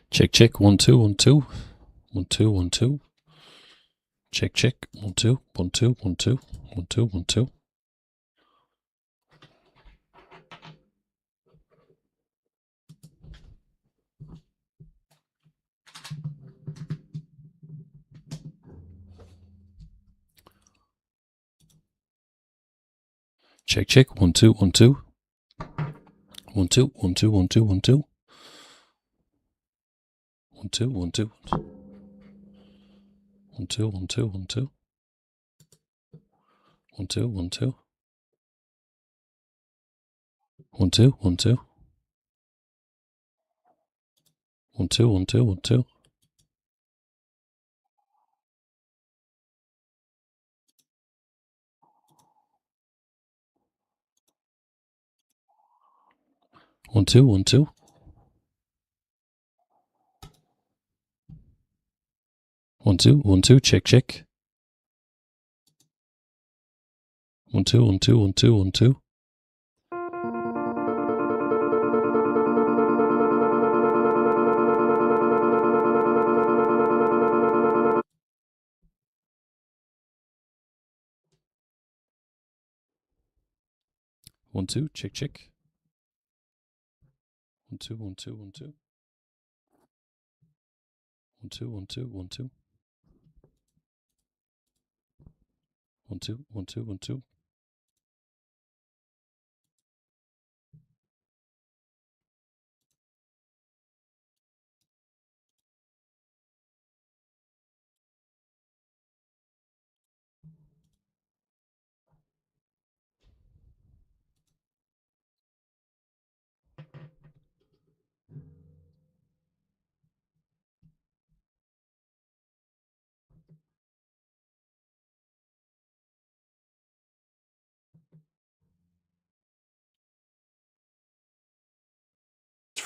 Check, check, 1 2 1 2 1 2 1 2. Check, check, 1 2 1 2 1 2 1 2 1 2. Check, check, 1 2 1 2 1 2 1 2 1 2 1 2 1 2 1 2 1 2 1 2 1 2 1 2 1 2 1 2 1 2 1 2 1 2 1 2 1 2 1 2 1 2 1 2. Check, check, 1 2 1 2 1 2 1 2 1 2. Check, check, 1 2 1 2 1 2 1 2 1 2 1 2 1 2 1 2 1 2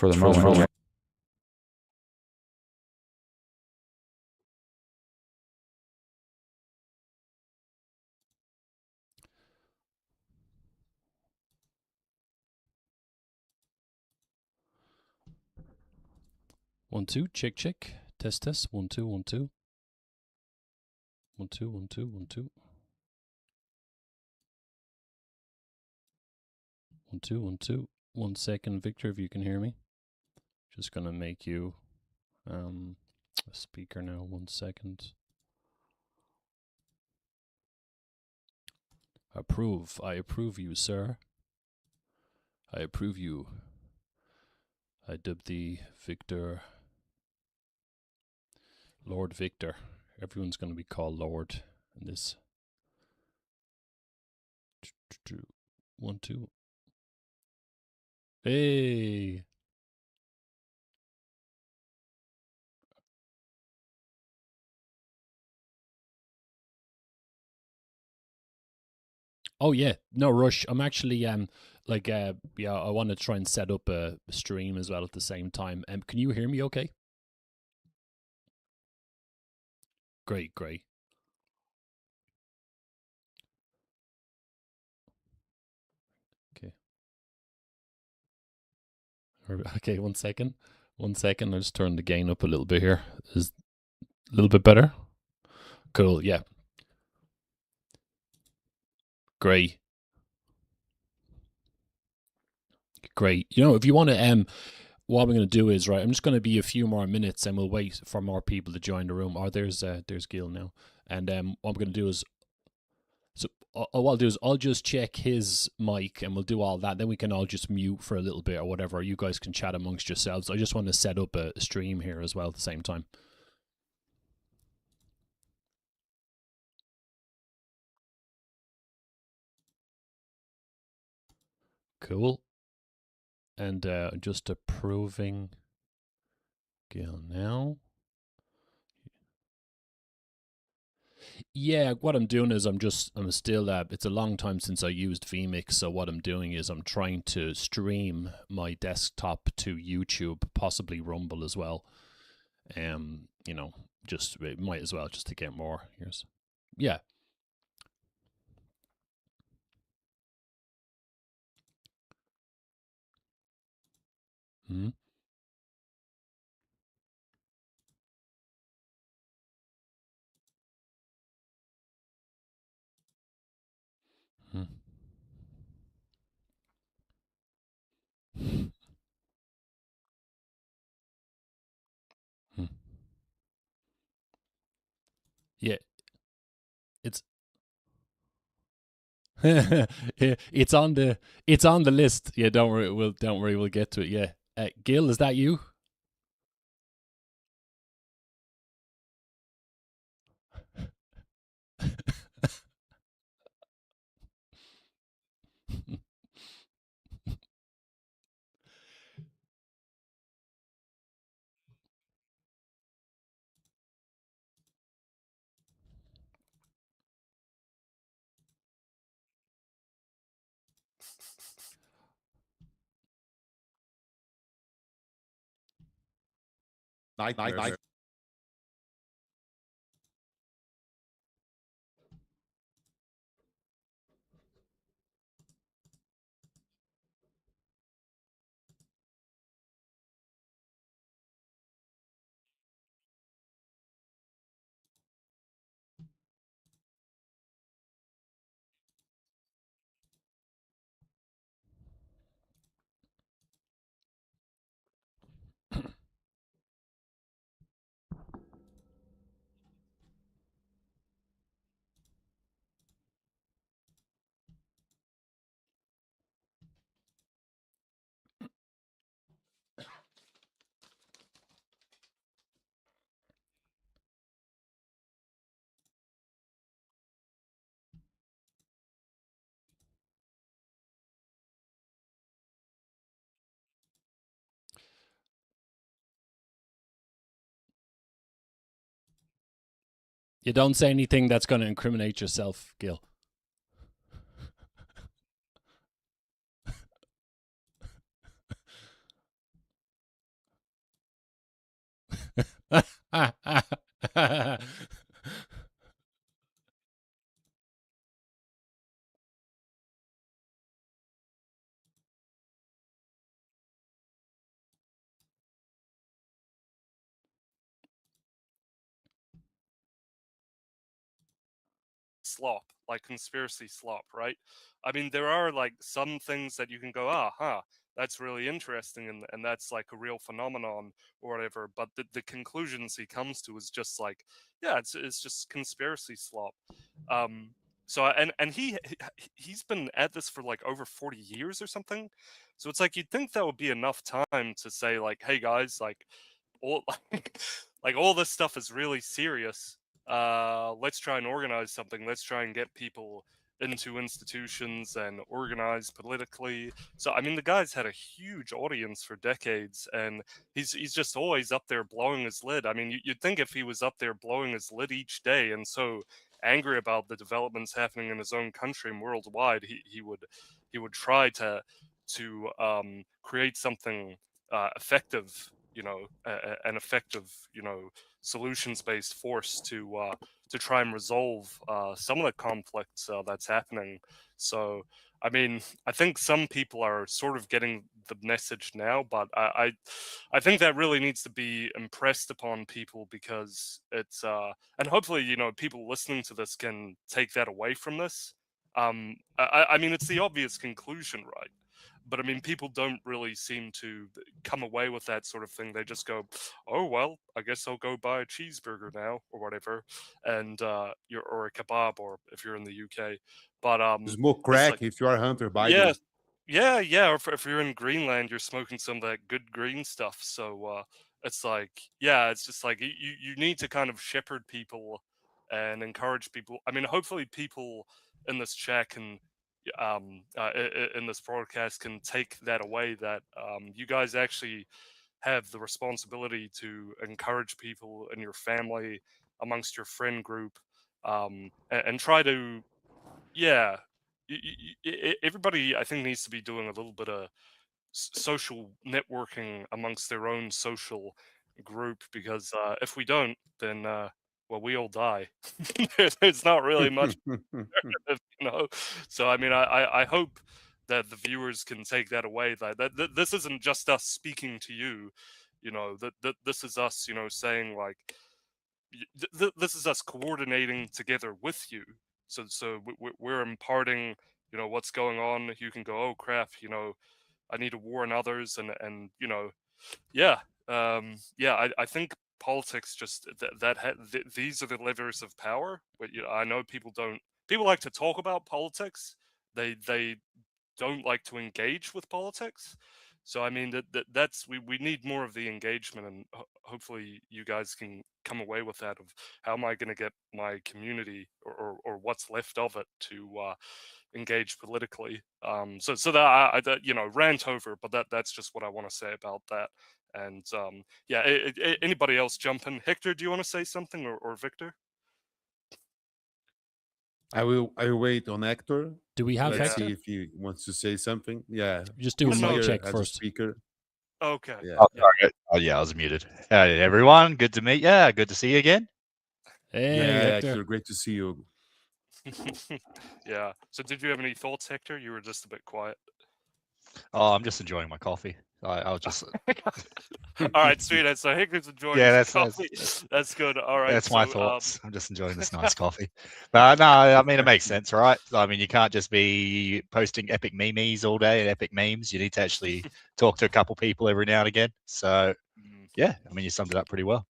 for the moment. 1 2. Check, check, test, test, 1 2 1 2 1 2 1 2 1 2 1 2 1 2. 1 second, Victor, if you can hear me. Just gonna make you a speaker now. 1 second. Approve. I approve you, sir. I approve you. I dub thee Victor. Lord Victor. Everyone's gonna be called Lord in this. 1 2. Hey. Oh yeah, no rush. I'm actually yeah, I want to try and set up a stream as well at the same time. Can you hear me okay? Great, great. Okay. Okay, 1 second. 1 second. I'll just turn the gain up a little bit here. Is a little bit better? Cool, yeah. Great. Great. You know, if you want to what I'm going to do is, right, I'm just going to be a few more minutes and we'll wait for more people to join the room. Or there's Gil now. And what I'm going to do is, so what I'll do is I'll just check his mic and we'll do all that. Then we can all just mute for a little bit or whatever. You guys can chat amongst yourselves. I just want to set up a stream here as well at the same time. Cool. And just approving Gil now. Yeah, what I'm doing is I'm still it's a long time since I used vMix, so what I'm doing is I'm trying to stream my desktop to YouTube, possibly Rumble as well. You know, just it might as well just to get more. Here's yeah. Hmm. Hmm. Hmm. Yeah, it's it's on the list. Yeah, don't worry, we'll get to it. Yeah, Gil, is that you? Nightmares. You don't say anything that's going to incriminate yourself, Gil. Slop, like conspiracy slop, right? I mean, there are like some things that you can go, that's really interesting, and that's like a real phenomenon or whatever. But the conclusions he comes to is just like, yeah, it's just conspiracy slop. Um, and he's been at this for like over 40 years or something. So it's like you'd think that would be enough time to say like, hey guys, like all like all this stuff is really serious. Let's try and organize something. Let's try and get people into institutions and organize politically. So I mean, the guy's had a huge audience for decades, and he's just always up there blowing his lid. I mean, you'd think if he was up there blowing his lid each day and so angry about the developments happening in his own country and worldwide, he would try to create something effective, an effective, solutions-based force to try and resolve some of the conflicts that's happening. So, I mean, I think some people are sort of getting the message now, but I think that really needs to be impressed upon people because it's and hopefully, people listening to this can take that away from this. I mean, it's the obvious conclusion, right? But I mean, people don't really seem to come away with that sort of thing. They just go, "Oh well, I guess I'll go buy a cheeseburger now or whatever," and or a kebab, or if you're in the UK. But Smoke it's crack like, if you are Hunter yeah, Biden. yeah. Or if you're in Greenland, you're smoking some of that good green stuff. So it's like, yeah, it's just like you need to kind of shepherd people and encourage people. I mean, hopefully, people in this chat can, in this broadcast, can take that away, that you guys actually have the responsibility to encourage people in your family, amongst your friend group, and try to, yeah, everybody, I think, needs to be doing a little bit of social networking amongst their own social group, because if we don't, then well, we all die. There's not really much, you know. So I mean, I hope that the viewers can take that away. That this isn't just us speaking to you, that this is us, saying like, this is us coordinating together with you. So we're imparting what's going on, you can go, oh crap, I need to warn others, and yeah, I think politics just these are the levers of power. But I know people like to talk about politics. They don't like to engage with politics. So I mean that's we need more of the engagement, and hopefully you guys can come away with that of how am I going to get my community or what's left of it to engage politically. So that rant over, but that's just what I want to say about that. And yeah, anybody else jump in? Hector, do you want to say something, or Victor? I will wait on Hector. Do we have Let's Yeah. Hector? see if he wants to say something. Yeah, Just do a he's mic here check as a first. speaker. Okay. Yeah. Oh, Yeah. sorry. Oh, yeah, I was muted. Hey, everyone. Good to meet you. Good to see you again. Hey, Yeah, Hector. Hector, great to see you. Yeah. So did you have any thoughts, Hector? You were just a bit quiet. Oh, I'm just enjoying my coffee. I was just. All right, sweet. So Hector's enjoying Yeah, his that's coffee. That's good. All right. that's my so, thoughts. I'm just enjoying this nice coffee. But no, I mean it makes sense, right? I mean you can't just be posting epic memes all day and epic memes. You need to actually talk to a couple people every now and again. So yeah, I mean you summed it up pretty well.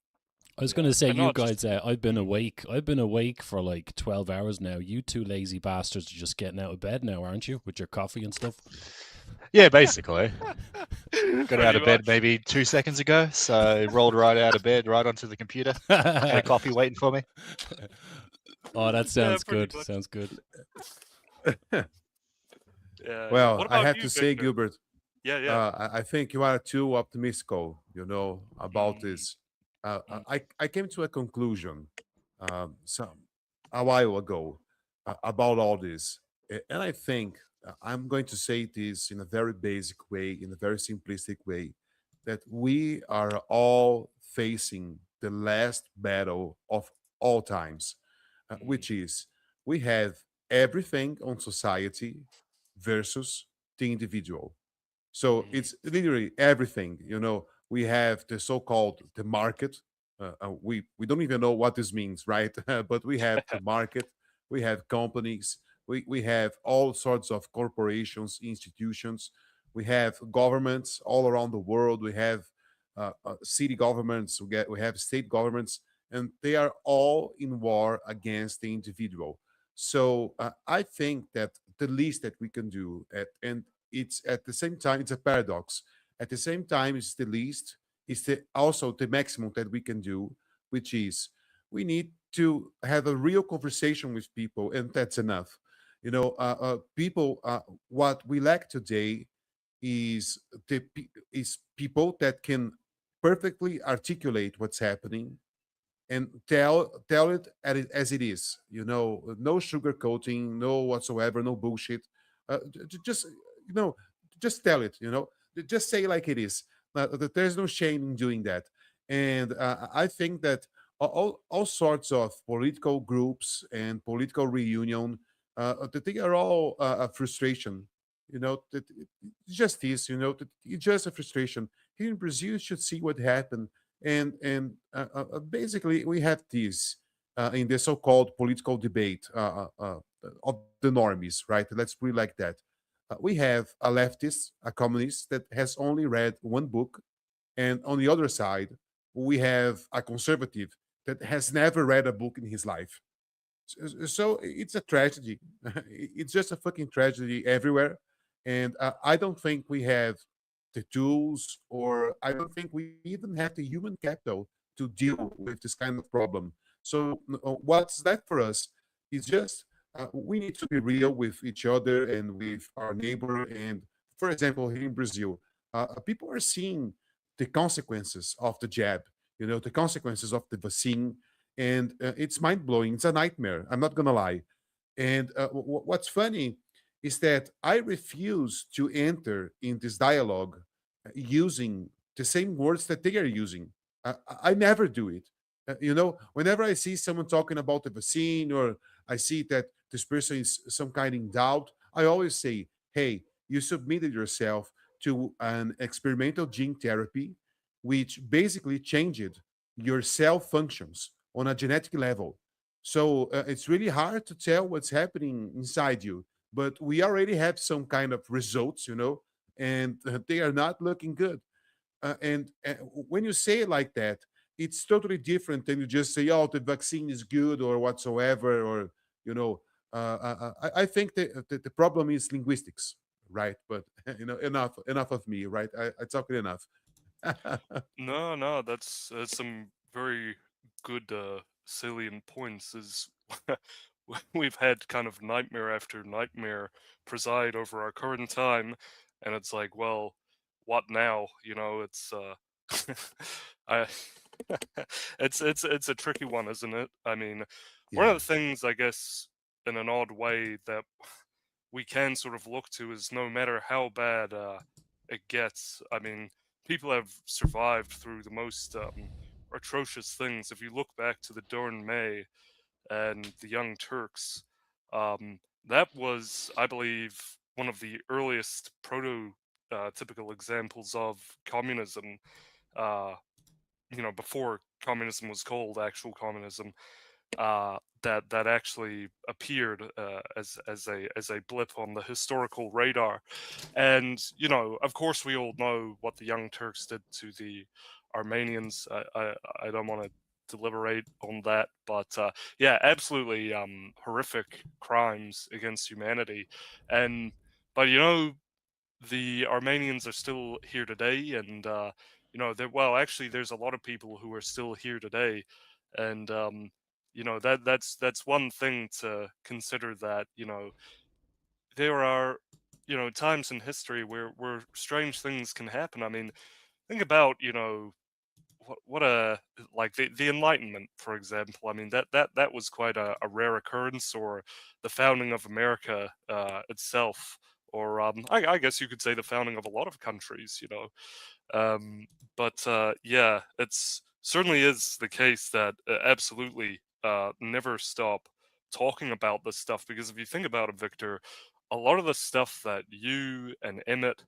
I was going to say, And you not just- guys, I've been awake. I've been awake for like 12 hours now. You two lazy bastards are just getting out of bed now, aren't you? With your coffee and stuff. Yeah, basically. Got Pretty out of bed much. maybe 2 seconds ago, so rolled right out of bed, right onto the computer. Had a coffee waiting for me. Oh, that sounds pretty good. much. Sounds good. Yeah. Well, What I about have you, to say, Victor? Gilbert, Yeah. I think you are too optimistic, about this. I came to a conclusion a while ago about all this, and I think I'm going to say this in a very basic way, in a very simplistic way, that we are all facing the last battle of all times, which is we have everything on society versus the individual. So it's literally everything. We have the so-called the market. We don't even know what this means, right? But we have the market. We have companies. We have all sorts of corporations, institutions. We have governments all around the world. We have city governments. We have state governments, and they are all in war against the individual. So I think that the least that we can do, and it's at the same time it's a paradox. At the same time, it's the least. It's also the maximum that we can do, which is we need to have a real conversation with people, and that's enough. People. What we lack today is is people that can perfectly articulate what's happening and tell it as it is. No sugarcoating, no whatsoever, no bullshit. Just you know, just tell it. Just say like it is. There's no shame in doing that. And I think that all sorts of political groups and political reunion, that they are all a frustration. That it just is. It's just a frustration. Here in Brazil, you should see what happened and basically we have this in the so-called political debate of the normies, right? Let's put it like that. We have a leftist, a communist that has only read one book, and on the other side we have a conservative that has never read a book in his life. So it's a tragedy. It's just a fucking tragedy everywhere. And I don't think we have the tools, or I don't think we even have the human capital to deal with this kind of problem. So what's left for us is just we need to be real with each other and with our neighbor. And for example, here in Brazil, people are seeing the consequences of the jab, the consequences of the vaccine, and it's mind blowing. It's a nightmare. I'm not gonna lie. And what's funny is that I refuse to enter in this dialogue using the same words that they are using. I never do it. Whenever I see someone talking about the vaccine, or I see that this person is some kind in doubt, I always say, "Hey, you submitted yourself to an experimental gene therapy, which basically changed your cell functions on a genetic level. So it's really hard to tell what's happening inside you. but we already have some kind of results, and they are not looking good. And when you say it like that, it's totally different than you just say, "Oh, the vaccine is good" or whatsoever, or you know. I think the problem is linguistics, right? But enough of me, right? I talked enough. No, that's some very good salient points. Is we've had kind of nightmare after nightmare preside over our current time, and it's like, well, what now? It's I it's a tricky one, isn't it? I mean, one of Yeah, the things, I guess, in an odd way that we can sort of look to is no matter how bad it gets. I mean, people have survived through the most atrocious things. If you look back to the Durn May and the Young Turks, that was, I believe, one of the earliest typical examples of communism. Uh, before communism was called actual communism, that actually appeared as a blip on the historical radar. And of course, we all know what the Young Turks did to the Armenians. I don't want to deliberate on that, but yeah, absolutely horrific crimes against humanity. And but the Armenians are still here today, and well, actually, there's a lot of people who are still here today, and that's one thing to consider, that there are times in history where strange things can happen. I mean, think about what a like the Enlightenment, for example. I mean, that was quite a rare occurrence, or the founding of America itself, or I guess you could say the founding of a lot of countries. Um, but yeah, it's certainly is the case that absolutely never stop talking about this stuff, because if you think about it, Victor, a lot of the stuff that you and Emmett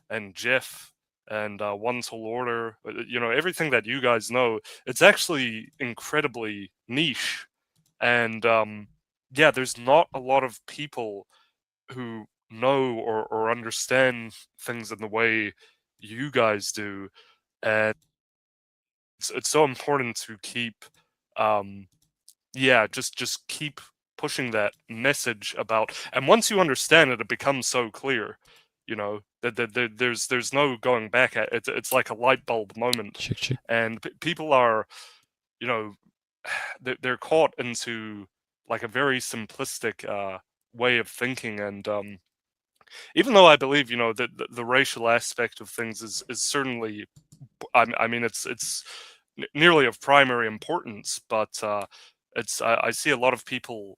and Jeff and One Tall Order, everything that you guys know, it's actually incredibly niche. And yeah, there's not a lot of people who know or understand things in the way you guys do. And it's so important to keep yeah, just keep pushing that message about. And once you understand it, it becomes so clear, that there's no going back at it. It's like a light bulb moment. Chick chick. And people are, you know they're caught into like a very simplistic way of thinking. And even though I believe, that the racial aspect of things is certainly, I mean, it's nearly of primary importance, but I see a lot of people,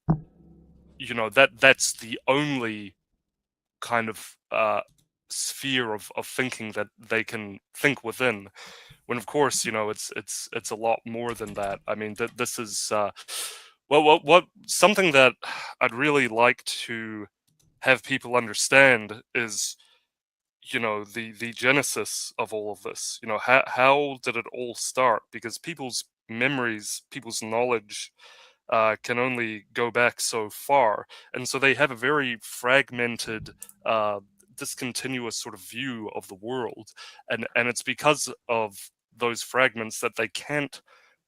that's the only kind of sphere of thinking that they can think within. When of course, it's a lot more than that. I mean, this is well, what something that I'd really like to have people understand is, the genesis of all of this. How did it all start? Because people's memories, people's knowledge can only go back so far, and so they have a very fragmented, discontinuous sort of view of the world. And it's because of those fragments that they can't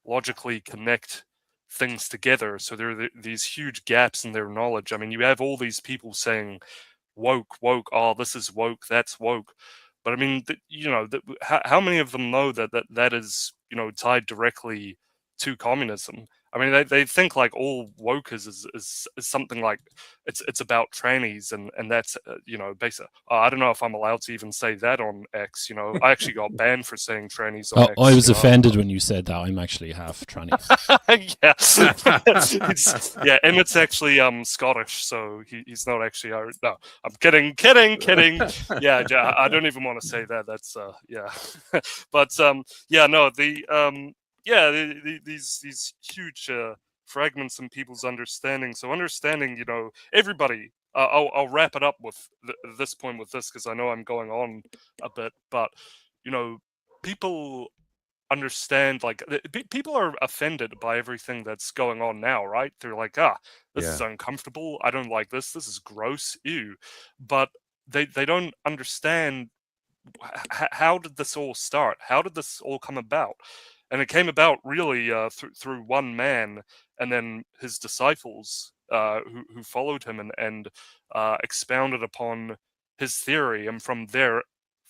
logically connect things together. So there are these huge gaps in their knowledge. I mean, you have all these people saying woke, oh, this is woke, that's woke. But I mean, how many of them know that is, tied directly to communism? I mean, they think like all woke is something like it's about trannies, and that's basic. I don't know if I'm allowed to even say that on X. I actually got banned for saying trannies on Oh, I X. was offended when you said that. I'm actually half tranny. Yeah, yeah. Emmett's actually Scottish, so he's not actually Irish. No, I'm kidding. Yeah, I don't even want to say that. That's yeah, but yeah, no, yeah, these huge fragments in people's understanding. So understanding, everybody. I'll wrap it up with this point with this, because I know I'm going on a bit, but people understand, like people are offended by everything that's going on now, right? They're like, this is uncomfortable, I don't like this is gross, ew. But they don't understand how did this all start? How did this all come about? And it came about really through one man and then his disciples who followed him and expounded upon his theory. And from there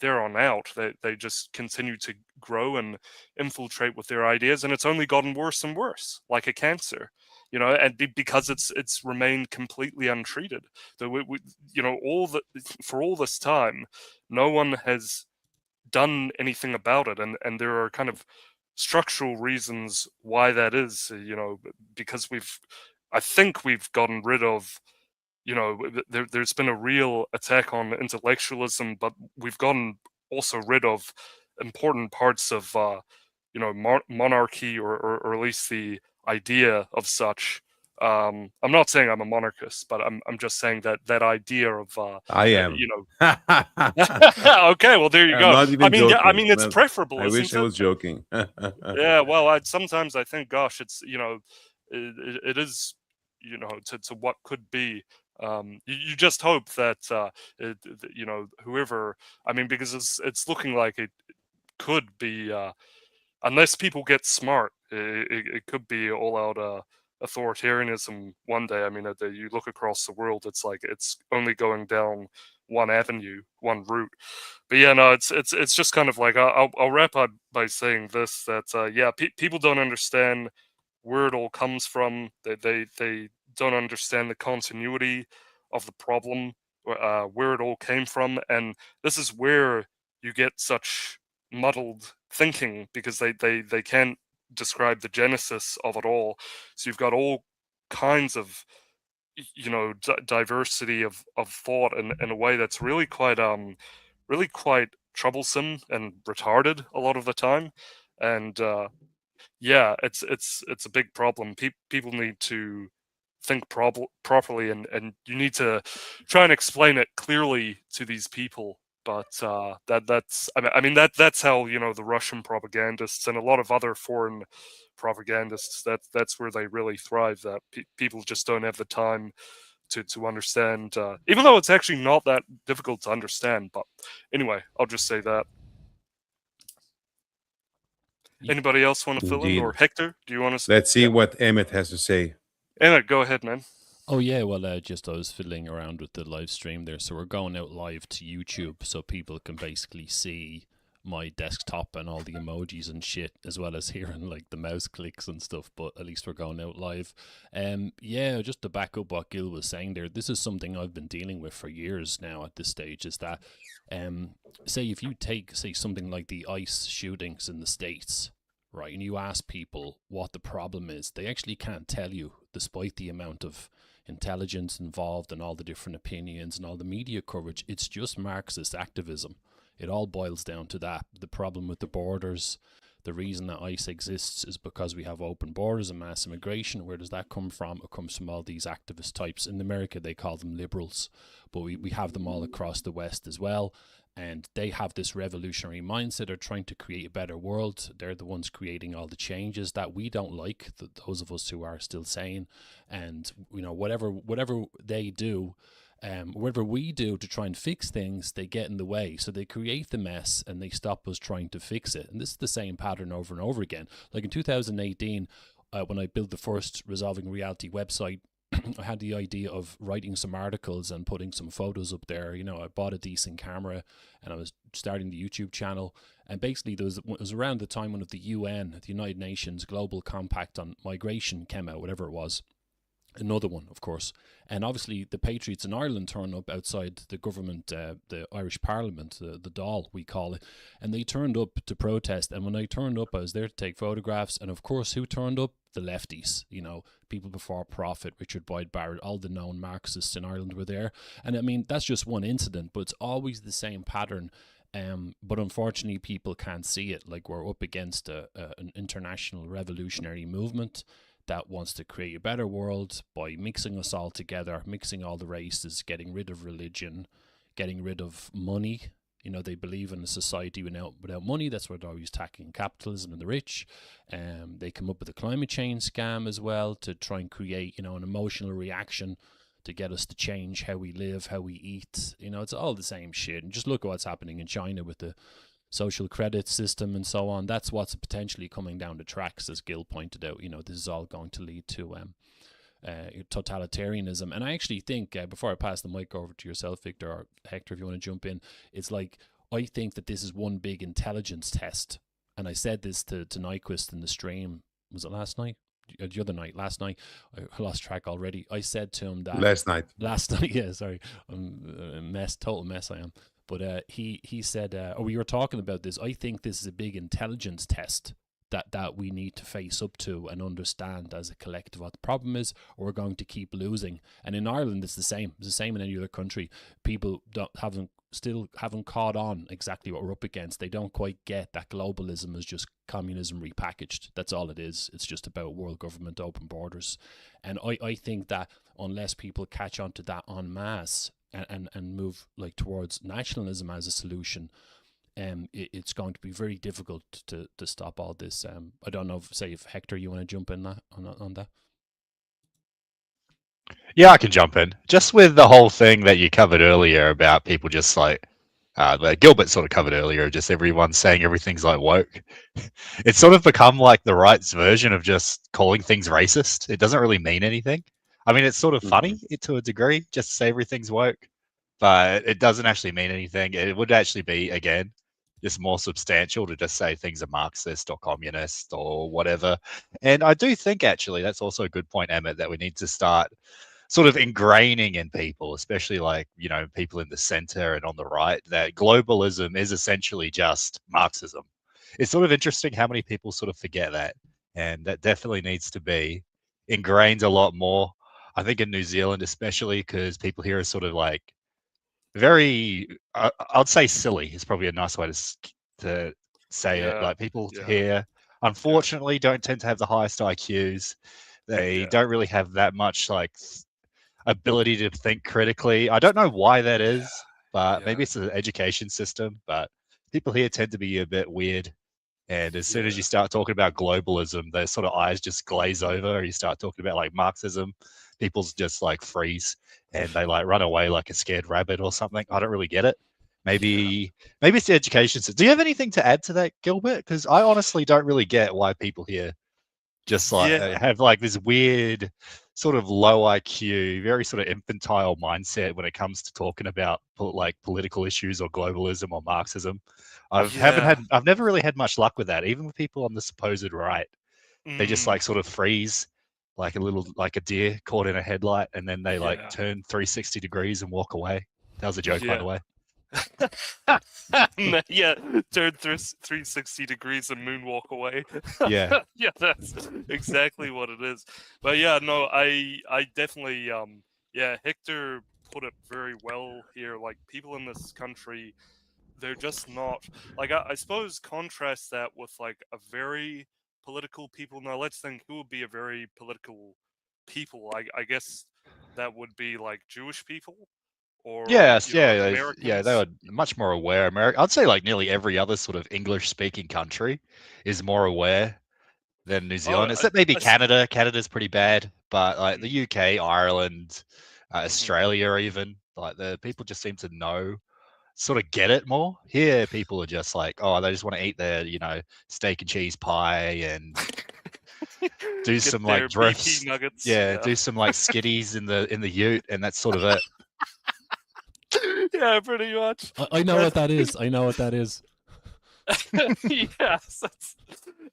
on out, they just continue to grow and infiltrate with their ideas. And it's only gotten worse and worse, like a cancer. And because it's remained completely untreated. So we for all this time, no one has done anything about it, and there are kind of structural reasons why that is. Because I think we've gotten rid of. There's been a real attack on intellectualism, but we've gotten also rid of important parts of monarchy, or at least the idea of such. I'm not saying I'm a monarchist, but I'm just saying that idea of I am. Okay, well there you I'm go. not even Yeah, I joking. mean it's Well, preferable. I wish isn't I it? was joking. Yeah, well, sometimes I think, gosh, it's it is to what could be. You just hope that whoever, I mean, because it's looking like it could be, unless people get smart, it could be all out authoritarianism one day. I mean, you look across the world, it's like it's only going down one avenue, one route. But yeah, no, it's just kind of like I'll wrap up by saying this, that yeah, people don't understand where it all comes from. They don't understand the continuity of the problem, where it all came from, and this is where you get such muddled thinking, because they can't describe the genesis of it all. So you've got all kinds of diversity of thought in a way that's really quite troublesome and retarded a lot of the time. And yeah, it's a big problem. People need to think properly, and you need to try and explain it clearly to these people. But that's how the Russian propagandists and a lot of other foreign propagandists, that's where they really thrive. That people just don't have the time to understand, even though it's actually not that difficult to understand. But anyway, I'll just say that. Anybody else want to fill in? Indeed. Or Hector, do you want to? Let's see what Emmett has to say. Emmett, go ahead, man. Oh yeah, well, just I was fiddling around with the live stream there, so we're going out live to YouTube, so people can basically see my desktop and all the emojis and shit, as well as hearing like the mouse clicks and stuff. But at least we're going out live. Yeah, just to back up what Gil was saying there, this is something I've been dealing with for years now. At this stage, is that, say if you take something like the ICE shootings in the States. Right, and you ask people what the problem is, they actually can't tell you, despite the amount of intelligence involved and all the different opinions and all the media coverage. It's just Marxist activism. It all boils down to that. The problem with the borders, the reason that ICE exists is because we have open borders and mass immigration. Where does that come from? It comes from all these activist types. In America, they call them liberals, but we have them all across the West as well. And they have this revolutionary mindset. They're trying to create a better world. They're the ones creating all the changes that we don't like, those of us who are still sane. And, whatever they do, whatever we do to try and fix things, they get in the way. So they create the mess and they stop us trying to fix it. And this is the same pattern over and over again. Like in 2018, when I built the first Resolving Reality website, I had the idea of writing some articles and putting some photos up there. I bought a decent camera and I was starting the YouTube channel. And basically, it was around the time when the UN, the United Nations Global Compact on Migration came out, whatever it was. Another one, of course. And obviously, the Patriots in Ireland turned up outside the government, the Irish Parliament, the Dáil, we call it. And they turned up to protest. And when I turned up, I was there to take photographs. And of course, who turned up? The lefties, People Before Profit, Richard Boyd Barrett, all the known Marxists in Ireland were there. And I mean, that's just one incident, but it's always the same pattern. But unfortunately, people can't see it. Like, we're up against an international revolutionary movement that wants to create a better world by mixing us all together, mixing all the races, getting rid of religion, getting rid of money, You know, they believe in a society without money. That's why they're always attacking capitalism and the rich. They come up with a climate change scam as well to try and create, you know, an emotional reaction to get us to change how we live, how we eat. You know, it's all the same shit. And just look at what's happening in China with the social credit system and so on. That's what's potentially coming down the tracks, as Gil pointed out. You know, this is all going to lead to totalitarianism. And I actually think, before I pass the mic over to yourself, Victor, or Hector, if you want to jump in, it's like, I think that this is one big intelligence test. And I said this to Nyquist in the stream. Was it last night? The other night, last night, I lost track already. I said to him that Last night. yeah, sorry, I'm a mess, total mess I am. But he said, we were talking about this. I think this is a big intelligence test that we need to face up to and understand as a collective what the problem is, or we're going to keep losing. And in Ireland, it's the same. It's the same in any other country. People still haven't caught on exactly what we're up against. They don't quite get that globalism is just communism repackaged. That's all it is. It's just about world government, open borders. And I think that unless people catch on to that en masse and move like towards nationalism as a solution, it's going to be very difficult to stop all this. I don't know if Hector, you want to jump in on that? Yeah, I can jump in. Just with the whole thing that you covered earlier about people just like, that Gilbert sort of covered earlier, just everyone saying everything's like woke. It's sort of become like the right's version of just calling things racist. It doesn't really mean anything. I mean, it's sort of funny to a degree, just to say everything's woke, but it doesn't actually mean anything. It would actually be, again, just more substantial to just say things are Marxist or communist or whatever. And I do think actually that's also a good point, Emmett, that we need to start sort of ingraining in people, especially like, you know, people in the center and on the right, that globalism is essentially just Marxism. It's sort of interesting how many people sort of forget that. And that definitely needs to be ingrained a lot more. I think in New Zealand, especially because people here are sort of like very, I'd say silly is probably a nice way to say it. Yeah, Like people yeah, here, unfortunately, don't tend to have the highest IQs. They yeah, don't really have that much like ability to think critically. I don't know why that yeah, is, but yeah, maybe it's the education system. But people here tend to be a bit weird. And as soon as yeah, you start talking about globalism, their sort of eyes just glaze over. You start talking about like Marxism, people's just like freeze and they like run away like a scared rabbit or something. I don't really get it. yeah, Maybe it's the education system. Do you have anything to add to that, Gilbert? Because I honestly don't really get why people here just like yeah, have like this weird sort of low IQ, very sort of infantile mindset when it comes to talking about like political issues or globalism or Marxism. yeah. I've never really had much luck with that, even with people on the supposed right. They just Mm, like sort of freeze like a little like a deer caught in a headlight and then they like yeah, turn 360 degrees and walk away. That was a joke, by yeah. the way. Yeah, turn 360 degrees and moonwalk away. Yeah. Yeah, that's exactly what it is. But yeah, no, I definitely yeah, Hector put it very well here. Like people in this country, they're just not like I suppose contrast that with like a very political people. Now let's think who would be a very political people. I guess that would be like Jewish people or Yes, yeah, yeah, they Americans. were much more aware. America, I'd say like nearly every other sort of English-speaking country is more aware than New Oh, Zealand. Except maybe I s- Canada. Canada's pretty bad, but like the mm, UK, Ireland, mhm. Australia, even like the people just seem to know, sort of get it more. Here, people are just like, oh, they just want to eat their, you know, steak and cheese pie and do Get some like their BP drifts. nuggets. Yeah, Yeah. do some like skitties in the Ute, and that's sort of it. Yeah, pretty much. I know what that is. I know what that is. Yes,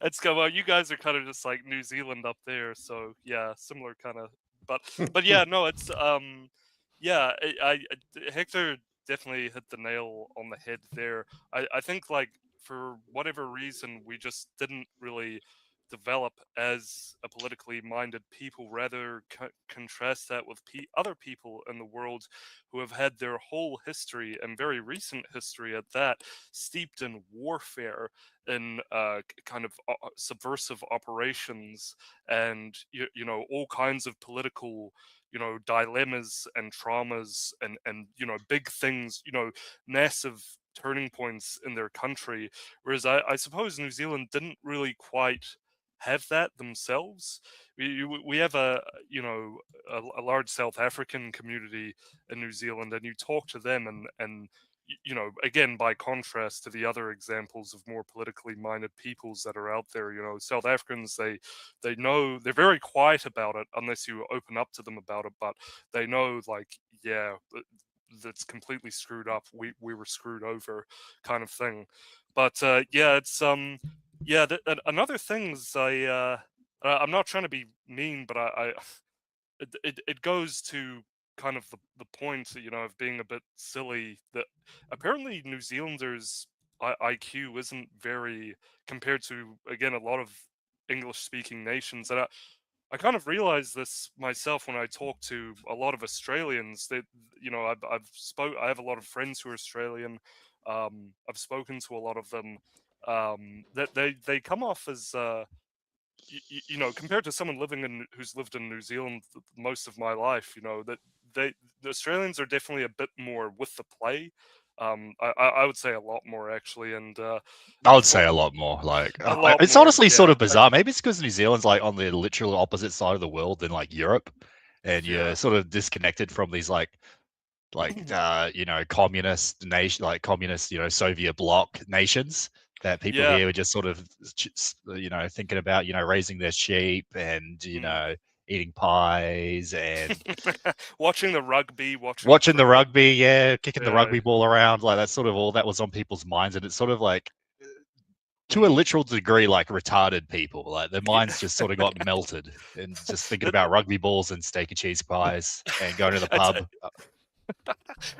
that's good. Well, you guys are kind of just like New Zealand up there, so yeah, similar kind of. But yeah, no, it's yeah, Hector definitely hit the nail on the head there. I think like for whatever reason we just didn't really develop as a politically minded people, rather contrast that with other people in the world who have had their whole history and very recent history at that steeped in warfare, in kind of subversive operations, and you know all kinds of political dilemmas and traumas and big things, massive turning points in their country, whereas I suppose New Zealand didn't really quite have that themselves. We have a a large South African community in New Zealand, and you talk to them, and again, by contrast to the other examples of more politically minded peoples that are out there, South Africans, they know, they're very quiet about it unless you open up to them about it, but they know, like, yeah, that's completely screwed up. We were screwed over, kind of thing. But yeah, it's yeah. Another thing is I'm not trying to be mean, but it goes to kind of the point, of being a bit silly, that apparently New Zealanders' IQ isn't very, compared to, again, a lot of English speaking nations. And I kind of realized this myself when I talk to a lot of Australians. That I have a lot of friends who are Australian. I've spoken to a lot of them. That they come off as compared to someone who's lived in New Zealand most of my life, that the Australians are definitely a bit more with the play. I would say a lot more, actually, and I would say a lot more. Like, a lot it's more. honestly sort Yeah, of bizarre. Maybe it's because New Zealand's like on the literal opposite side of the world than like Europe, and Yeah. you're sort of disconnected from these like communist nation, like communist, Soviet bloc nations, that people Yeah. here were just sort of thinking about raising their sheep and eating pies and watching the rugby, watching watching the cricket. rugby, kicking the Yeah. rugby ball around. Like, that's sort of all that was on people's minds, and it's sort of like, to a literal degree, like retarded people. Like, their minds just sort of got melted and just thinking about rugby balls and steak and cheese pies and going to the It's, pub.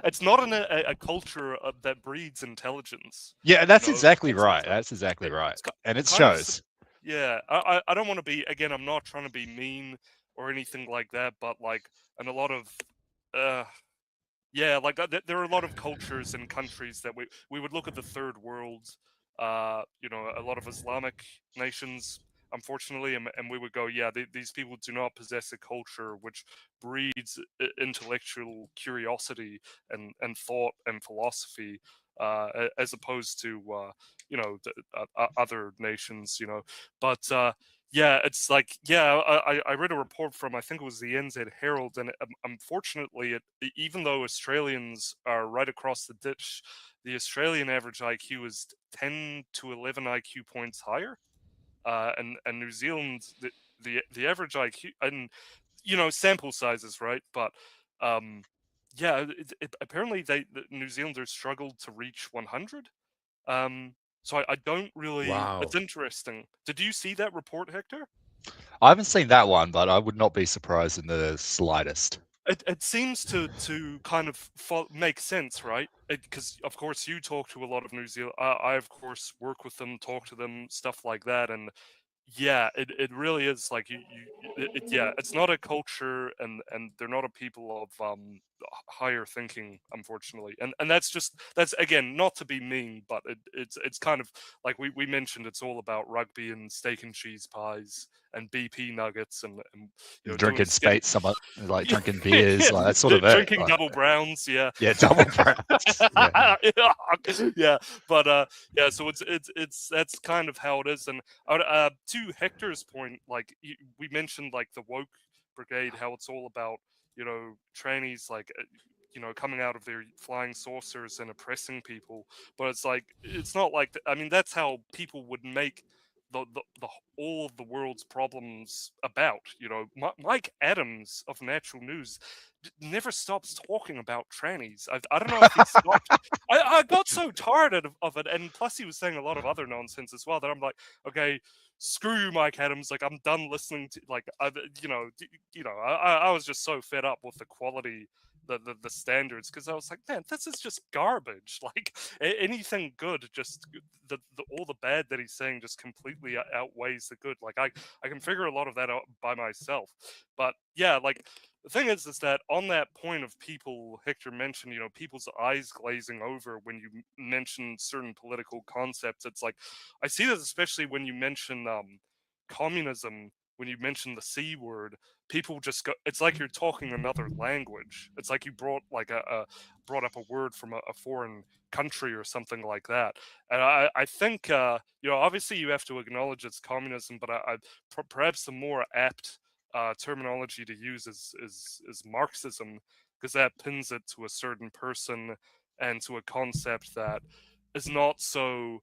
it's not a culture that breeds intelligence. Yeah, that's Most exactly of the right. time. That's exactly right. It's ki- And it kind of shows. Yeah, I don't want to be, again, I'm not trying to be mean or anything like that, but like, and a lot of yeah, like there are a lot of cultures and countries that we would look at the third world, a lot of Islamic nations, unfortunately, and we would go, yeah, these people do not possess a culture which breeds intellectual curiosity and thought and philosophy, as opposed to other nations, but. Yeah, it's like, yeah, I read a report from, I think it was the NZ Herald, and unfortunately, even though Australians are right across the ditch, the Australian average IQ is 10 to 11 IQ points higher, and New Zealand, the average IQ, and sample sizes, right? But yeah, apparently the New Zealanders struggled to reach 100. So I don't really. Wow. It's interesting. Did you see that report, Hector? I haven't seen that one, but I would not be surprised in the slightest. It seems to kind of make sense, right? Because of course you talk to a lot of New Zealand. I of course work with them, talk to them, stuff like that, and yeah, it really is like yeah, it's not a culture, and they're not a people of higher thinking, unfortunately, and that's again, not to be mean, but it's kind of like we mentioned, it's all about rugby and steak and cheese pies and BP nuggets, and doing Drinking skin. spates, like drinking beers, like that's sort of it. Drinking Like, double browns, yeah. yeah, double browns. Yeah. Yeah, but yeah, so it's that's kind of how it is. And to Hector's point, like we mentioned, like the woke brigade, how it's all about trannies, like coming out of their flying saucers and oppressing people. But it's like, it's not like I mean, that's how people would make the all of the world's problems about. Mike Adams of Natural News never stops talking about trannies. I don't know if he stopped. I got so tired of it, and plus he was saying a lot of other nonsense as well, that I'm like, okay, screw you, Mike Adams. Like, I'm done listening to, like, I was just so fed up with the quality, the standards, because I was like, man, this is just garbage. Like, anything good, just the all the bad that he's saying just completely outweighs the good. Like, I can figure a lot of that out by myself. But yeah, like, the thing is that on that point of people, Hector mentioned, people's eyes glazing over when you mention certain political concepts. It's like, I see this especially when you mention communism, when you mention the C word, people just go. It's like you're talking another language. It's like you brought like brought up a word from a foreign country or something like that. And I think obviously you have to acknowledge it's communism, but perhaps the more apt terminology to use is Marxism, because that pins it to a certain person and to a concept that is not so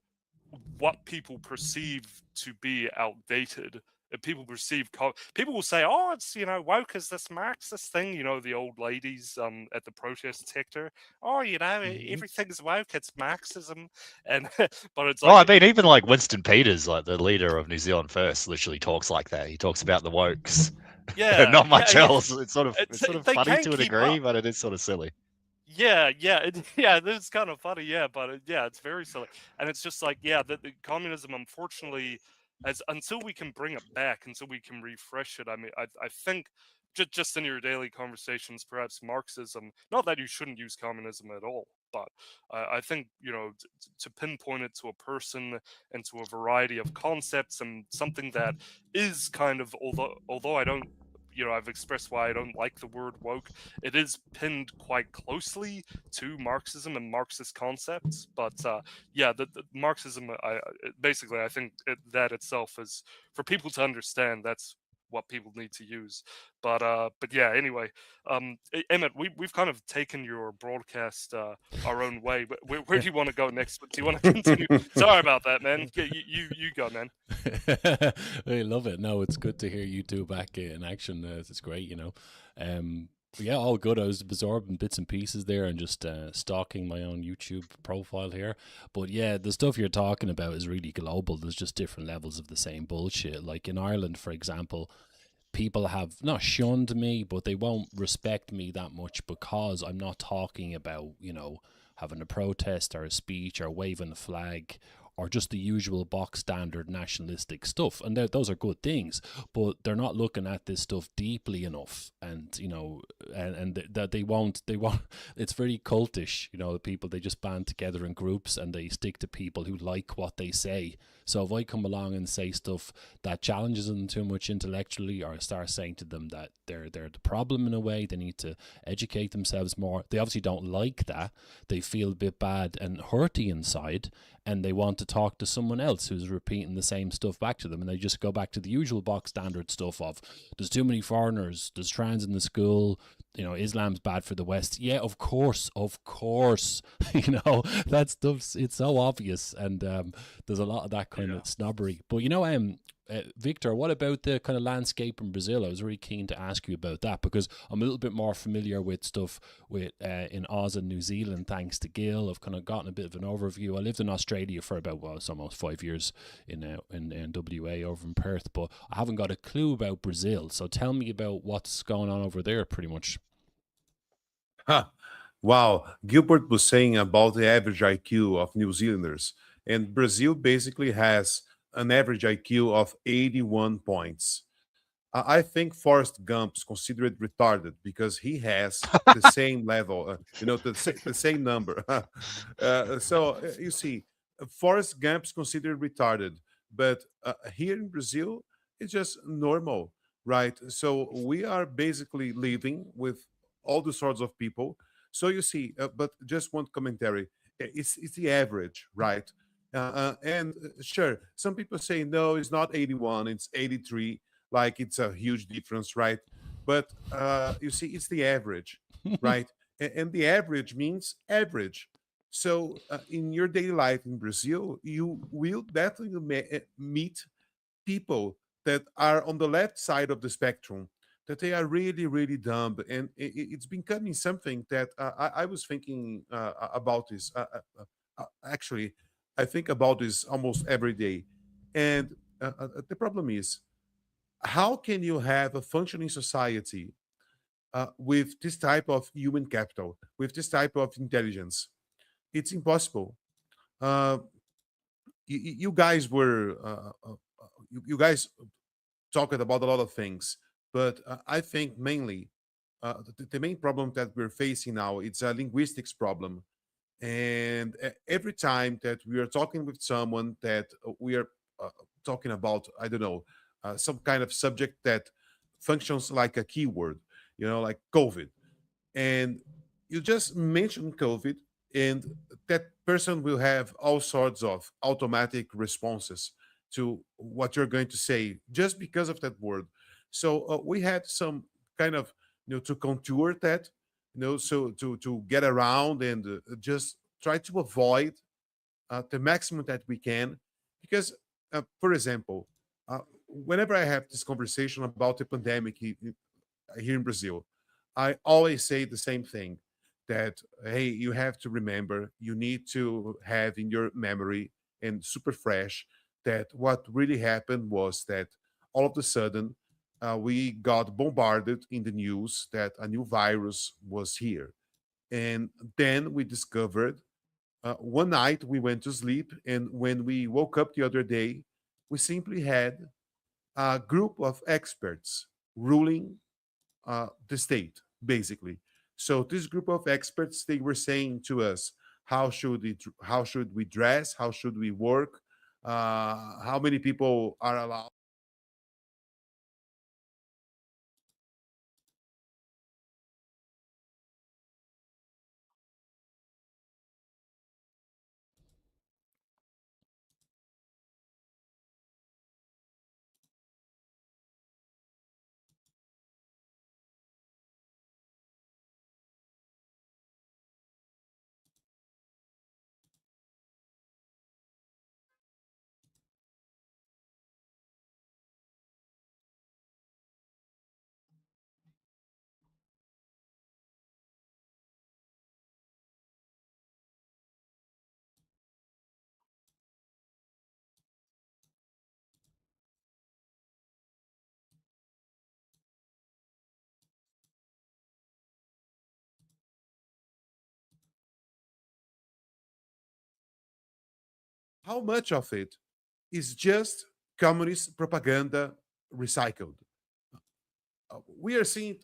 what people perceive to be outdated. If people perceive, people will say, "Oh, it's woke is this Marxist thing." The old ladies at the protest sector. Oh, everything's woke. It's Marxism, and but it's Well, like I mean, even like Winston Peters, like the leader of New Zealand First, literally talks like that. He talks about the wokes, yeah, not much yeah. else. It's sort of They funny can't to a keep degree, up. but it is sort of silly. Yeah, yeah, it's kind of funny, yeah, but yeah, it's very silly, and it's just like, yeah, the communism, unfortunately, as until we can bring it back, until we can refresh it. I mean, I think just in your daily conversations, perhaps Marxism. Not that you shouldn't use communism at all, but I think to pinpoint it to a person and to a variety of concepts and something that is kind of although I don't. I've expressed why I don't like the word woke. It is pinned quite closely to Marxism and Marxist concepts, but yeah, the Marxism, basically, I think that itself is for people to understand. That's what people need to use. But yeah, anyway, Emmett, we've kind of taken your broadcast our own way. But where do you want to go next? Do you want to continue? Sorry about that, man. You go, man. I love it. No, it's good to hear you two back in action. It's great, But yeah, all good. I was absorbing bits and pieces there and just stalking my own YouTube profile here. But yeah, the stuff you're talking about is really global. There's just different levels of the same bullshit. Like in Ireland, for example, people have not shunned me, but they won't respect me that much because I'm not talking about, having a protest or a speech or waving a flag or just the usual box standard nationalistic stuff. And those are good things, but they're not looking at this stuff deeply enough. And, and that they won't, it's very cultish, the people, they just band together in groups and they stick to people who like what they say. So if I come along and say stuff that challenges them too much intellectually, or start saying to them that they're the problem in a way, they need to educate themselves more. They obviously don't like that. They feel a bit bad and hurty inside, and they want to talk to someone else who's repeating the same stuff back to them, and they just go back to the usual box standard stuff of there's too many foreigners, there's trans in the school, Islam's bad for the West. Yeah, of course, that stuff's, it's so obvious, and there's a lot of that kind of snobbery. But Victor, what about the kind of landscape in Brazil? I was really keen to ask you about that because I'm a little bit more familiar with stuff in Oz and New Zealand, thanks to Gil. I've kind of gotten a bit of an overview. I lived in Australia for about, it's almost 5 years in WA over in Perth, but I haven't got a clue about Brazil. So tell me about what's going on over there, pretty much. Wow, Gilbert was saying about the average IQ of New Zealanders, and Brazil basically has an average IQ of 81 points. I think Forrest Gump's considered retarded because he has the same level, the same number. You see, Forrest Gump's considered retarded, but here in Brazil, it's just normal, right? So we are basically living with all the sorts of people. So you see, but just one commentary: it's the average, right? And sure, some people say no, it's not 81, it's 83, like it's a huge difference, right? But you see, it's the average, right? And the average means average. So in your daily life in Brazil, you will definitely meet people that are on the left side of the spectrum, that they are really, really dumb. And it's becoming something that I was thinking about this. Actually, I think about this almost every day. And the problem is, how can you have a functioning society with this type of human capital, with this type of intelligence? It's impossible. Uh, you guys were, you guys talked about a lot of things, but I think mainly the main problem that we're facing now, it's a linguistics problem. And every time that we are talking with someone that we are talking about, I don't know, some kind of subject that functions like a keyword, like COVID, and you just mention COVID, and that person will have all sorts of automatic responses to what you're going to say just because of that word. So we had some kind of, to contour that, so to get around and just try to avoid the maximum that we can, because, for example, whenever I have this conversation about the pandemic here in Brazil, I always say the same thing, that, hey, you have to remember, you need to have in your memory and super fresh, that what really happened was that all of a sudden we got bombarded in the news that a new virus was here. And then we discovered, one night we went to sleep, and when we woke up the other day, we simply had a group of experts ruling the state, basically. So this group of experts, they were saying to us, how should we dress, how should we work, how many people are allowed. How much of it is just communist propaganda recycled? We are seeing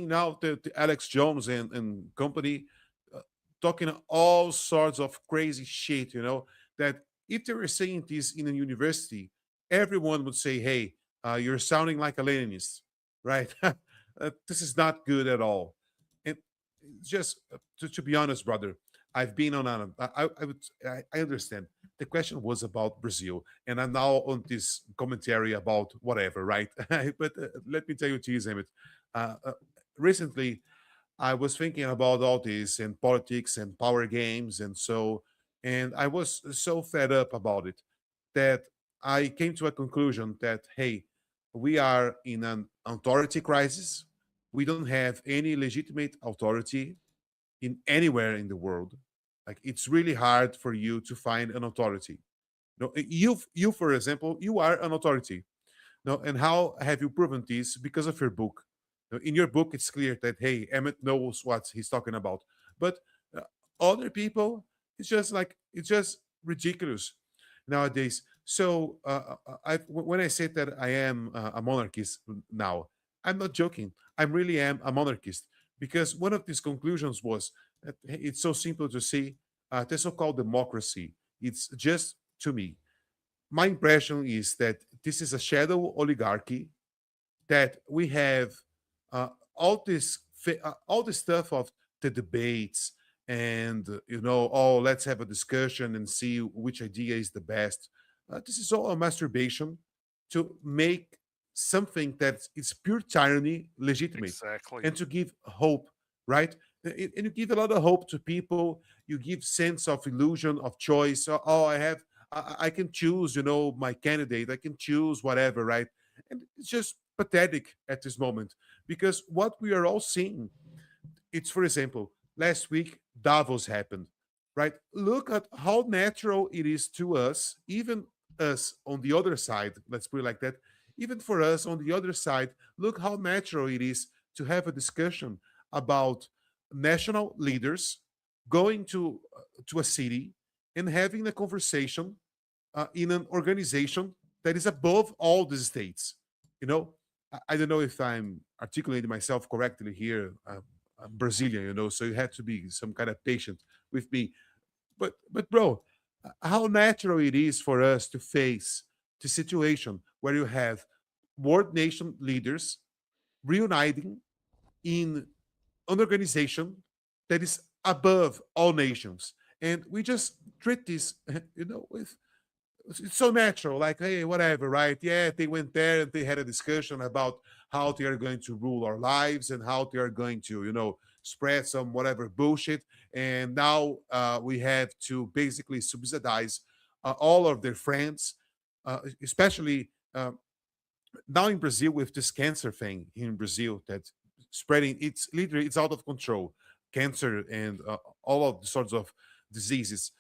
now the Alex Jones and company uh, talking all sorts of crazy shit. That if they were saying this in a university, everyone would say, "Hey, you're sounding like a Leninist, right?" This is not good at all. And just to be honest, brother, I've been on a. I understand. The question was about Brazil, and I'm now on this commentary about whatever, right? But let me tell you this, Emmett. Uh, uh, Recently, I was thinking about all this and politics and power games, and I was so fed up about it that I came to a conclusion that, hey, we are in an authority crisis. We don't have any legitimate authority in anywhere in the world. Like, it's really hard for you to find an authority. No, you, for example, you are an authority. No, and how have you proven this? Because of your book. Now, in your book, it's clear that, hey, Emmett knows what he's talking about. But uh, other people, it's just ridiculous nowadays. So when I say that I am a monarchist now, I'm not joking. I really am a monarchist, because one of these conclusions was that, hey, it's so simple to see, the so-called democracy. It's just, to me, my impression is that this is a shadow oligarchy, that we have all this stuff of the debates, and oh, let's have a discussion and see which idea is the best. This is all a masturbation to make something that is pure tyranny legitimate, Exactly. and to give hope, right? And you give a lot of hope to people. You give sense of illusion of choice. Oh, I can choose, my candidate. I can choose whatever, right? And it's just pathetic at this moment, because what we are all seeing, it's, for example, last week Davos happened, right? Look at how natural it is to us, even us on the other side, let's put it like that, even for us on the other side, look how natural it is to have a discussion about national leaders going to a city and having a conversation in an organization that is above all the states. You know, I don't know if I'm articulating myself correctly here. I'm Brazilian, so you have to be some kind of patient with me. But bro, how natural it is for us to face the situation where you have world nation leaders reuniting in an organization that is above all nations. And we just treat this, with it's so natural, like, hey, whatever, right? Yeah, they went there and they had a discussion about how they are going to rule our lives and how they are going to, spread some whatever bullshit. And now we have to basically subsidize all of their friends, especially now in Brazil with this cancer thing in Brazil that's spreading. It's literally it's out of control, cancer and all of the sorts of diseases.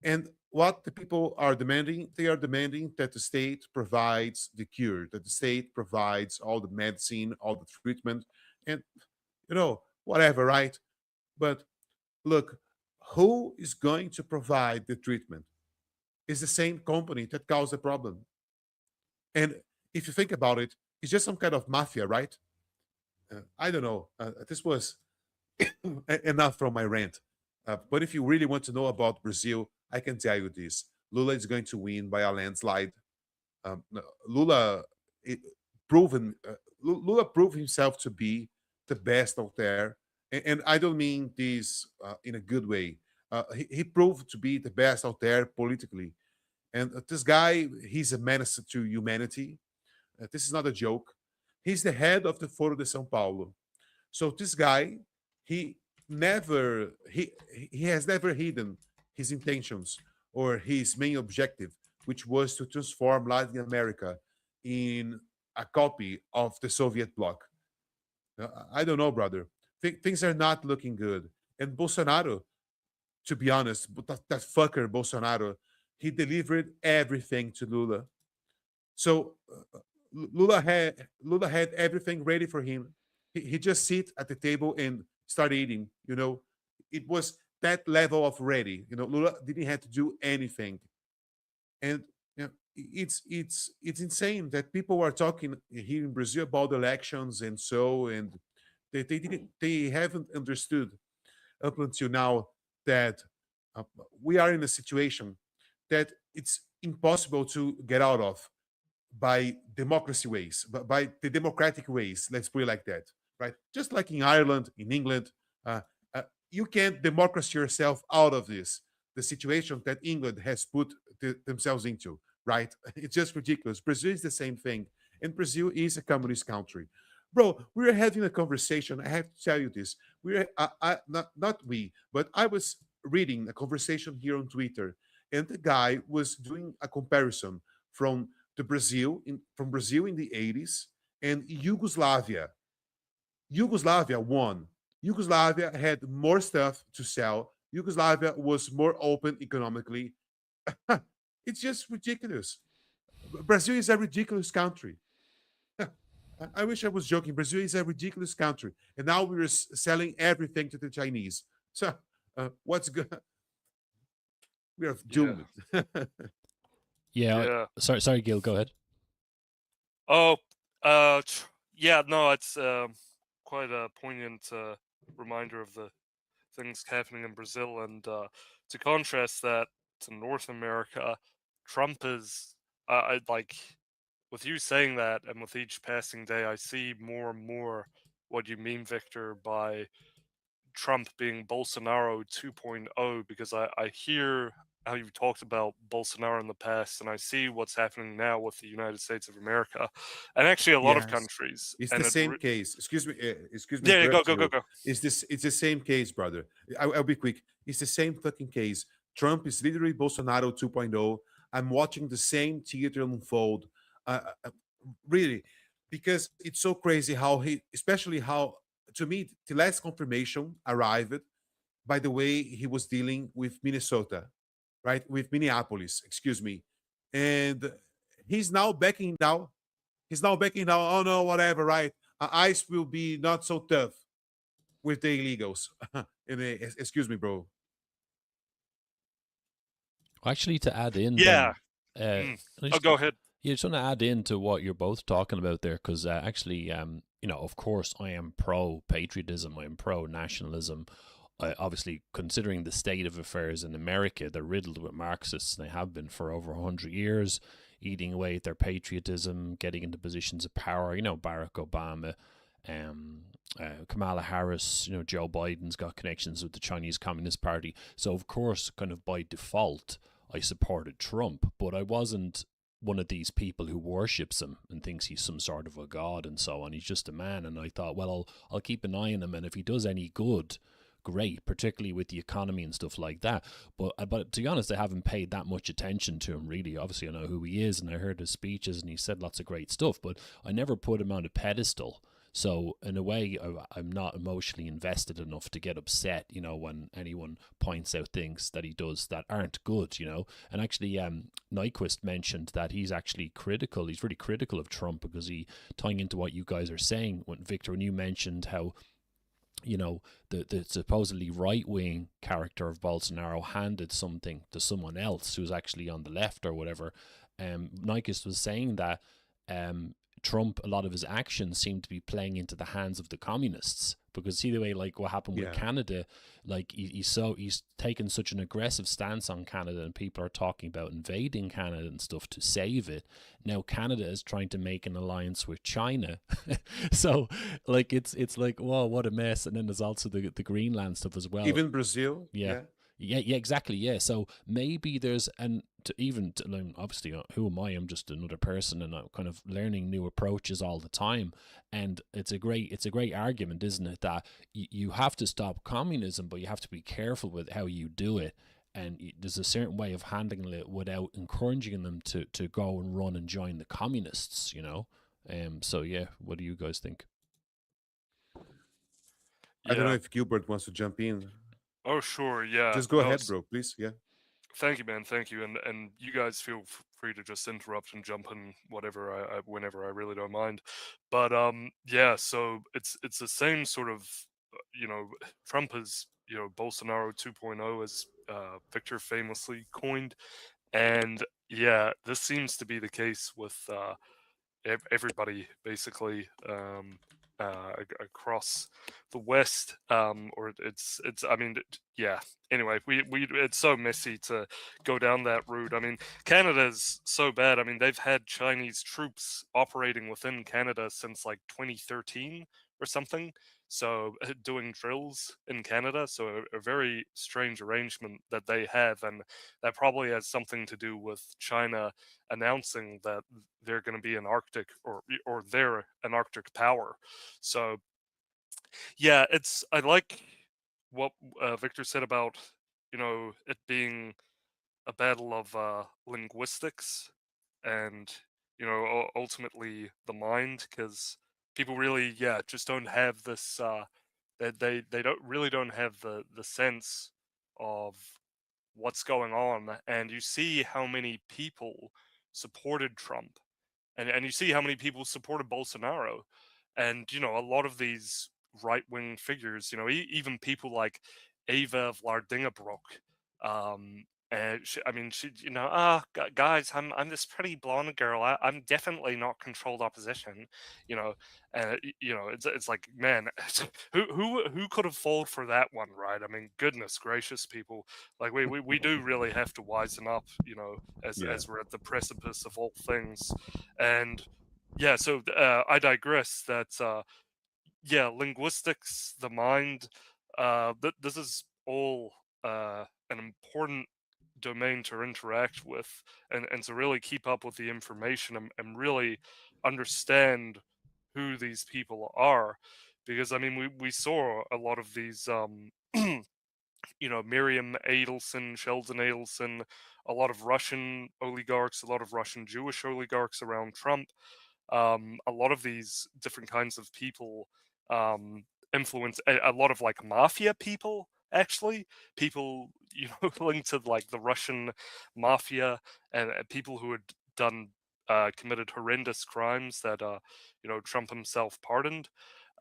And what the people are demanding, they are demanding that the state provides the cure, that the state provides all the medicine, all the treatment, and whatever, right? But look, who is going to provide the treatment? Is the same company that caused the problem. And if you think about it, it's just some kind of mafia, right? I don't know. This was enough from my rant. But if you really want to know about Brazil, I can tell you this: Lula is going to win by a landslide. No, Lula it, proven Lula proved himself to be the best out there, and I don't mean this in a good way. He proved to be the best out there politically, and this guy, he's a menace to humanity. This is not a joke. He's the head of the Foro de São Paulo. So this guy, he he has never hidden his intentions or his main objective, which was to transform Latin America in a copy of the Soviet bloc. I don't know, brother. Things are not looking good. And Bolsonaro, to be honest, but that fucker Bolsonaro, he delivered everything to Lula. So Lula had everything ready for him. He just sit at the table and start eating. It was that level of ready. Lula didn't have to do anything, and it's insane that people are talking here in Brazil about elections and they haven't understood up until now that uh, we are in a situation that it's impossible to get out of by democracy ways, but by the democratic ways. Let's put it like that, right? Just like in Ireland, in England, uh, you can't democracy yourself out of the situation that England has put themselves into, right? It's just ridiculous. Brazil is the same thing, and Brazil is a communist country. Bro, we were having a conversation. I have to tell you this. Not we, but I was reading a conversation here on Twitter, and the guy was doing a comparison from Brazil in the 80s and Yugoslavia. Yugoslavia won. Yugoslavia had more stuff to sell. Yugoslavia was more open economically. It's just ridiculous. Brazil is a ridiculous country. I wish I was joking. Brazil is a ridiculous country, and now we're selling everything to the Chinese. So, what's good? We are doomed. Yeah. Yeah. Sorry, Gil. Go ahead. Oh, yeah, no, it's quite a poignant reminder of the things happening in Brazil. And to contrast that to North America, Trump is, I like, with you saying that, and with each passing day, I see more and more what you mean, Victor, by Trump being Bolsonaro 2.0, because I hear how you've talked about Bolsonaro in the past, and I see what's happening now with the United States of America, and actually a lot of Yes. countries. It's And the it same re- case. Excuse me. Excuse me. yeah, go, interrupting go, go, you. go. It's the same case, brother. I'll be quick. It's the same fucking case. Trump is literally Bolsonaro 2.0. I'm watching the same theater unfold. Really, because it's so crazy how especially how, to me, the last confirmation arrived by the way he was dealing with Minnesota, right? With Minneapolis, excuse me. And he's now backing down. He's now backing down. Oh no, whatever, right? ICE will be not so tough with the illegals. Excuse me, bro. Actually, to add in, Yeah. then, Mm. I Oh, just, go ahead. yeah, just want to add into what you're both talking about there, because actually, of course, I am pro patriotism. I am pro nationalism. obviously, considering the state of affairs in America, they're riddled with Marxists. And they have been for over 100 years, eating away at their patriotism, getting into positions of power. Barack Obama, Kamala Harris, Joe Biden's got connections with the Chinese Communist Party. So, of course, kind of by default, I supported Trump, but I wasn't one of these people who worships him and thinks he's some sort of a god and so on. He's just a man. And I thought, well, I'll keep an eye on him. And if he does any good, great, particularly with the economy and stuff like that. But to be honest, I haven't paid that much attention to him, really. Obviously, I know who he is, and I heard his speeches, and he said lots of great stuff, but I never put him on a pedestal. So in a way, I'm not emotionally invested enough to get upset, when anyone points out things that he does that aren't good, And actually, Nyquist mentioned that he's actually critical. He's really critical of Trump because tying into what you guys are saying, Victor, when you mentioned how the supposedly right-wing character of Bolsonaro handed something to someone else who's actually on the left or whatever. Nyquist was saying that Trump, a lot of his actions seem to be playing into the hands of the communists. Because see the way, like, what happened with Canada, like he's taken such an aggressive stance on Canada, and people are talking about invading Canada and stuff to save it. Now Canada is trying to make an alliance with China, so like it's like, whoa, what a mess. And then there's also the Greenland stuff as well. Even Brazil. Yeah, exactly. Yeah, so maybe there's obviously, who am I? I'm just another person, and I'm kind of learning new approaches all the time. And it's a great argument, isn't it? That you have to stop communism, but you have to be careful with how you do it. And there's a certain way of handling it without encouraging them to go and run and join the communists. So yeah, what do you guys think? I don't know if Gilbert wants to jump in. Oh, sure. Yeah. Just go ahead, bro, please. Yeah. Thank you, man. Thank you. And you guys feel free to just interrupt and jump in whenever I really don't mind. But yeah, so it's the same sort of Trump is Bolsonaro 2.0, as Victor famously coined. And yeah, this seems to be the case with everybody basically across the West, or it's I mean, yeah. Anyway, we it's so messy to go down that route. I mean, Canada's so bad. I mean, they've had Chinese troops operating within Canada since like 2013 or something. So doing drills in Canada, so a very strange arrangement that they have, and that probably has something to do with China announcing that they're going to be an Arctic or they're an Arctic power. So yeah, I like what Victor said about it being a battle of linguistics and ultimately the mind, because people really just don't have this they don't have the sense of what's going on. And you see how many people supported Trump, and you see how many people supported Bolsonaro. And a lot of these right-wing figures, even people like Ava Vlardingabrook, and she, guys, I'm this pretty blonde girl. I'm definitely not controlled opposition, it's like, man, who could have fallen for that one, right? I mean, goodness gracious, people, like we do really have to wisen up, as we're at the precipice of all things. And yeah, so I digress. That linguistics, the mind, this is all an important domain to interact with, and to really keep up with the information, and really understand who these people are. Because I mean, we saw a lot of these Miriam Adelson, Sheldon Adelson, a lot of Russian oligarchs, a lot of Russian Jewish oligarchs around Trump. A lot of these different kinds of people influence a lot of like mafia people, actually, people linked to like the Russian mafia, and people who had done committed horrendous crimes that Trump himself pardoned.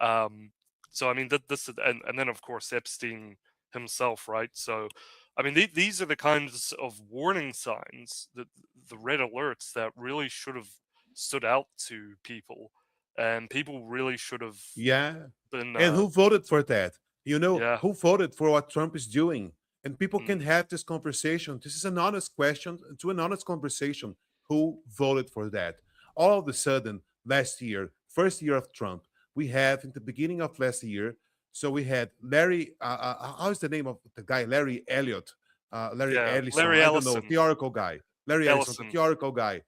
So I mean, this and then of course Epstein himself, right? So I mean, these are the kinds of warning signs, that the red alerts that really should have stood out to people, and people really should have Yeah. been. And who voted for that? Yeah. who voted for what Trump is doing? And people can Mm. have this conversation. This is an honest question to an honest conversation. Who voted for that? All of a sudden, last year, first year of Trump, we have in the beginning of last year. So we had Larry. How's the name of the guy? Larry Elliott, Larry Yeah. Ellison. Larry I don't know. Ellison. Theoretical guy. Larry Ellison, the Ellison. theoretical guy.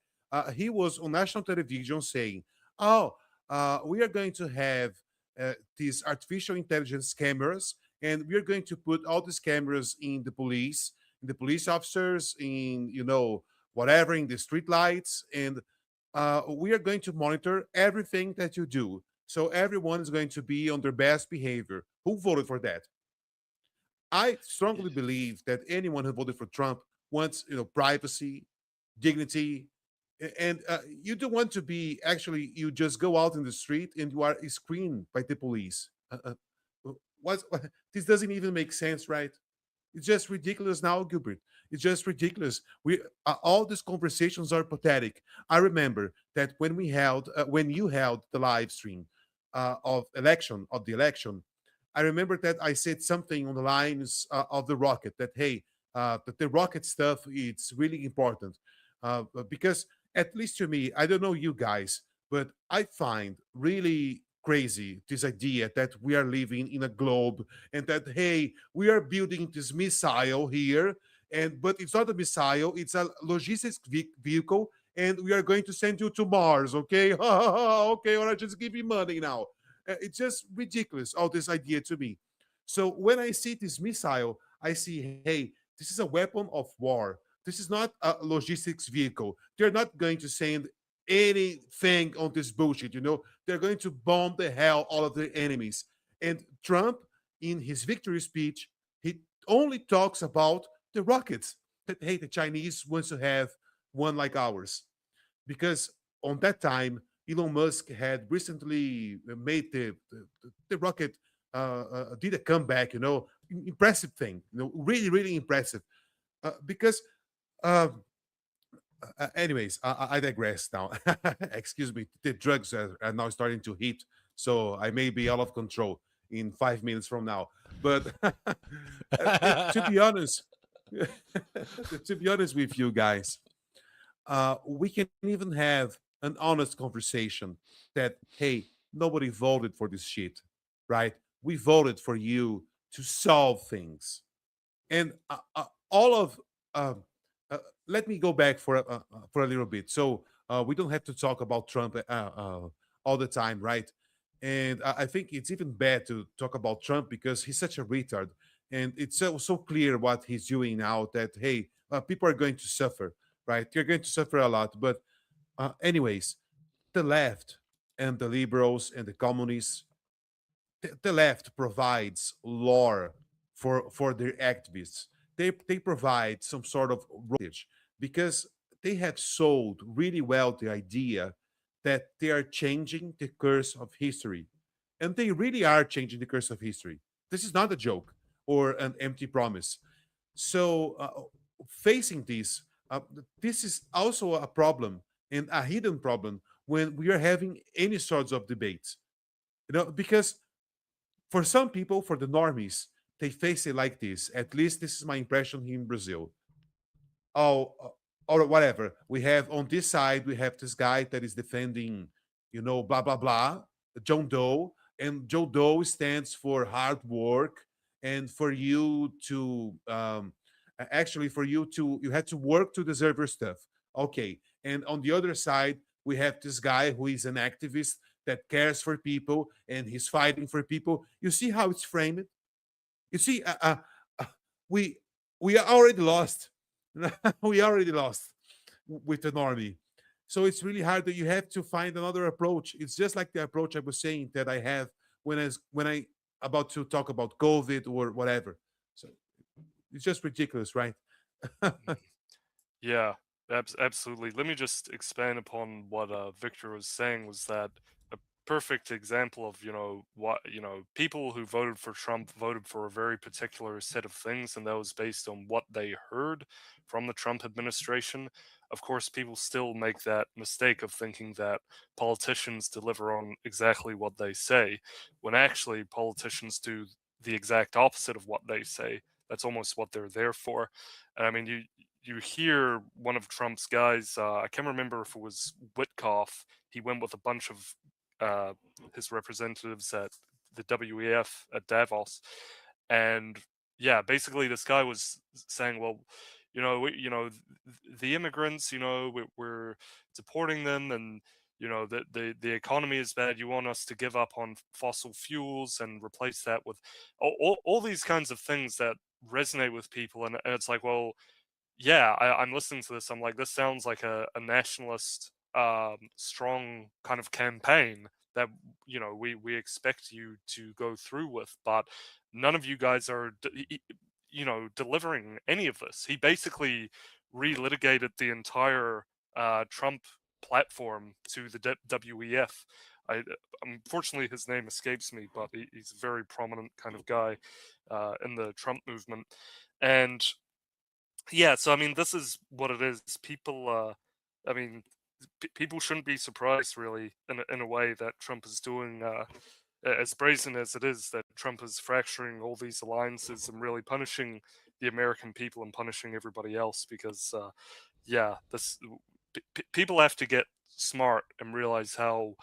He was on national television saying, "Oh, we are going to have these artificial intelligence cameras, and we are going to put all these cameras in the police officers, in whatever, in the street lights, and we are going to monitor everything that you do. So everyone is going to be on their best behavior." Who voted for that? I strongly believe that anyone who voted for Trump wants, privacy, dignity, and you don't want to be actually. You just go out in the street and you are screened by the police. What? This doesn't even make sense, right? It's just ridiculous now, Gilbert. It's just ridiculous. We all these conversations are pathetic. I remember that when you held the live stream of the election, I remember that I said something on the lines of the rocket that hey, that the rocket stuff it's really important because at least to me, I don't know you guys, but I find really crazy this idea that we are living in a globe and that hey, we are building this missile here, but it's not a missile, it's a logistics vehicle, and we are going to send you to Mars, okay? Okay, all right, just give me money now. It's just ridiculous, all this idea to me. So when I see this missile, I see, hey, this is a weapon of war. This is not a logistics vehicle. They're not going to send anything on this bullshit, They're going to bomb the hell all of their enemies. And Trump, in his victory speech, he only talks about the rockets that, hey, the Chinese wants to have one like ours. Because on that time, Elon Musk had recently made the rocket did a comeback, impressive thing, really, really impressive. Because anyways, I digress now. Excuse me. The drugs are now starting to hit, so I may be out of control in 5 minutes from now. But to be honest, to be honest with you guys, we can even have an honest conversation that hey, nobody voted for this shit, right? We voted for you to solve things, and all of uh, let me go back for a little bit. So we don't have to talk about Trump all the time, right? And I think it's even bad to talk about Trump because he's such a retard, and it's so clear what he's doing now that hey, people are going to suffer, right? They're going to suffer a lot. But anyways, the left and the liberals and the communists, the left provides lore for their activists. They provide some sort of advantage because they have sold really well the idea that they are changing the course of history, and they really are changing the course of history. This is not a joke or an empty promise. So facing this is also a problem and a hidden problem when we are having any sorts of debates. Because for some people, for the normies, they face it like this. At least this is my impression here in Brazil. Oh, or whatever. We have on this side, we have this guy that is defending, blah blah blah, John Doe, and Joe Doe stands for hard work and for you to actually for you had to work to deserve your stuff. Okay, and on the other side, we have this guy who is an activist that cares for people and he's fighting for people. You see how it's framed? You see, uh, we we are already lost. We already lost with an army. So it's really hard that you have to find another approach. It's just like the approach I was saying that I have when I about to talk about COVID or whatever. So it's just ridiculous, right? Yeah, absolutely. Let me just expand upon what Victor was saying. Was that a perfect example of what people who voted for Trump voted for a very particular set of things, and that was based on what they heard from the Trump administration. Of course, people still make that mistake of thinking that politicians deliver on exactly what they say, when actually politicians do the exact opposite of what they say. That's almost what they're there for. And I mean, you hear one of Trump's guys. I can't remember if it was Witkoff. He went with a bunch of his representatives at the WEF at Davos, and yeah, basically this guy was saying, well, the immigrants, we're deporting them, and the economy is bad. You want us to give up on fossil fuels and replace that with all these kinds of things that resonate with people, and it's like, well, yeah, I'm listening to this. I'm like, this sounds like a nationalist, strong kind of campaign that we expect you to go through with, but none of you guys are, delivering any of this. He basically relitigated the entire Trump platform to the WEF. Unfortunately, his name escapes me, but he's a very prominent kind of guy in the Trump movement, and yeah, so I mean, this is what it is. People, I mean, people shouldn't be surprised, really, in a way that Trump is doing, as brazen as it is, that Trump is fracturing all these alliances and really punishing the American people and punishing everybody else. Because, yeah, people have to get smart and realize how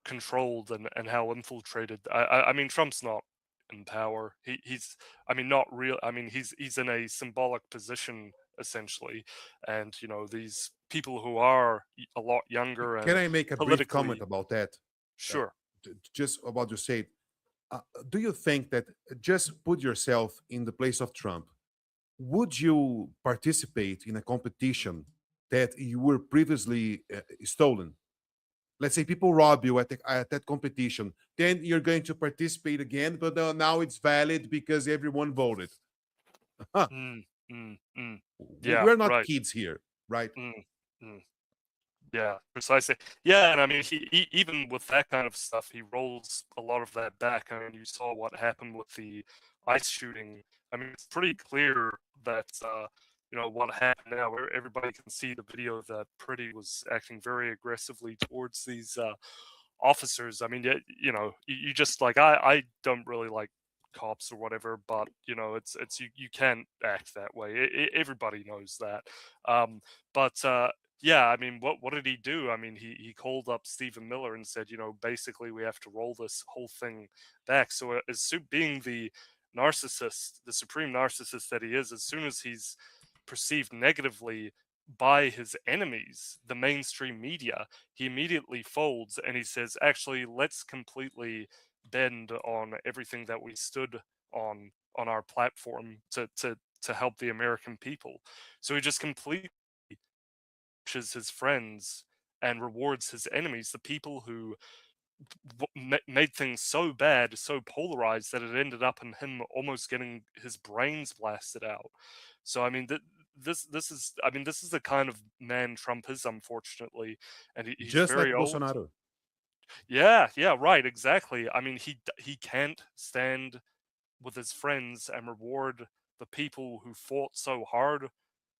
controlled and how infiltrated. I mean, Trump's not in power. He's I mean, not real. I mean, he's in a symbolic position essentially, and these people who are a lot younger Can and I make a brief comment politically about that? Uh, sure. just about you said, do you think that, just put yourself in the place of Trump, would you participate in a competition that you were previously stolen? Let's say people rob you at that competition, then you're going to participate again, but now it's valid because everyone voted. Huh. Mm, mm, mm. Yeah, We're not right. kids here, right? Mm, mm. Yeah, precisely. Yeah, and I mean, even with that kind of stuff, he rolls a lot of that back. I mean, you saw what happened with the ICE shooting. I mean, it's pretty clear that what happened now. Where everybody can see the video that Pretty was acting very aggressively towards these officers. I mean, you just like I don't really like cops or whatever, but it's you can't act that way. Everybody knows that. But yeah, I mean, what did he do? I mean, he called up Stephen Miller and said, basically we have to roll this whole thing back. So being the narcissist, the supreme narcissist that he is, as soon as he's perceived negatively by his enemies, the mainstream media, he immediately folds and he says, actually, let's completely bend on everything that we stood on our platform to help the American people. So he just completely pushes his friends and rewards his enemies, the people who made things so bad, so polarized that it ended up in him almost getting his brains blasted out. So I mean, this is this is the kind of man Trump is, unfortunately, and he's Just like very old. Bolsonaro. Yeah, right, exactly. I mean, he can't stand with his friends and reward the people who fought so hard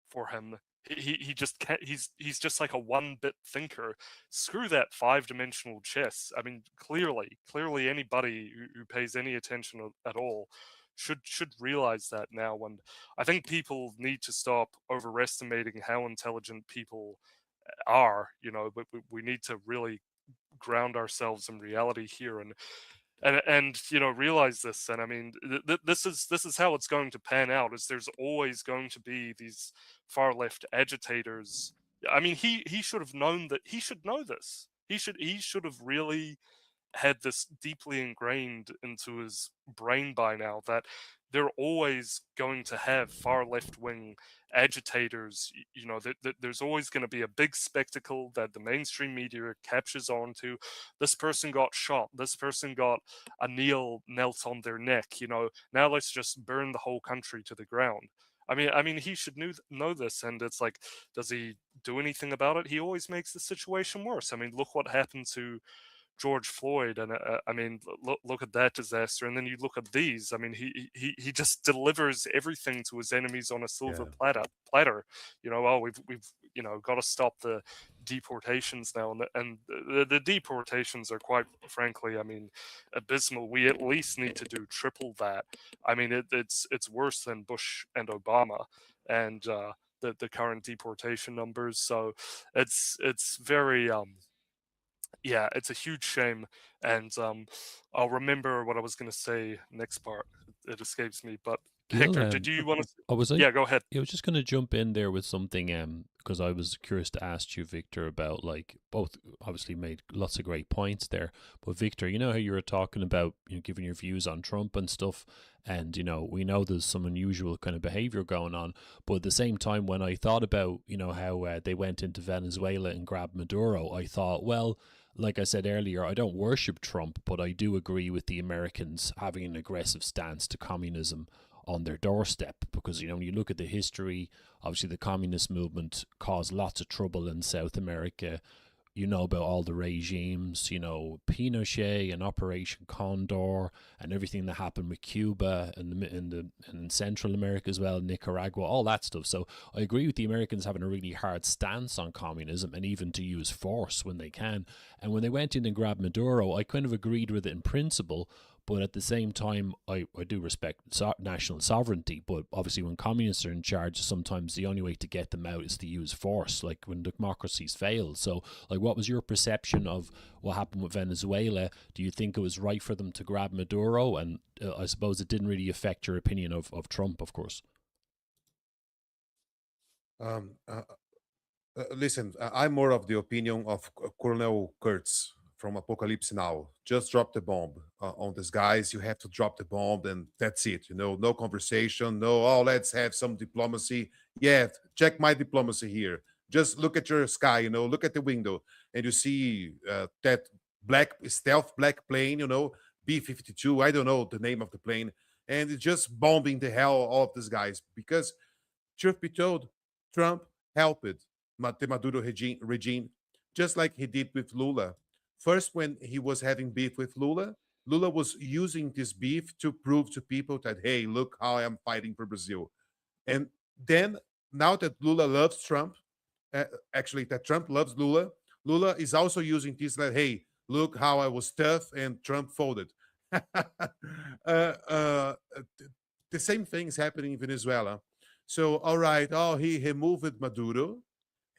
for him. He just can't. He's just like a one-bit thinker. Screw that five-dimensional chess. I mean, clearly, anybody who pays any attention at all should realize that now. And I think people need to stop overestimating how intelligent people are. But we need to really ground ourselves in reality here and realize this. And I mean, this is how it's going to pan out. Is there's always going to be these far left agitators. I mean, he should have known that. He should know this. He should have really had this deeply ingrained into his brain by now, that they're always going to have far left wing agitators. There's always going to be a big spectacle that the mainstream media captures onto. This person got shot. This person got a knelt on their neck. Now let's just burn the whole country to the ground. I mean, he should know this, and it's like, does he do anything about it? He always makes the situation worse. I mean, look what happened to George Floyd, and I mean, look at that disaster, and then you look at these. I mean, he just delivers everything to his enemies on a silver Yeah. platter. Oh, we've got to stop the deportations now, and the deportations are quite frankly, I mean, abysmal. We at least need to do triple that. I mean, it's worse than Bush and Obama, and the current deportation numbers. So it's very yeah, it's a huge shame, and I'll remember what I was going to say next part. It escapes me, but Gil, Hector, did you want to? I was Yeah, go ahead. I was just going to jump in there with something, because I was curious to ask you, Victor, about like both. Obviously, made lots of great points there, but Victor, you know how you were talking about giving your views on Trump and stuff, and we know there's some unusual kind of behavior going on, but at the same time, when I thought about how they went into Venezuela and grabbed Maduro, I thought, well, like I said earlier, I don't worship Trump, but I do agree with the Americans having an aggressive stance to communism on their doorstep, because when you look at the history, obviously the communist movement caused lots of trouble in South America. You know about all the regimes, Pinochet and Operation Condor, and everything that happened with Cuba and in Central America as well, Nicaragua, all that stuff. So I agree with the Americans having a really hard stance on communism and even to use force when they can. And when they went in and grabbed Maduro, I kind of agreed with it in principle. But at the same time, I do respect national sovereignty. But obviously, when communists are in charge, sometimes the only way to get them out is to use force, like when democracies fail. So, like, what was your perception of what happened with Venezuela? Do you think it was right for them to grab Maduro? And I suppose it didn't really affect your opinion of Trump, of course. Um, uh, Listen, I'm more of the opinion of Colonel Kurtz from Apocalypse Now. Just drop the bomb on these guys. You have to drop the bomb, and that's it. No conversation. No, oh, let's have some diplomacy. Yeah, check my diplomacy here. Just look at your sky. Look at the window, and you see that stealth black plane. B-52. I don't know the name of the plane, and it's just bombing the hell all of these guys because, truth be told, Trump helped the Maduro regime, just like he did with Lula. First, when he was having beef with Lula, Lula was using this beef to prove to people that, hey, look how I'm fighting for Brazil. And then, now that Lula loves Trump, actually, that Trump loves Lula, Lula is also using this that, hey, look how I was tough and Trump folded. The same thing is happening in Venezuela. So, all right, he removed Maduro.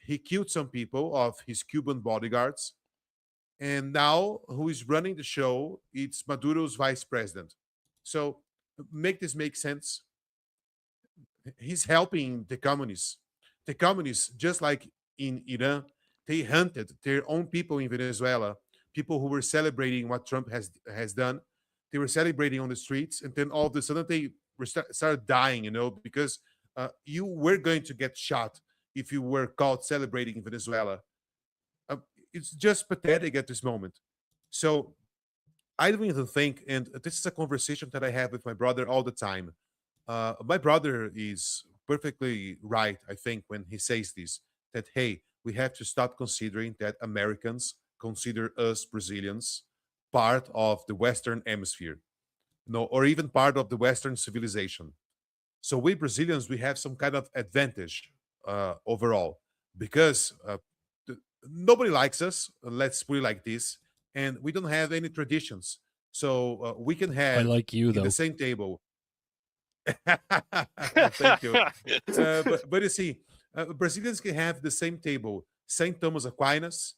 He killed some people of his Cuban bodyguards. And now, who is running the show? It's Maduro's vice president. So, make this make sense. He's helping the communists. The communists, just like in Iran, they hunted their own people in Venezuela, people who were celebrating what Trump has done. They were celebrating on the streets, and then all of a sudden they started dying, because you were going to get shot if you were caught celebrating in Venezuela. Uh, it's just pathetic at this moment. So I don't even think, and this is a conversation that I have with my brother all the time. My brother is perfectly right, I think, when he says this, that, hey, we have to stop considering that Americans consider us Brazilians part of the Western Hemisphere, no, or even part of the Western civilization. So we Brazilians, we have some kind of advantage overall because nobody likes us. Let's put it like this, and we don't have any traditions. So we can I have like you, in the though. same table. Thank you. But you see, Brazilians can have the same table. Saint Thomas Aquinas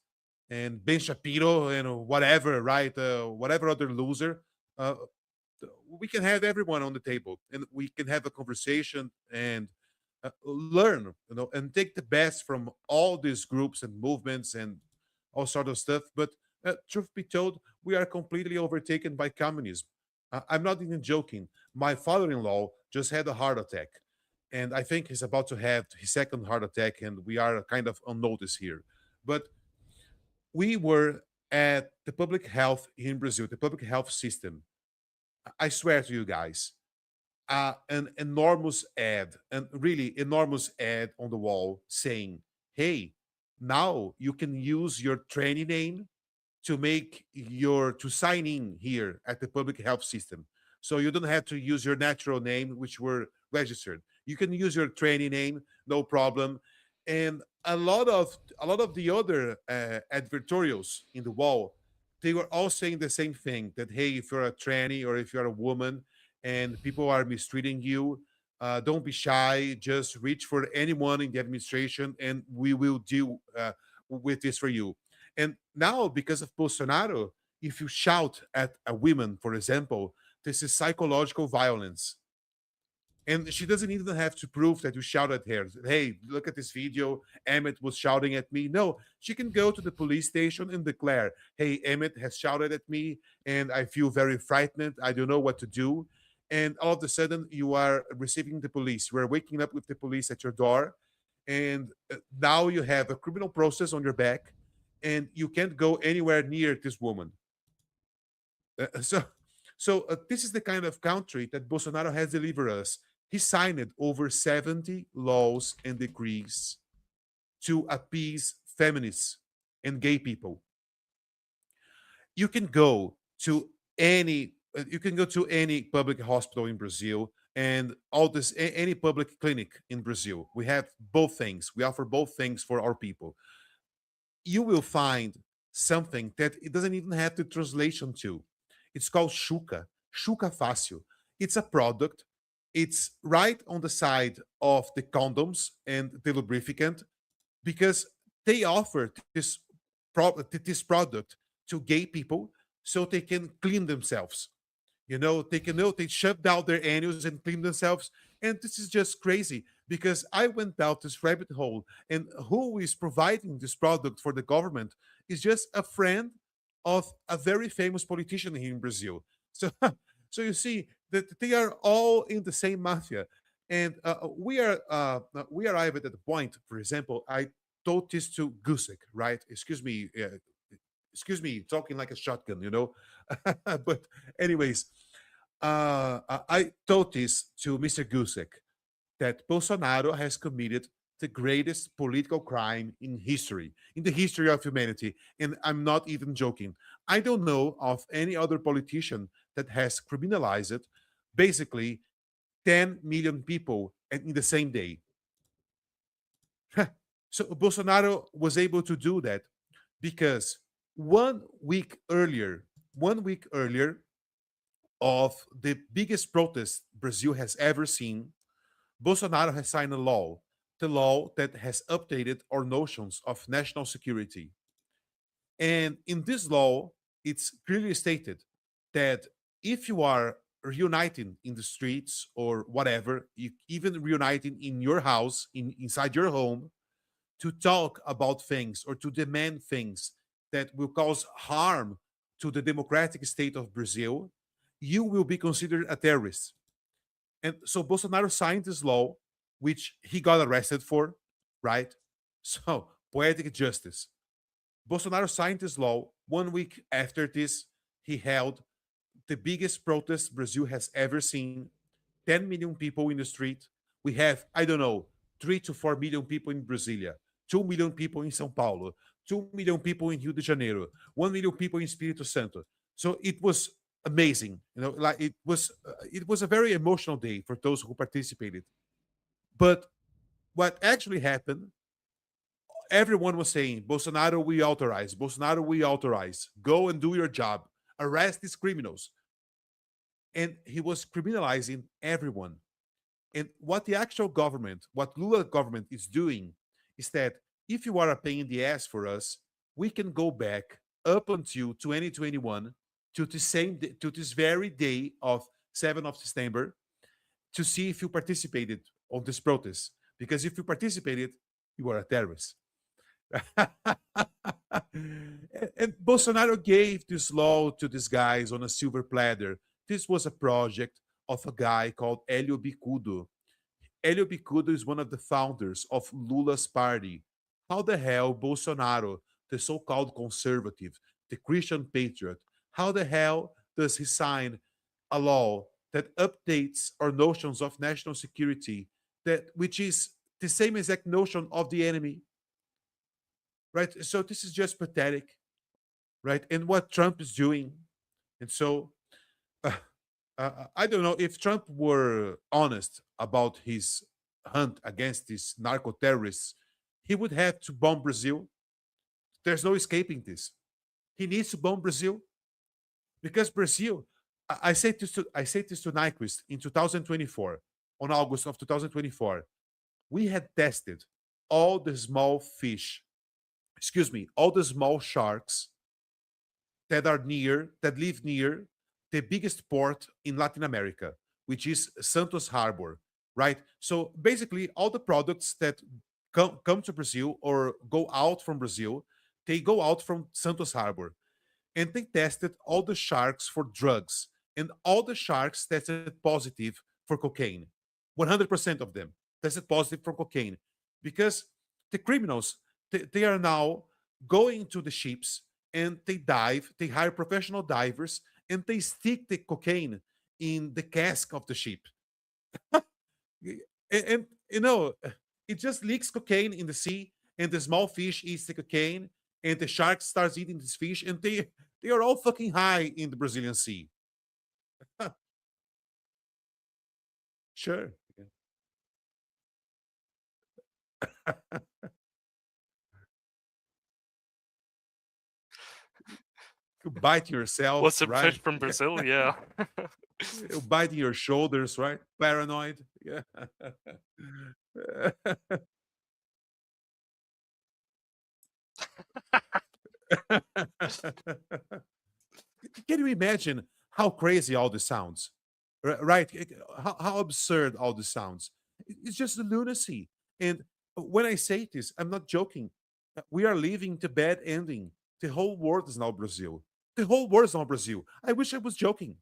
and Ben Shapiro and whatever, right? Whatever other loser. Uh, we can have everyone on the table, and we can have a conversation and learn, and take the best from all these groups and movements and all sort of stuff. But truth be told, we are completely overtaken by communism. I'm not even joking. My father-in-law just had a heart attack, and I think he's about to have his second heart attack, and we are kind of on notice here. But we were at the public health in Brazil, the public health system. I swear to you guys, an enormous ad, and really enormous ad on the wall saying, "Hey, now you can use your training name to sign in here at the public health system. So you don't have to use your natural name, which were registered. You can use your training name, no problem. And a lot of the other advertorials in the wall, they were all saying the same thing, that hey, if you're a tranny or if you're a woman and people are mistreating you, don't be shy, just reach for anyone in the administration and we will deal with this for you. And now, because of Bolsonaro, if you shout at a woman, for example, this is psychological violence. And she doesn't even have to prove that you shout at her. Hey, look at this video. Emmett was shouting at me. No, she can go to the police station and declare, hey, Emmett has shouted at me and I feel very frightened. I don't know what to do. And all of a sudden, you are receiving the police. You are waking up with the police at your door. And now you have a criminal process on your back and you can't go anywhere near this woman. So this is the kind of country that Bolsonaro has delivered us. He signed over 70 laws and decrees to appease feminists and gay people. You can go to any public hospital in Brazil and all this any public clinic in Brazil. We have both things. We offer both things for our people. You will find something that it doesn't even have the translation to. It's called Shuka Fácil. It's a product. It's right on the side of the condoms and the lubricant because they offer this product to gay people so they can clean themselves. They can know they shove down their anus and clean themselves. And this is just crazy because I went down this rabbit hole, and who is providing this product for the government is just a friend of a very famous politician here in Brazil. So, so you see that they are all in the same mafia, and we arrived at the point. For example, I told this to Gusek, right? Excuse me, talking like a shotgun. But anyways, I told this to Mr. Gusek that Bolsonaro has committed the greatest political crime in the history of humanity. And I'm not even joking. I don't know of any other politician that has criminalized basically 10 million people in the same day. So Bolsonaro was able to do that because 1 week earlier of the biggest protest Brazil has ever seen, Bolsonaro has signed a law, the law that has updated our notions of national security. And in this law, it's clearly stated that if you are reuniting in the streets or whatever, even reuniting in your house, inside your home, to talk about things or to demand things that will cause harm to the democratic state of Brazil, you will be considered a terrorist. And so Bolsonaro signed this law, which he got arrested for, right? So, poetic justice. Bolsonaro signed this law. 1 week after this, he held the biggest protest Brazil has ever seen. 10 million people in the street. We have, I don't know, 3 to 4 million people in Brasilia, 2 million people in Sao Paulo, 2 million people in Rio de Janeiro, 1 million people in Espírito Santo. So it was amazing. Like it was a very emotional day for those who participated. But what actually happened, everyone was saying, Bolsonaro, we authorize, go and do your job, arrest these criminals. And he was criminalizing everyone. And what the actual government, what Lula government is doing is that if you are a pain in the ass for us, we can go back up until 2021 to to this very day of 7th of September to see if you participated on this protest. Because if you participated, you are a terrorist. And Bolsonaro gave this law to these guys on a silver platter. This was a project of a guy called Hélio Bicudo. Hélio Bicudo is one of the founders of Lula's party. How the hell Bolsonaro, the so-called conservative, the Christian patriot, how the hell does he sign a law that updates our notions of national security, which is the same exact notion of the enemy, right? So this is just pathetic, right? And what Trump is doing, and so uh, I don't know if Trump were honest about his hunt against these narco terrorists. he would have to bomb Brazil. There's no escaping this. He needs to bomb Brazil because Brazil. I said this to Nyquist in 2024, on August of 2024. We had tested all the small fish, excuse me, all the small sharks that live near the biggest port in Latin America, which is Santos Harbor, right? So basically, all the products that come to Brazil or go out from Brazil, they go out from Santos Harbor. And they tested all the sharks for drugs, and all the sharks tested positive for cocaine. 100% of them tested positive for cocaine because the criminals, they are now going to the ships and they dive, they hire professional divers, and they stick the cocaine in the cask of the ship. And you know, it just leaks cocaine in the sea, and the small fish eats the cocaine, and the shark starts eating this fish, and they are all fucking high in the Brazilian Sea. Sure. You bite yourself, What's a right? fish from Brazil? Yeah. You bite your shoulders, right? Paranoid. Yeah. Can you imagine how crazy all this sounds? Right? How absurd all this sounds. It's just a lunacy. And when I say this, I'm not joking. We are living the bad ending. The whole world is now Brazil. The whole world is now Brazil. I wish I was joking.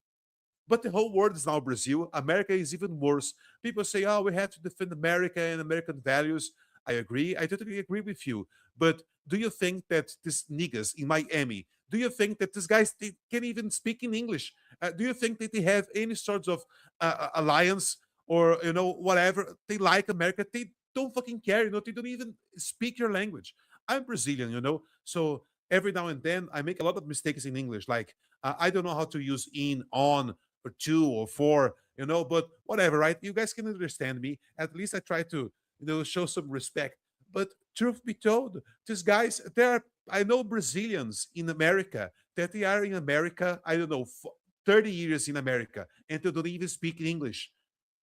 But the whole world is now Brazil. America is even worse. People say, oh, we have to defend America and American values. I agree. I totally agree with you. But do you think that these niggas in Miami, do you think that these guys they can even speak in English? Do you think that they have any sorts of alliance or, whatever? They like America. They don't fucking care. They don't even speak your language. I'm Brazilian, So every now and then I make a lot of mistakes in English. Like, I don't know how to use in, on, or two or four, but whatever, right? You guys can understand me. At least I try to, show some respect. But truth be told, these guys, I know Brazilians in America that they are in America, I don't know, 30 years in America, and they don't even speak English.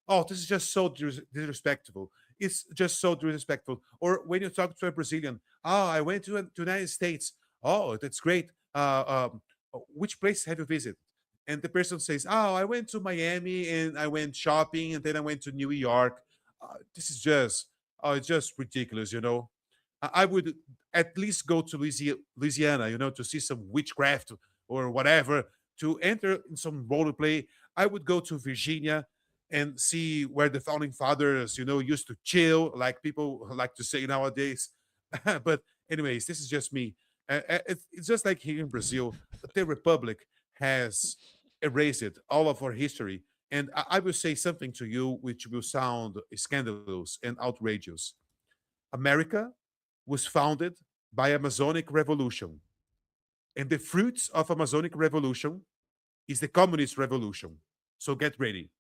Oh, this is just so disrespectful. It's just so disrespectful. Or when you talk to a Brazilian, oh, I went to the United States. Oh, that's great. Which place have you visited? And the person says, oh, I went to Miami and I went shopping and then I went to New York. This is just, oh, it's just ridiculous. I would at least go to Louisiana, to see some witchcraft or whatever, to enter in some role play. I would go to Virginia and see where the founding fathers, used to chill, like people like to say nowadays. But anyways, this is just me. It's just like here in Brazil, the republic has erased all of our history. And I will say something to you which will sound scandalous and outrageous. America was founded by Amazonic revolution, and the fruits of Amazonic revolution is the communist revolution. So get ready.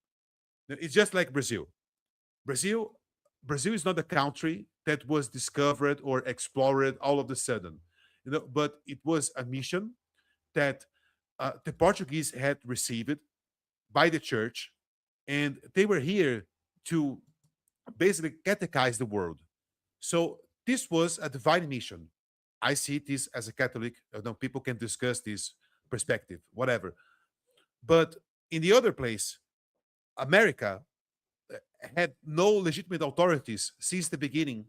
It's just like Brazil. Brazil, Brazil is not a country that was discovered or explored all of a sudden, but it was a mission that the Portuguese had received by the church, and they were here to basically catechize the world. So this was a divine mission. I see this as a Catholic. People can discuss this perspective, whatever. But in the other place, America had no legitimate authorities since the beginning.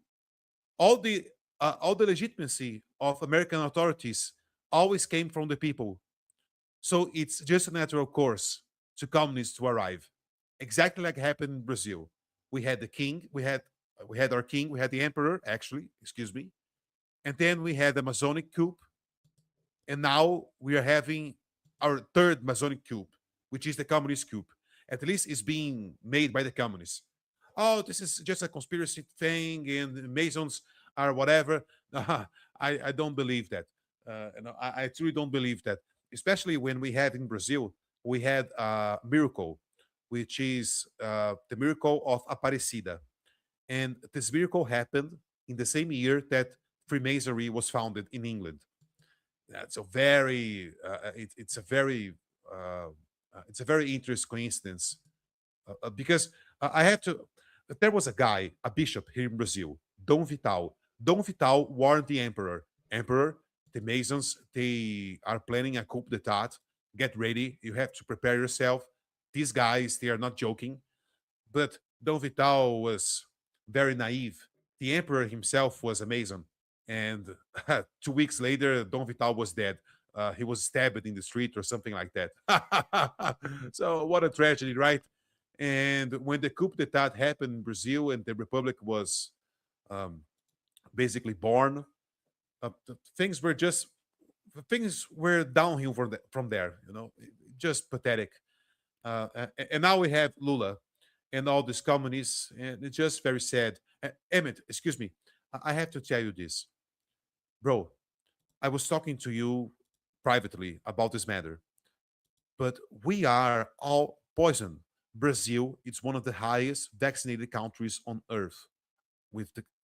All the legitimacy of American authorities always came from the people. So it's just a natural course to communists to arrive, exactly like happened in Brazil. We had the king, we had our king, we had the emperor, actually, excuse me, and then we had the Masonic coup, and now we are having our third Masonic coup, which is the communist coup. At least it's being made by the communists. Oh, this is just a conspiracy thing, and the Masons are whatever. I don't believe that. I truly don't believe that. Especially when we have in Brazil, we had a miracle, which is the miracle of Aparecida. And this miracle happened in the same year that Freemasonry was founded in England. That's a very it's a very interesting coincidence because I had to. There was a guy, a bishop here in Brazil, Dom Vital. Dom Vital warned the emperor. Emperor, the Masons, they are planning a coup d'état. Get ready. You have to prepare yourself. These guys, they are not joking. But Dom Vital was very naive. The emperor himself was a Mason. And 2 weeks later, Dom Vital was dead. He was stabbed in the street or something like that. So, what a tragedy, right? And when the coup d'etat happened in Brazil and the republic was um, basically born, things were downhill from there. Just pathetic. And now we have Lula and all these communists, and it's just very sad. Emmett, excuse me, I have to tell you this, bro. I was talking to you privately about this matter, but we are all poisoned. Brazil is one of the highest vaccinated countries on earth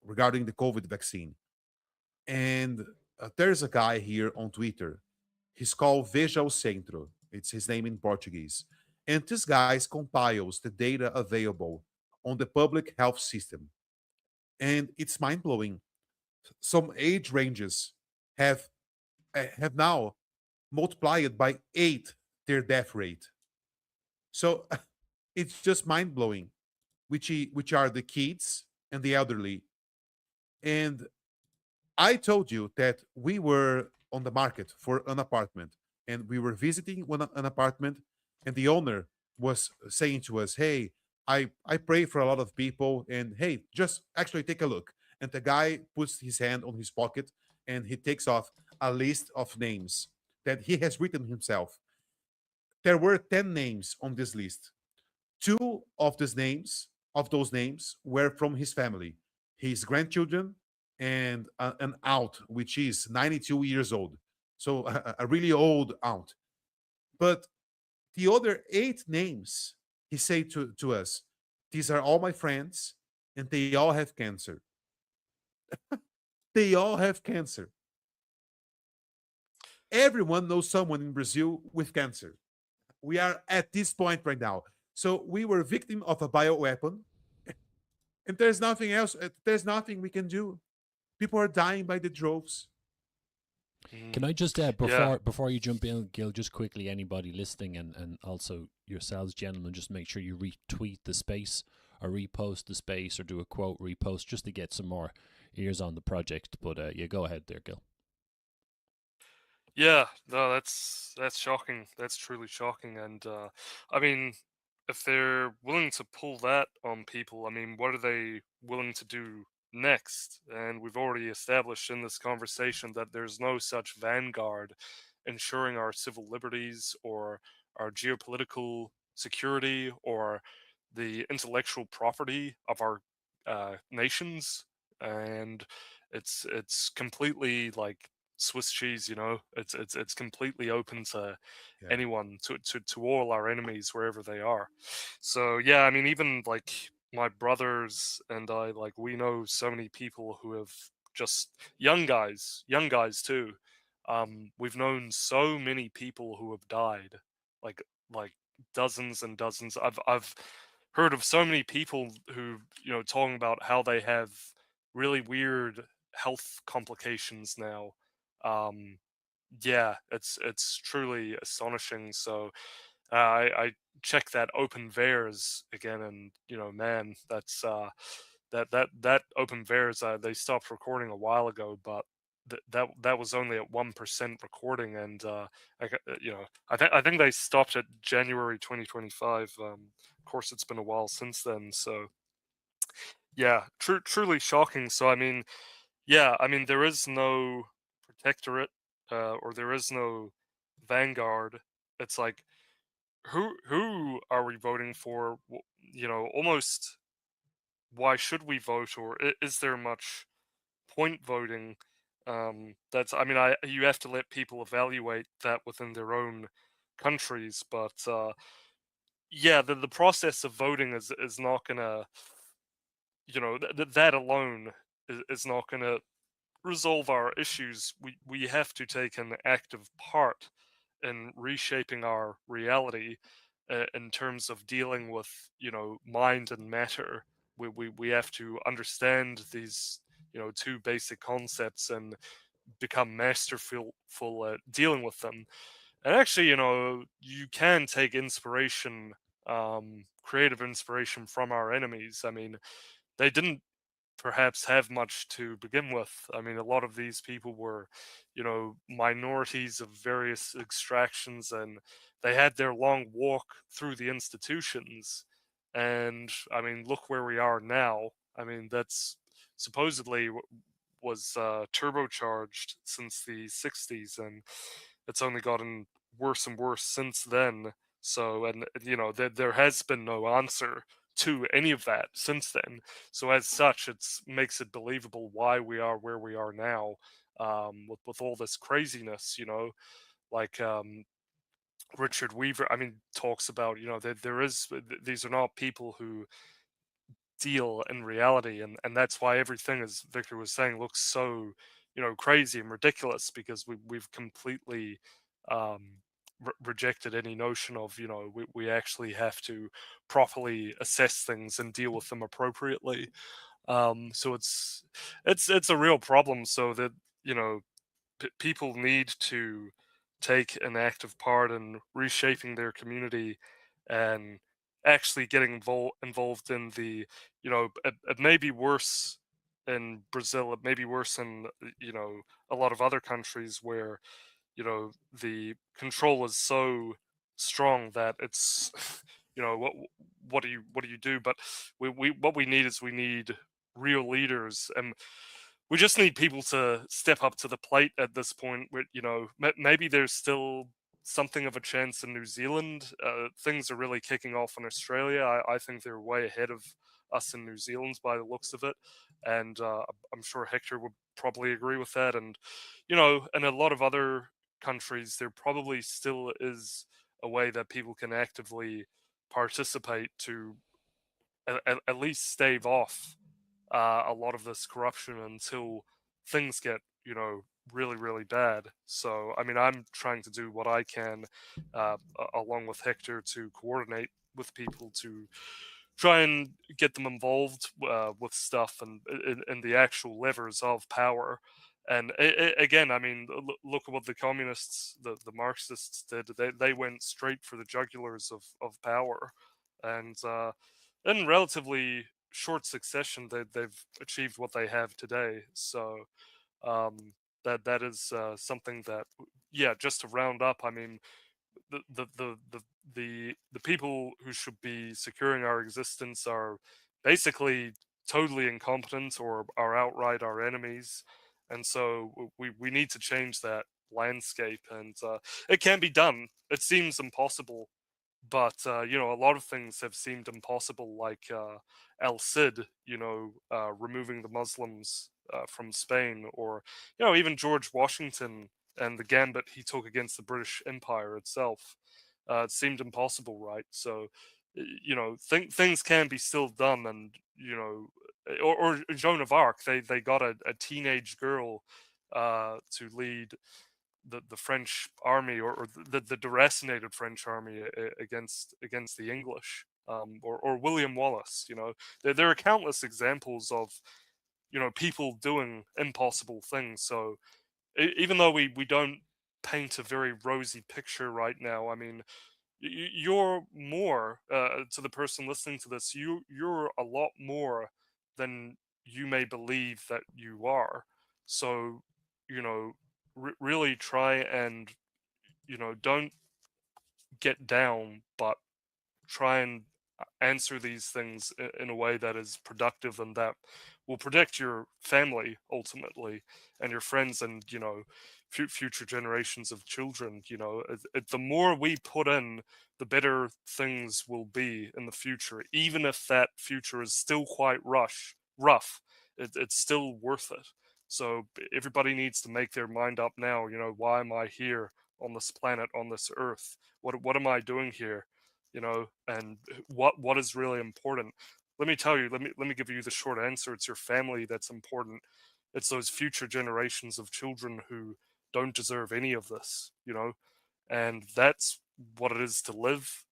regarding the COVID vaccine. And there's a guy here on Twitter. He's called Veja o Centro. It's his name in Portuguese. And this guy compiles the data available on the public health system. And it's mind blowing. Some age ranges have have now multiplied by 8 their death rate. So it's just mind blowing, which are the kids and the elderly. And I told you that we were on the market for an apartment and we were visiting an apartment, and the owner was saying to us, "Hey, I pray for a lot of people, and hey, just actually take a look." And the guy puts his hand on his pocket and he takes off a list of names that he has written himself. There were 10 names on this list. Two of those names were from his family, his grandchildren, and an aunt, which is 92 years old. So a really old aunt. But the other 8 names, he said to us, these are all my friends, and they all have cancer. They all have cancer. Everyone knows someone in Brazil with cancer. We are at this point right now. So we were victim of a bioweapon, and there's nothing else. There's nothing we can do. People are dying by the droves. Can I just Yeah. before you jump in, Gil, just quickly, anybody listening and also yourselves, gentlemen, just make sure you retweet the space or repost the space or do a quote repost just to get some more ears on the project. But yeah, go ahead there, Gil. Yeah, no, that's shocking. That's truly shocking. And I mean, if they're willing to pull that on people, I mean, what are they willing to do next? And we've already established in this conversation that there's no such vanguard ensuring our civil liberties or our geopolitical security or the intellectual property of our nations. And it's completely like Swiss cheese, you know. It's completely open to Yeah. anyone, to all our enemies wherever they are. So yeah, I mean, even like my brothers and I, like, we know so many people who have just young guys too. We've known so many people who have died, like like dozens and dozens. I've heard of so many people who, you know, talking about how they have really weird health complications now. um yeah, it's truly astonishing. So I checked that open VAERS again, and you know, man, that's that open VAERS, they stopped recording a while ago, but that was only at 1% recording, and you know, I think they stopped at January 2025. Of course, it's been a while since then. So yeah, truly shocking. So I mean, yeah, I mean, there is no protectorate, or there is no vanguard. It's like, who are we voting for? You know, almost, why should we vote, or is there much point voting? That's, I mean, I you have to let people evaluate that within their own countries, but yeah, the process of voting is not gonna, you know, that alone is not going to resolve our issues. We have to take an active part in reshaping our reality in terms of dealing with, mind and matter. We have to understand these, two basic concepts and become masterful at dealing with them. And actually, you can take inspiration, creative inspiration from our enemies. I mean, they didn't perhaps have much to begin with. I mean, a lot of these people were, minorities of various extractions, and they had their long walk through the institutions. And I mean, look where we are now. I mean, that's supposedly was turbocharged since the 60s, and it's only gotten worse and worse since then. So, and there has been no answer to any of that since then. So, as such, it makes it believable why we are where we are now, with all this craziness. Like Richard Weaver, I mean, talks about that there is these are not people who deal in reality, and that's why everything, as Victor was saying, looks so crazy and ridiculous, because we've completely um rejected any notion of we actually have to properly assess things and deal with them appropriately. So it's a real problem, so that people need to take an active part in reshaping their community and actually getting involved in the it may be worse in Brazil, it may be worse in a lot of other countries where the control is so strong that it's what do you do, but we what we need is we need real leaders, and we just need people to step up to the plate at this point. Where maybe there's still something of a chance in New Zealand. Things are really kicking off in Australia. I think they're way ahead of us in New Zealand by the looks of it, and I'm sure Hector would probably agree with that. And in a lot of other countries, there probably still is a way that people can actively participate to at least stave off a lot of this corruption until things get really really bad. So I mean, I'm trying to do what I can, along with Hector, to coordinate with people to try and get them involved with stuff and in the actual levers of power. And again, I mean, look at what the communists, the Marxists did. They went straight for the jugulars of power, and in relatively short succession, they've achieved what they have today. So that is something that, yeah. Just to round up, I mean, the the the the the people who should be securing our existence are basically totally incompetent or are outright our enemies, and so we need to change that landscape, and it can be done. It seems impossible, but a lot of things have seemed impossible, like El Cid, removing the Muslims from Spain, or even George Washington and the gambit he took against the British Empire itself. It seemed impossible, right? So, things can be still done, and or Joan of Arc, they got a teenage girl to lead the French army, or the deracinated French army against the English, or William Wallace. There are countless examples of people doing impossible things. So even though we don't paint a very rosy picture right now, I mean, you're more, to the person listening to this, you're a lot more than you may believe that you are. So you know really try and don't get down, but try and answer these things in a way that is productive and that will protect your family ultimately, and your friends, and future generations of children. The more we put in, the better things will be in the future, even if that future is still quite rough. It's still worth it. So everybody needs to make their mind up now. Why am I here on this planet, on this earth? What am I doing here? And what is really important? let me tell you, let me give you the short answer. It's your family that's important. It's those future generations of children who don't deserve any of this, you know, and that's what it is to live.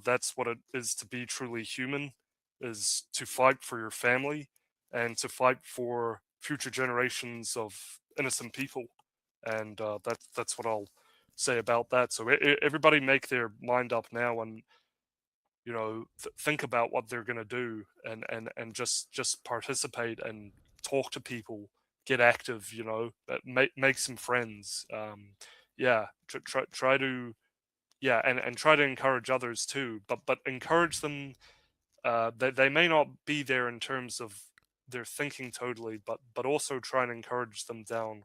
That's what it is to be truly human, is to fight for your family and to fight for future generations of innocent people. And that's what I'll say about that. So everybody make their mind up now, and think about what they're going to do, and just participate and talk to people, get active, make some friends. Yeah, try to, yeah, and try to encourage others too, but encourage them. They may not be there in terms of their thinking totally, but also try and encourage them down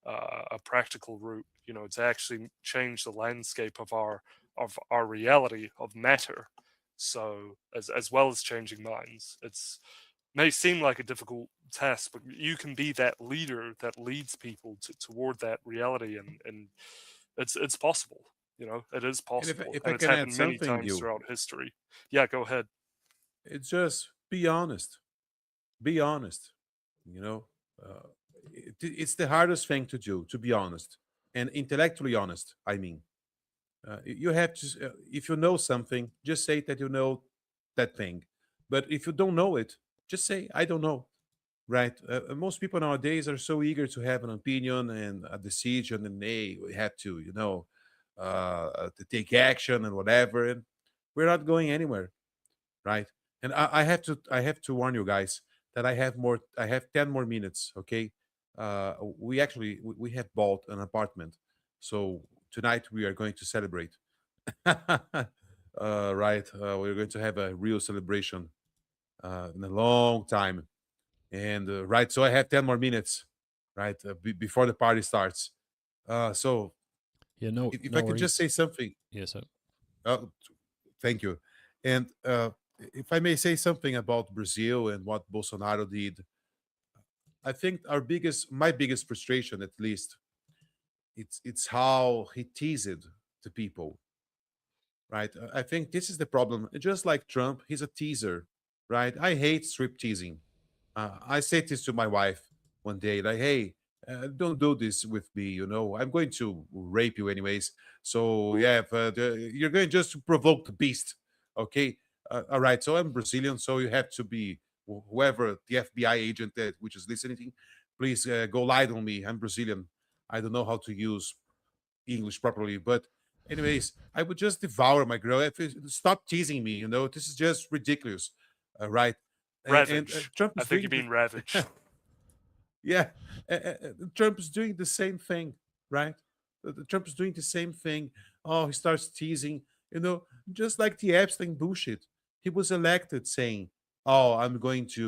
a practical route, to actually change the landscape of our reality of matter. So as well as changing minds, it's may seem like a difficult task, but you can be that leader that leads people toward that reality, and it's possible. It is And possible, if and I it's can add happened many something, times you, throughout history. Yeah, go ahead. it's just be honest. Be honest. You know, it's the hardest thing to do, to be honest, and intellectually honest. I mean, you have to, if you know something, just say that you know that thing. But if you don't know it, just say I don't know. Right? Most people nowadays are so eager to have an opinion and a decision, and we have to, to take action and whatever. And we're not going anywhere, right? And I have to warn you guys that I have 10 more minutes. Okay, we have bought an apartment, so tonight we are going to celebrate. Right, we're going to have a real celebration in a long time. And right, so I have 10 more minutes, right, before the party starts. So Yeah, no, if no I can just worries. say something. Yes, uh, Thank you. And if I may say something about Brazil and what Bolsonaro did, I think my biggest frustration, at least, it's how he teased the people, right? I think this is the problem. Just like Trump, he's a teaser, right? I hate strip teasing. I said this to my wife one day, like, "Hey, don't do this with me. I'm going to rape you anyways. So yeah, but you're going just to provoke the beast, okay? All right. So I'm Brazilian, so you have to be whoever the FBI agent that which is listening. Please go lie on me. I'm Brazilian. I don't know how to use English properly, but anyways, I would just devour my girl. Stop teasing me. This is just ridiculous, right? And Ravage. Trump I is think you doing mean ravage. yeah, Trump is doing the same thing, right? Trump is doing the same thing. Oh, he starts teasing, just like the Epstein bullshit. He was elected saying, "Oh, I'm going to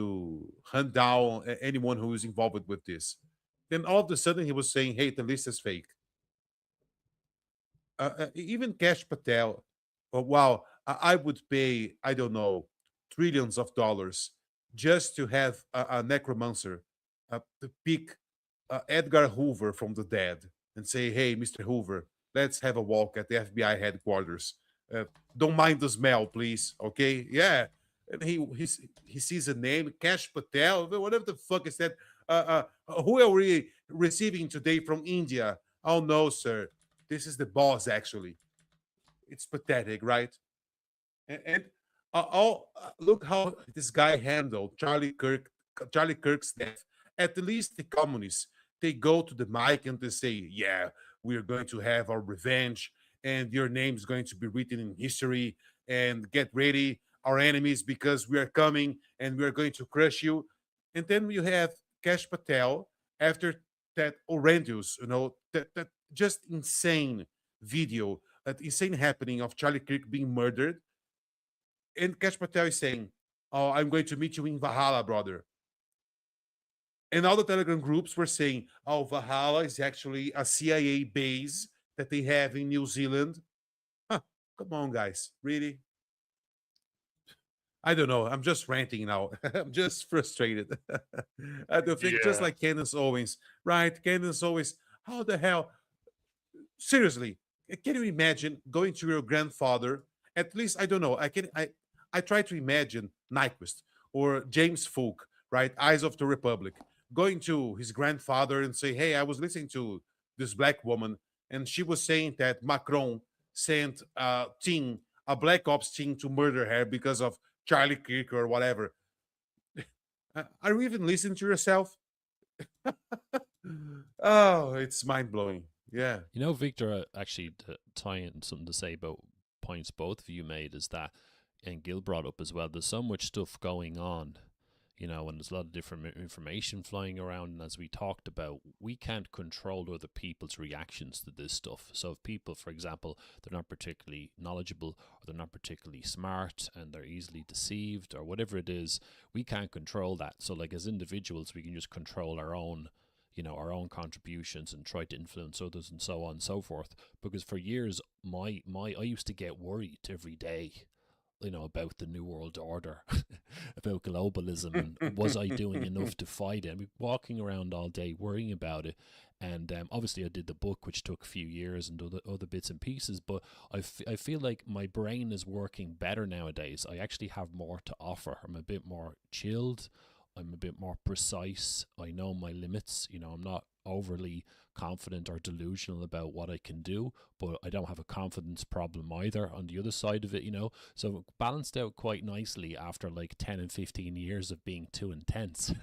hunt down anyone who is involved with this." Then all of a sudden, he was saying, "Hey, the list is fake." Even Cash Patel, wow, I would pay, I don't know, trillions of dollars just to have a necromancer to pick Edgar Hoover from the dead and say, "Hey, Mr. Hoover, let's have a walk at the FBI headquarters. Uh, don't mind the smell, please." Okay, yeah. And he sees a name, Cash Patel. Whatever the fuck is that? Who are we receiving today from India? Oh no, sir. This is the boss. Actually, it's pathetic, right? And look how this guy handled Charlie Kirk's death. At least the communists, they go to the mic and they say, "Yeah, we're going to have our revenge, and your name is going to be written in history. And get ready, our enemies, because we are coming and we are going to crush you." And then you have Cash Patel after that horrendous, that just insane video, that insane happening of Charlie Kirk being murdered, and Cash Patel is saying, "Oh, I'm going to meet you in Valhalla, brother." And all the Telegram groups were saying, "Oh, Valhalla is actually a CIA base that they have in New Zealand." Huh, come on, guys. Really? I don't know. I'm just ranting now. I'm just frustrated. I don't think, just Yeah. like Candace Owens, right? Candace Owens, how the hell? Seriously, can you imagine going to your grandfather? At least, I don't know. I try to imagine Nyquist or James Folk, right? Eyes of the Republic, going to his grandfather and say, "Hey, I was listening to this black woman, and she was saying that Macron sent a black ops team to murder her because of Charlie Kirk or whatever." Are you even listening to yourself? Oh, it's mind blowing. Yeah. You know, Victor, actually, to tie in something to say about points both of you made is that, and Gil brought up as well, there's so much stuff going on, you know, and there's a lot of different information flying around. And as we talked about, we can't control other people's reactions to this stuff. So if people, for example, they're not particularly knowledgeable or they're not particularly smart and they're easily deceived or whatever it is, we can't control that. So like as individuals, we can just control our own, you know, our own contributions and try to influence others and so on and so forth. Because for years, I used to get worried every day, you know, about the New World Order, about globalism, and was I doing enough to fight it? I'd be walking around all day worrying about it. And obviously, I did the book, which took a few years, and other bits and pieces. But I feel like my brain is working better nowadays. I actually have more to offer. I'm a bit more chilled. I'm a bit more precise. I know my limits. You know, I'm not overly confident or delusional about what I can do, but I don't have a confidence problem either on the other side of it, you know. So balanced out quite nicely after like 10 and 15 years of being too intense.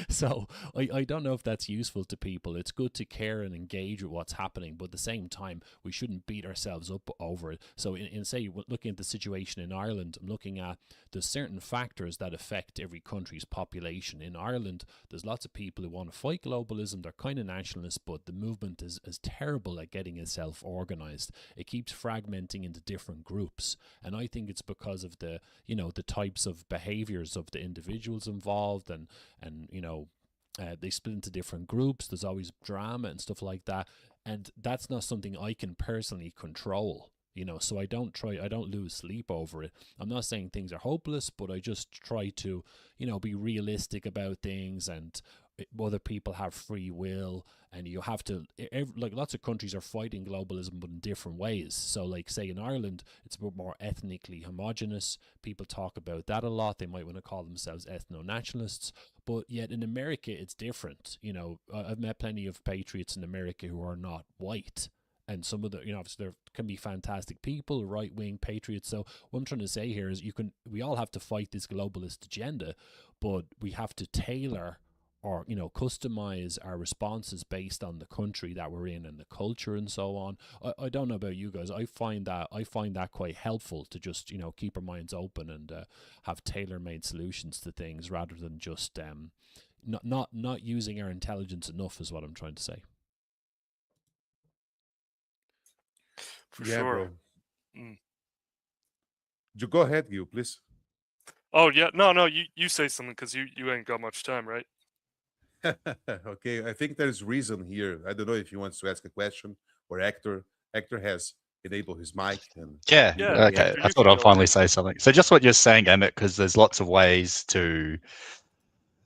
So I don't know if that's useful to people. It's good to care and engage with what's happening, but at the same time, we shouldn't beat ourselves up over it. So in say, looking at the situation in Ireland, I'm looking at there's certain factors that affect every country's population. In Ireland, there's lots of people who want to fight globalism. They're kind of nationalists, but the movement is terrible at getting itself organized. It keeps fragmenting into different groups. And I think it's because of the, you know, the types of behaviors of the individuals involved and you know, they split into different groups. There's always drama and stuff like that. And that's not something I can personally control. You know, so I don't lose sleep over it. I'm not saying things are hopeless, but I just try to, you know, be realistic about things, and other people have free will, and you have to, like lots of countries are fighting globalism, but in different ways. So like say in Ireland, it's a bit more ethnically homogenous. People talk about that a lot. They might want to call themselves ethno-nationalists, but yet in America, it's different. You know, I've met plenty of patriots in America who are not white. And some of the, you know, obviously there can be fantastic people, right-wing patriots. So what I'm trying to say here is we all have to fight this globalist agenda, but we have to tailor or, you know, customize our responses based on the country that we're in and the culture and so on. I don't know about you guys. I find that quite helpful to just, you know, keep our minds open and have tailor-made solutions to things rather than just not using our intelligence enough is what I'm trying to say. For Yeah, sure. bro. Mm. You go ahead, Gil, please. Oh yeah, no, you say something because you ain't got much time, right? Okay, I think there's reason here. I don't know if he wants to ask a question or Hector. Hector has enabled his mic and Yeah, Yeah, okay. Hector, I you thought can I'd go finally ahead. say something. So just what you're saying, Emmett, because there's lots of ways to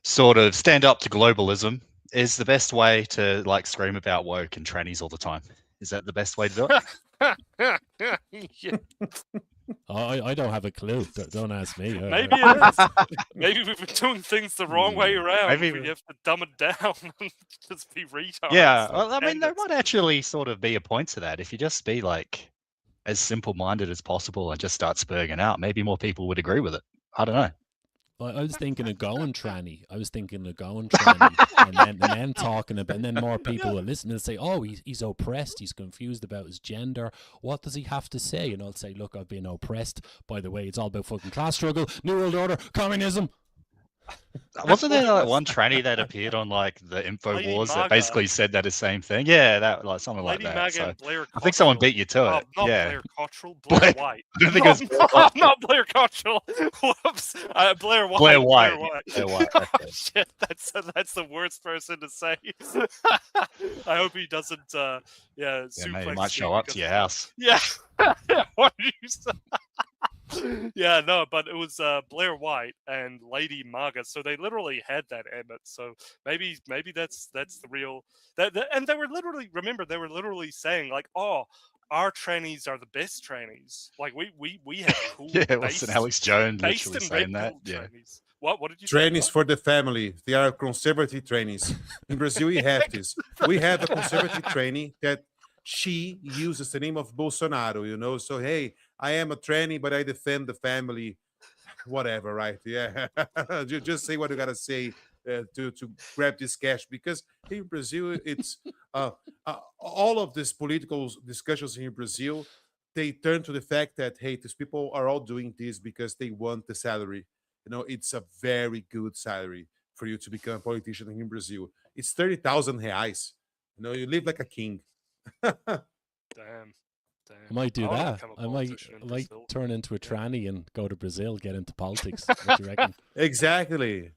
sort of stand up to globalism. Is the best way to like scream about woke and trannies all the time? Is that the best way to do it? Yeah, I don't have a clue. Don't ask me. maybe it is. Maybe we've been doing things the wrong way around. Maybe- We have to dumb it down and just be retards. Yeah, like well, I mean, there bandits. might actually sort of be a point to that. If you just be like as simple-minded as possible and just start spurging out, maybe more people would agree with it. I don't know. I was thinking of going tranny. and then talking about, and then more people will listen and say, "Oh, he's oppressed. He's confused about his gender. What does he have to say?" And I'll say, "Look, I've been oppressed. By the way, it's all about fucking class struggle, New World Order, communism." Wasn't there like one tranny that appeared on like the Info Lady Wars that Maga. basically said that the same thing? Yeah, that like something Lady like that. Maga So and Blair I think someone Cottrell. beat you to it. Not Yeah. Blair Cottrell, Blair White. I don't think it was Blair Cottrell. Not Blair Cottrell. Whoops. Blair White. Blair White. Blair White. Okay. Oh, shit, that's the worst person to say. I hope he doesn't. Yeah, suplex maybe he me might show up to because your of that. house. Yeah. What did you say? Yeah, no, but it was Blair White and Lady Maga, so they literally had that Emmett. So maybe that's the real and they were literally saying like, oh, our trainees are the best trainees. Like we have cool Yeah, wasn't Alex Jones based literally in saying red that? pill Yeah. trainees. What did you say? Trainees What? for the family. They are conservative trainees. In Brazil, we have this. We have a conservative trainee that she uses the name of Bolsonaro, you know. So, hey, I am a trainee, but I defend the family. Whatever, right? Yeah. Just say what you got to say to grab this cash. Because in Brazil, it's all of these political discussions in Brazil, they turn to the fact that, hey, these people are all doing this because they want the salary. You know, it's a very good salary for you to become a politician in Brazil. It's 30,000 reais. You know, you live like a king. Damn. I might do I want to that. become a I might politician in like Brazil. turn into a Yeah. tranny and go to Brazil, get into politics. What do you reckon? Exactly.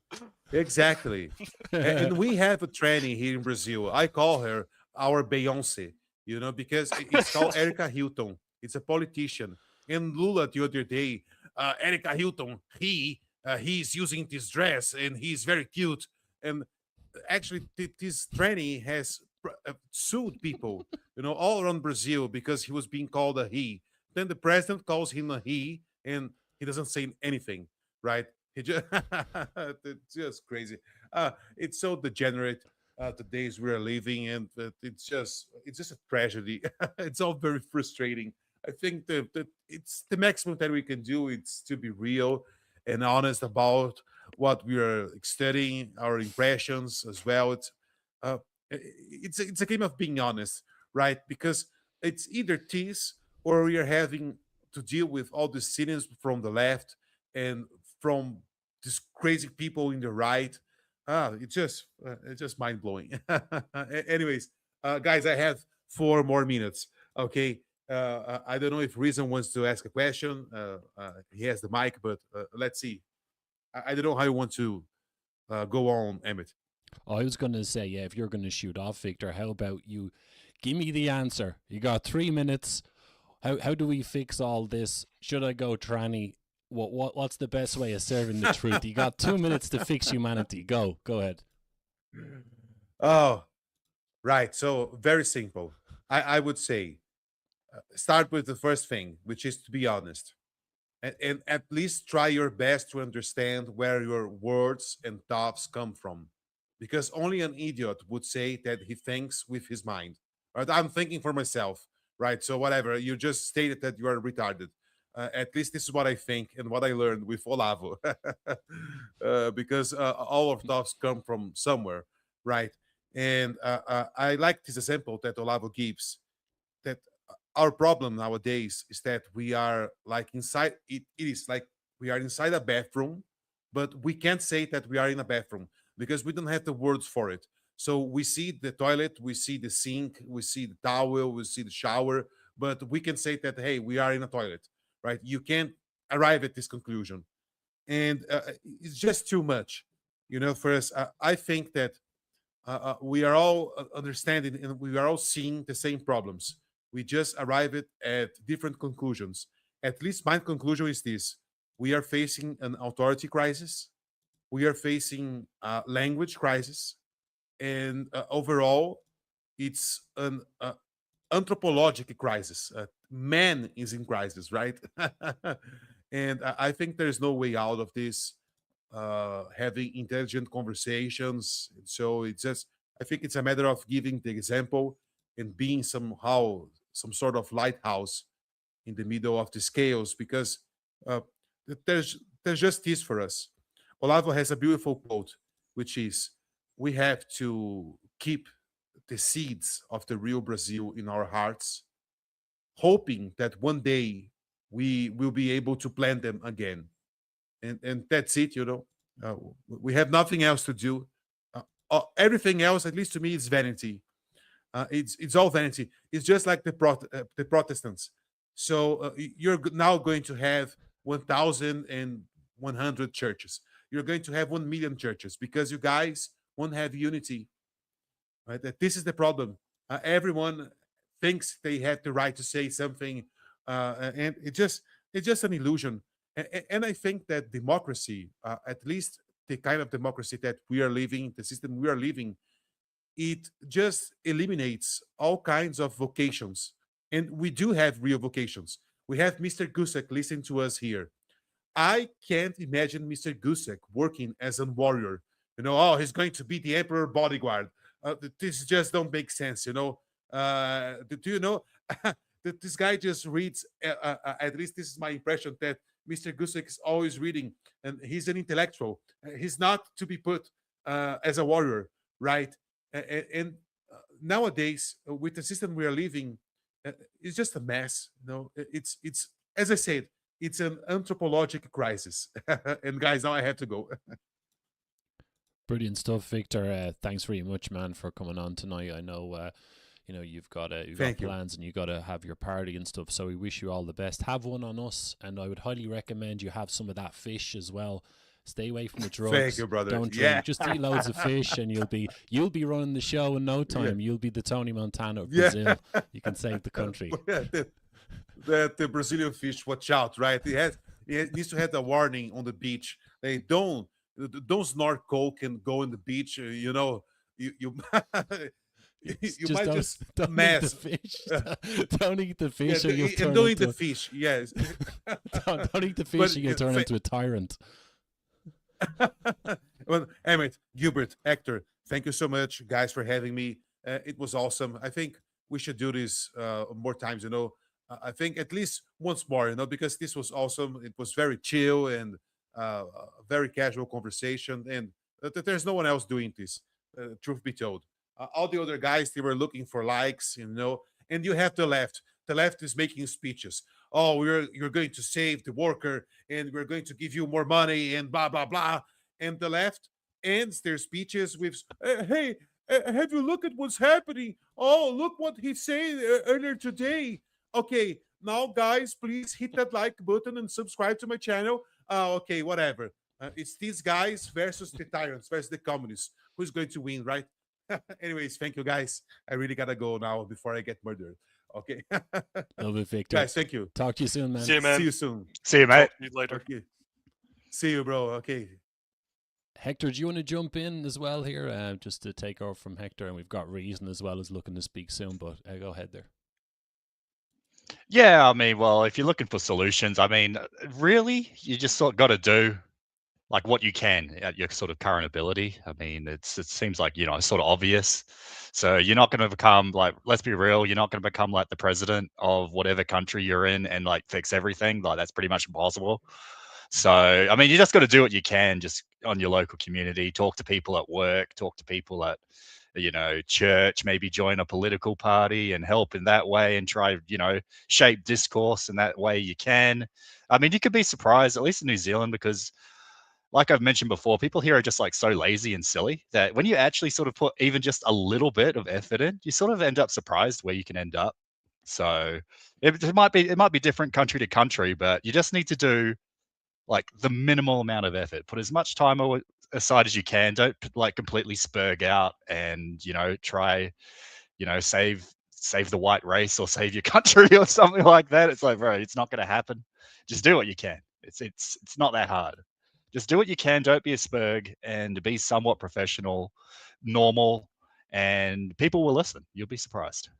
Exactly. And we have a tranny here in Brazil. I call her our Beyonce, you know, because it's called Erica Hilton. It's a politician. And Lula the other day, Erica Hilton, he's using this dress and he's very cute. And actually, this tranny has sued people, you know, all around Brazil because he was being called a he. Then the president calls him a he, and he doesn't say anything, right? He just it's just crazy. It's so degenerate. The days we are living, and it's just a tragedy. It's all very frustrating. I think that it's the maximum that we can do. It's to be real and honest about what we are studying, our impressions as well. Uh, it's a game of being honest, right? Because it's either this or we are having to deal with all the cynicism from the left and from these crazy people in the right. It's just mind blowing. Anyways, guys, I have 4 more minutes. Okay. I don't know if Reason wants to ask a question. He has the mic, but let's see. I don't know how you want to go on, Emmett. I was going to say, yeah, if you're going to shoot off, Victor, how about you give me the answer? You got 3 minutes. How do we fix all this? Should I go tranny? What's the best way of serving the truth? You got 2 minutes to fix humanity. Go ahead. Oh, right. So very simple. I would say start with the first thing, which is to be honest. And at least try your best to understand where your words and thoughts come from. Because only an idiot would say that he thinks with his mind. Right? I'm thinking for myself, right? So whatever, you just stated that you are retarded. At least this is what I think and what I learned with Olavo. Because all our thoughts come from somewhere, right? And I like this example that Olavo gives that our problem nowadays is that we are like inside it is like we are inside a bathroom, but we can't say that we are in a bathroom because we don't have the words for it. So we see the toilet, we see the sink, we see the towel, we see the shower, but we can say that, hey, we are in a toilet, right? You can't arrive at this conclusion, and it's just too much, you know. For us, I think that we are all understanding and we are all seeing the same problems. We just arrive at different conclusions. At least my conclusion is this: we are facing an authority crisis, we are facing a language crisis, and overall, it's an anthropological crisis. Man is in crisis, right? And I think there's no way out of this having intelligent conversations. So it's just, I think it's a matter of giving the example and being somehow some sort of lighthouse in the middle of the scales because uh, there's just this for us. Olavo has a beautiful quote, which is, "We have to keep the seeds of the real Brazil in our hearts, hoping that one day we will be able to plant them again." And that's it. You know, we have nothing else to do. Everything else, at least to me, is vanity. It's all vanity. It's just like the Protestants. So you're now going to have 1,100 churches. You're going to have 1 million churches because you guys won't have unity. Right? That this is the problem. Everyone thinks they have the right to say something, and it's just an illusion. And I think that democracy, at least the kind of democracy that we are living, the system we are living, it just eliminates all kinds of vocations And we do have real vocations. We have Mr. Gusek listening to us here. I can't imagine Mr. Gusek working as a warrior. Oh, he's going to be the emperor bodyguard. This just don't make sense. Do you know that this guy just reads? At least this is my impression, that Mr. Gusek is always reading, and he's an intellectual. He's not to be put as a warrior, right? And nowadays, with the system we are living, it's just a mess. It's as I said, it's an anthropological crisis. And guys, now I have to go. Brilliant stuff, Victor. Thanks very much, man, for coming on tonight. I know, you've got Thank you. plans and you got to have your party and stuff. So we wish you all the best. Have one on us, and I would highly recommend you have some of that fish as well. Stay away from the drugs. Thank you, brother. Don't drink. Yeah. Just eat loads of fish, and you'll be running the show in no time. You'll be the Tony Montana of Yeah. Brazil. You can save the country. The Brazilian fish, watch out, right? It needs to have the warning on the beach. They don't snort coke and go in the beach. You you might just don't mess. eat the fish. Don't eat the Yeah, fish, or you'll turn and don't eat into the fish. Yes. don't eat the fish, But, or you'll turn into a tyrant. Well, Emmett, Gilbert, Hector, thank you so much, guys, for having me. It was awesome. I think we should do this more times. I think at least once more. Because this was awesome. It was very chill and a very casual conversation, and there's no one else doing this. Truth be told, all the other guys, they were looking for likes. And you have the left. The left is making speeches. Oh, you're going to save the worker, and we're going to give you more money, and blah blah blah. And the left ends their speeches with, "Hey, have you looked at what's happening? Oh, look what he said earlier today." Okay, now guys, please hit that like button and subscribe to my channel. Okay, whatever. It's these guys versus the tyrants versus the communists. Who's going to win, right? Anyways, thank you, guys. I really gotta go now before I get murdered. Okay. Love it, Victor. Guys, thank you. Talk to you soon, man. See you, man. See you soon. See you, mate. Talk to you later. Okay. See you, bro. Okay. Hector, do you want to jump in as well here, just to take over from Hector? And we've got Reason as well as looking to speak soon, but go ahead there. Yeah, I mean, well, if you're looking for solutions, I mean, really, you just sort of got to do like what you can at your sort of current ability. I mean, it seems like, sort of obvious. So you're not going to become like, let's be real, you're not going to become like the president of whatever country you're in and like fix everything. Like that's pretty much impossible. So, I mean, you just got to do what you can just on your local community, talk to people at work, talk to people at, church, maybe join a political party and help in that way and try, shape discourse in that way you can. I mean, you could be surprised, at least in New Zealand, because like I've mentioned before, people here are just like so lazy and silly that when you actually sort of put even just a little bit of effort in, you sort of end up surprised where you can end up. So it might be different country to country, but you just need to do like the minimal amount of effort. Put as much time aside as you can. Don't like completely spurg out and try save the white race or save your country or something like that. It's like, bro, it's not going to happen. Just do what you can. It's not that hard. Just do what you can. Don't be a spurg and be somewhat professional, normal, and people will listen. You'll be surprised.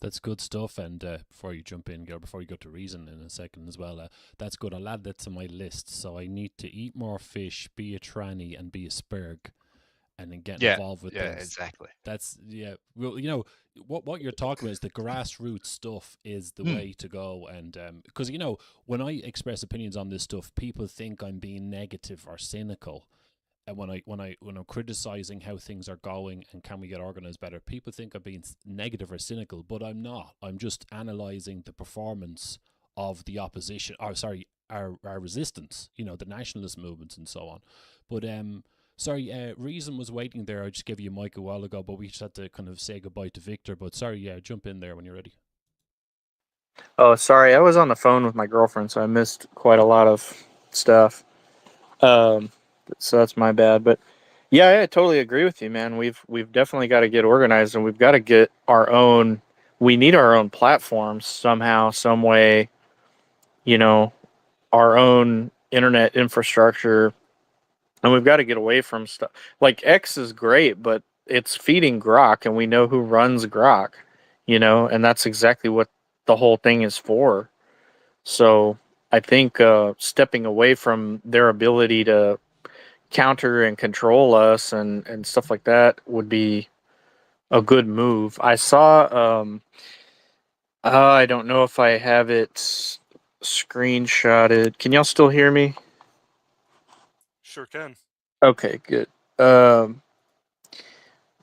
That's good stuff. And before you jump in, Gil, before you go to Reason in a second as well, that's good. I'll add that to my list. So I need to eat more fish, be a tranny, and be a spurg, and then get involved with things. Exactly. That's well, what you're talking about is the grassroots stuff is the way to go. And because when I express opinions on this stuff, people think I'm being negative or cynical. And when I'm criticizing how things are going and can we get organized better, people think I'm being negative or cynical, but I'm not. I'm just analyzing the performance of the opposition, or sorry, our resistance. The nationalist movements and so on. But sorry, Reason was waiting there. I just gave you a mic a while ago, but we just had to kind of say goodbye to Victor. But sorry, jump in there when you're ready. Oh, sorry, I was on the phone with my girlfriend, so I missed quite a lot of stuff. So that's my bad. But yeah, I totally agree with you, man. We've definitely got to get organized, and we've got to get our own. We need our own platforms somehow, some way. Our own internet infrastructure, and we've got to get away from stuff like X is great, but it's feeding Grok, and we know who runs Grok. and that's exactly what the whole thing is for. So I think stepping away from their ability to counter and control us and stuff like that would be a good move. I saw, I don't know if I have it screenshotted. Can y'all still hear me? Sure can. Okay, good.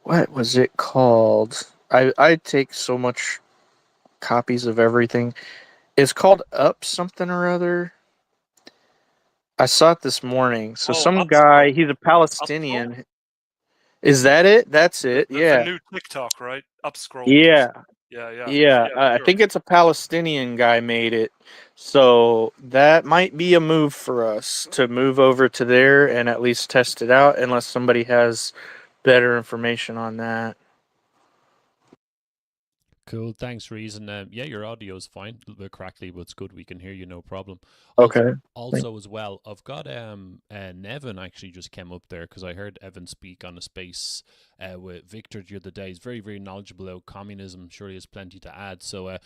What was it called? I take so much copies of everything. It's called Up something or other. I saw it this morning. So Oh, some Upscroll. guy, he's a Upscroll? Palestinian. Is that it? That's The, it. the, the Yeah. new TikTok, right? Upscroll. Yeah. Yeah. Yeah. I Sure. think it's a Palestinian guy made it. So that might be a move for us to move over to there and at least test it out, unless somebody has better information on that. Cool. Thanks, Reason. Yeah, your audio is fine. A little bit crackly, but it's good. We can hear you, no problem. Okay. Also, as well, I've got Nevin actually just came up there because I heard Evan speak on a space with Victor the other day. He's very, very knowledgeable about communism. Sure, he has plenty to add. So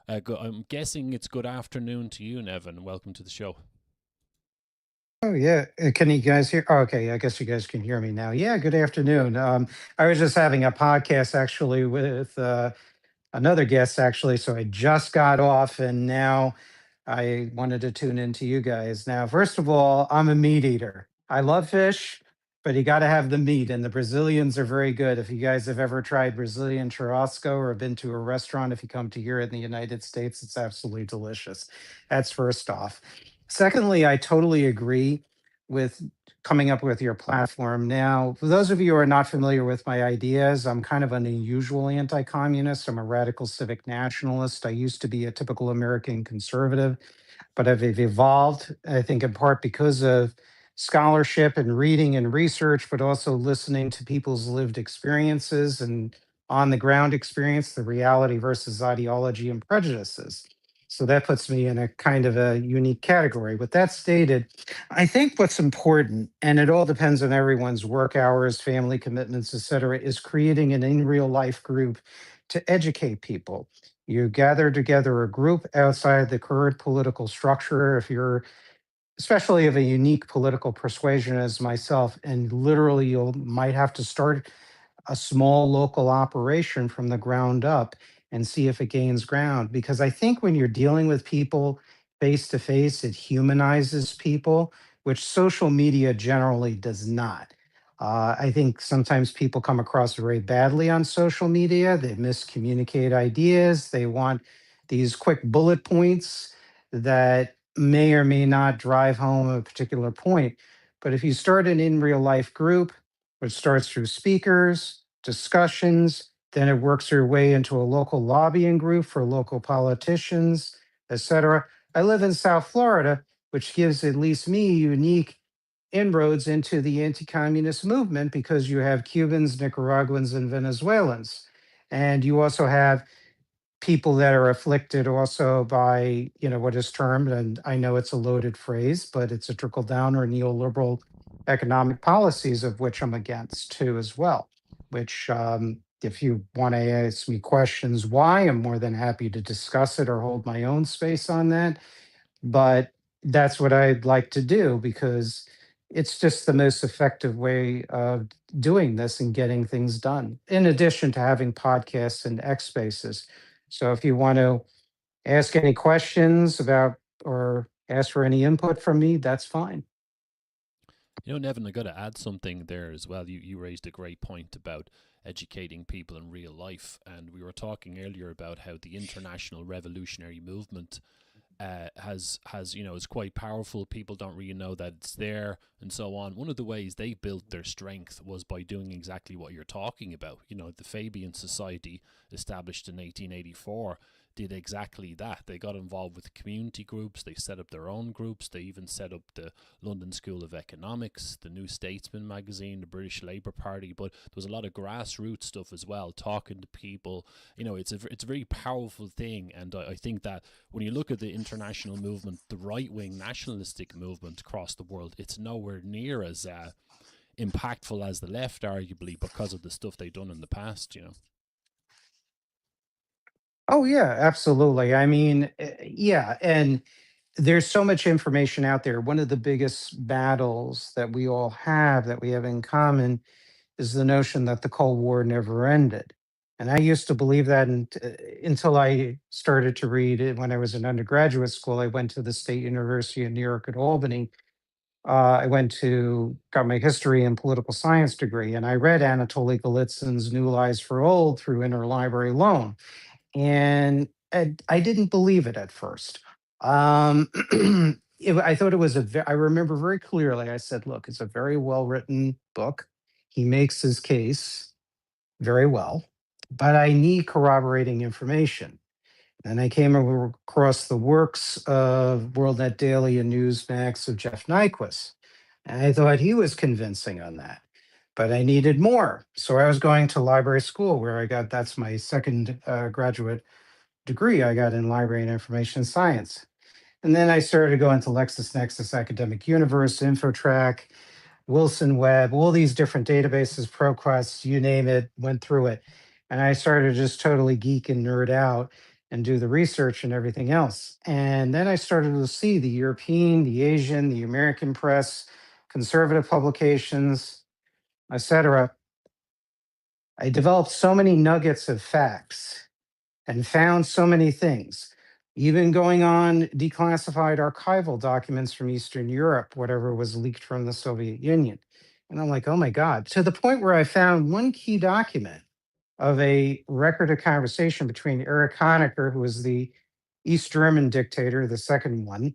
I'm guessing it's good afternoon to you, Nevin. Welcome to the show. Oh yeah, can you guys hear? Oh, okay, I guess you guys can hear me now. Yeah, good afternoon. I was just having a podcast actually with another guest actually, so I just got off and now I wanted to tune into you guys. Now, first of all, I'm a meat eater. I love fish, but you got to have the meat, and the Brazilians are very good. If you guys have ever tried Brazilian churrasco or been to a restaurant, if you come to here in the United States, it's absolutely delicious. That's first off. Secondly, I totally agree with coming up with your platform. Now, for those of you who are not familiar with my ideas, I'm kind of an unusual anti communist. I'm a radical civic nationalist. I used to be a typical American conservative, but I've evolved, I think, in part because of scholarship and reading and research, but also listening to people's lived experiences and on the ground experience, the reality versus ideology and prejudices. So that puts me in a kind of a unique category. With that stated, I think what's important, and it all depends on everyone's work hours, family commitments, et cetera, is creating an in real life group to educate people. You gather together a group outside the current political structure. If you're especially of a unique political persuasion as myself, and literally you might have to start a small local operation from the ground up and see if it gains ground. Because I think when you're dealing with people face to face, it humanizes people, which social media generally does not. I think sometimes people come across very badly on social media. They miscommunicate ideas. They want these quick bullet points that may or may not drive home a particular point. But if you start an in real life group, which starts through speakers, discussions, then it works your way into a local lobbying group for local politicians, etc. I live in South Florida, which gives at least me unique inroads into the anti-communist movement because you have Cubans, Nicaraguans, and Venezuelans. And you also have people that are afflicted also by, what is termed, and I know it's a loaded phrase, but it's a trickle down or neoliberal economic policies, of which I'm against too, as well. Which, if you want to ask me questions why, I'm more than happy to discuss it or hold my own space on that. But that's what I'd like to do because it's just the most effective way of doing this and getting things done, in addition to having podcasts and X spaces. So if you want to ask any questions about or ask for any input from me, that's fine. You know, Nevin, I got to add something there as well. You raised a great point about educating people in real life, and we were talking earlier about how the international revolutionary movement has is quite powerful. People don't really know that it's there, and so on. One of the ways they built their strength was by doing exactly what you're talking about. You know, the Fabian Society, established in 1884, did exactly that. They got involved with community groups. They set up their own groups. They even set up the London School of Economics, the New Statesman magazine, the British Labour Party. But there was a lot of grassroots stuff as well, talking to people. You know, it's a very powerful thing, and I think that when you look at the international movement, the right-wing nationalistic movement across the world, it's nowhere near as impactful as the left, arguably, because of the stuff they've done in the past, Oh yeah, absolutely. I mean, yeah, and there's so much information out there. One of the biggest battles that we all have that we have in common is the notion that the Cold War never ended. And I used to believe that until I started to read it when I was in undergraduate school. I went to the State University of New York at Albany. I went to got my history and political science degree, and I read Anatoly Golitsyn's New Lies for Old through interlibrary loan, and I didn't believe it at first. I thought it was I remember very clearly. I said, "Look, it's a very well written book. He makes his case very well, but I need corroborating information." And I came across the works of WorldNet Daily and Newsmax of Jeff Nyquist. And I thought he was convincing on that. But I needed more. So I was going to library school where that's my second graduate degree I got in library and information science. And then I started going to LexisNexis Academic Universe, InfoTrack, Wilson Web, all these different databases, ProQuest, you name it, went through it. And I started to just totally geek and nerd out and do the research and everything else. And then I started to see the European, the Asian, the American press, conservative publications, etc. I developed so many nuggets of facts and found so many things, even going on declassified archival documents from Eastern Europe, whatever was leaked from the Soviet Union. And I'm like, oh my God, to the point where I found one key document of a record of conversation between Erich Honecker, who was the East German dictator, the second one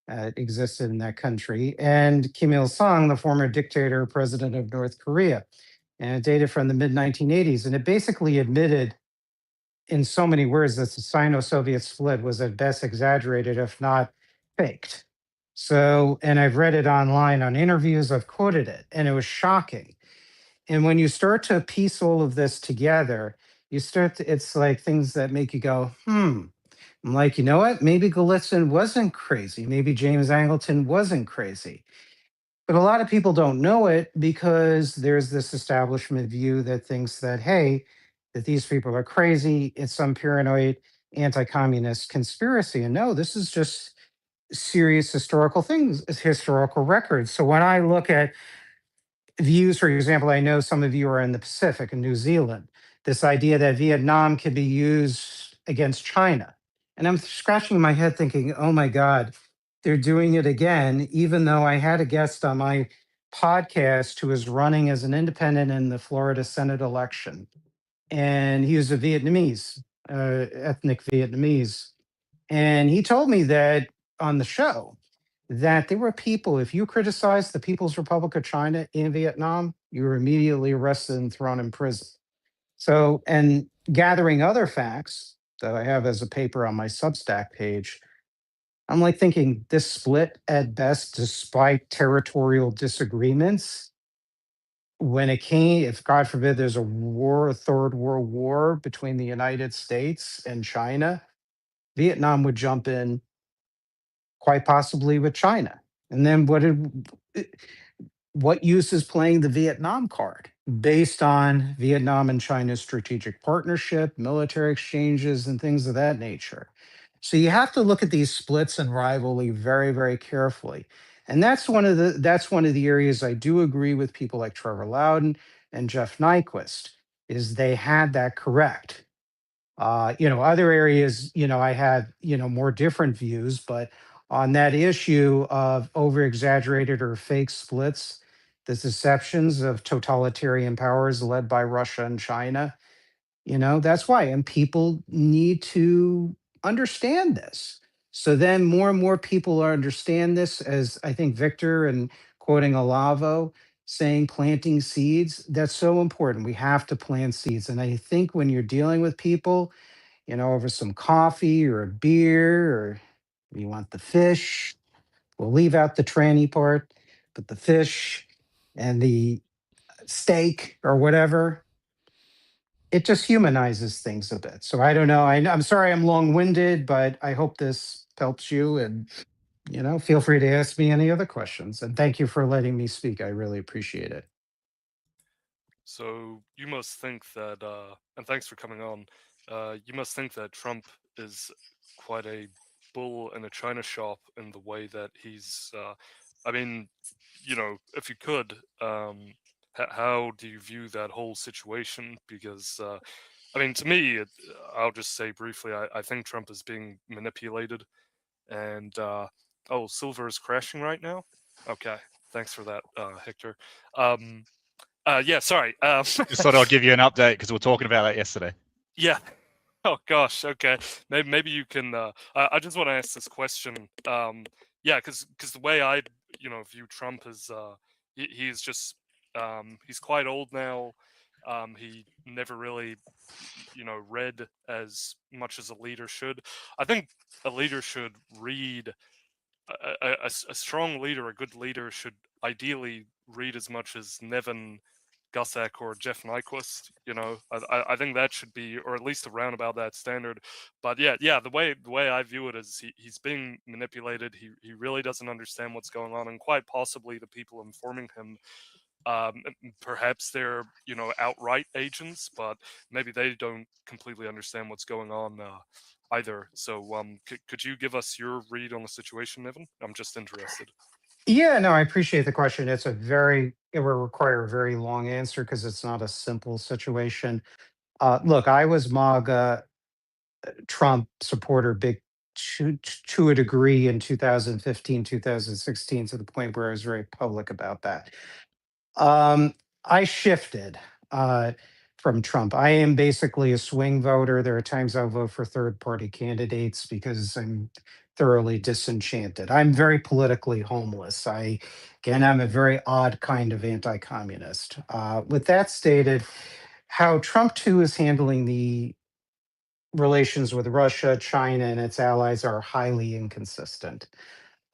existed in that country, and Kim Il sung, the former dictator, president of North Korea. And it dated from the mid 1980s. And it basically admitted in so many words that the Sino-Soviet split was at best exaggerated, if not faked. So, and I've read it online on interviews, I've quoted it, and it was shocking. And when you start to piece all of this together, it's like things that make you go, I'm like, you know what? Maybe Golitsyn wasn't crazy. Maybe James Angleton wasn't crazy. But a lot of people don't know it because there's this establishment view that thinks that, hey, that these people are crazy. It's some paranoid anti communist conspiracy. And no, this is just serious historical things, historical records. So when I look at views, for example, I know some of you are in the Pacific and New Zealand, this idea that Vietnam could be used against China. And I'm scratching my head thinking, oh my God, they're doing it again, even though I had a guest on my podcast who was running as an independent in the Florida Senate election. And he was a Vietnamese, ethnic Vietnamese. And he told me that on the show that there were people, if you criticized the People's Republic of China in Vietnam, you were immediately arrested and thrown in prison. So, and gathering other facts that I have as a paper on my Substack page, I'm like thinking this split at best, despite territorial disagreements, when it came, if God forbid there's a war, a third world war between the United States and China, Vietnam would jump in quite possibly with China. And then what use is playing the Vietnam card based on Vietnam and China's strategic partnership, military exchanges, and things of that nature? So you have to look at these splits and rivalry very, very carefully. And that's one of the areas I do agree with people like Trevor Loudon and Jeff Nyquist, is they had that correct. Other areas, I had, more different views, but on that issue of over exaggerated or fake splits, the deceptions of totalitarian powers led by Russia and China, that's why. And people need to understand this. So then more and more people understand this, as I think Victor and quoting Olavo saying planting seeds, that's so important. We have to plant seeds. And I think when you're dealing with people, over some coffee or a beer, or you want the fish, we'll leave out the tranny part, but the fish and the steak or whatever, it just humanizes things a bit. So I don't know. I'm sorry I'm long winded, but I hope this helps you. And, feel free to ask me any other questions. And thank you for letting me speak. I really appreciate it. So you must think that, and thanks for coming on. you must think that Trump is quite a bull in a china shop in the way that he's. I mean, if you could, how do you view that whole situation? Because, I mean, to me, I'll just say briefly, I think Trump is being manipulated. And, oh, silver is crashing right now? Okay. Thanks for that, Hector. Yeah, sorry. Just thought I'd give you an update because we were talking about that yesterday. Yeah. Oh gosh. Okay. Maybe you can. I just want to ask this question. Yeah, because the way I view Trump is he's just he's quite old now. He never really read as much as a leader should. I think a leader should read. A strong leader, a good leader, should ideally read as much as Nevin Gussack or Jeff Nyquist. I think that should be, or at least around about that standard. But yeah, the way I view it is he's being manipulated. He really doesn't understand what's going on, and quite possibly the people informing him, perhaps they're outright agents, but maybe they don't completely understand what's going on either. So could you give us your read on the situation, Evan? I'm just interested. Yeah, no, I appreciate the question. It will require a very long answer because it's not a simple situation. Look, I was MAGA Trump supporter big to a degree in 2015, 2016, to the point where I was very public about that. I shifted from Trump. I am basically a swing voter. There are times I'll vote for third party candidates because I'm thoroughly disenchanted. I'm very politically homeless. I'm a very odd kind of anti communist. With that stated, how Trump too is handling the relations with Russia, China, and its allies are highly inconsistent.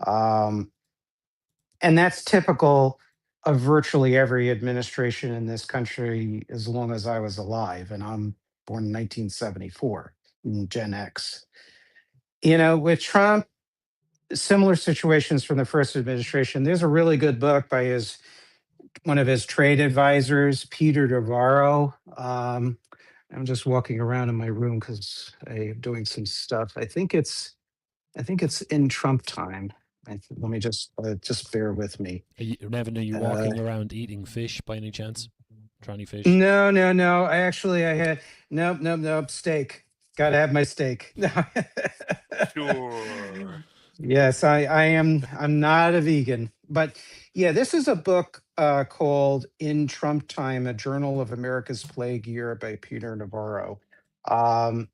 Um, and that's typical of virtually every administration in this country as long as I was alive. And I'm born in 1974, Gen X. With Trump, similar situations from the first administration. There's a really good book by one of his trade advisors, Peter Navarro. I'm just walking around in my room because I'm doing some stuff. I think it's in Trump time. Let me just bear with me. Nevin, are you Uh, walking around eating fish by any chance? Tranny fish? no, no, no. I had nope, nope, nope. Steak. Got to have my steak. Sure. Yes, I am. I'm not a vegan, but yeah, this is a book called "In Trump Time: A Journal of America's Plague Year" by Peter Navarro. Um,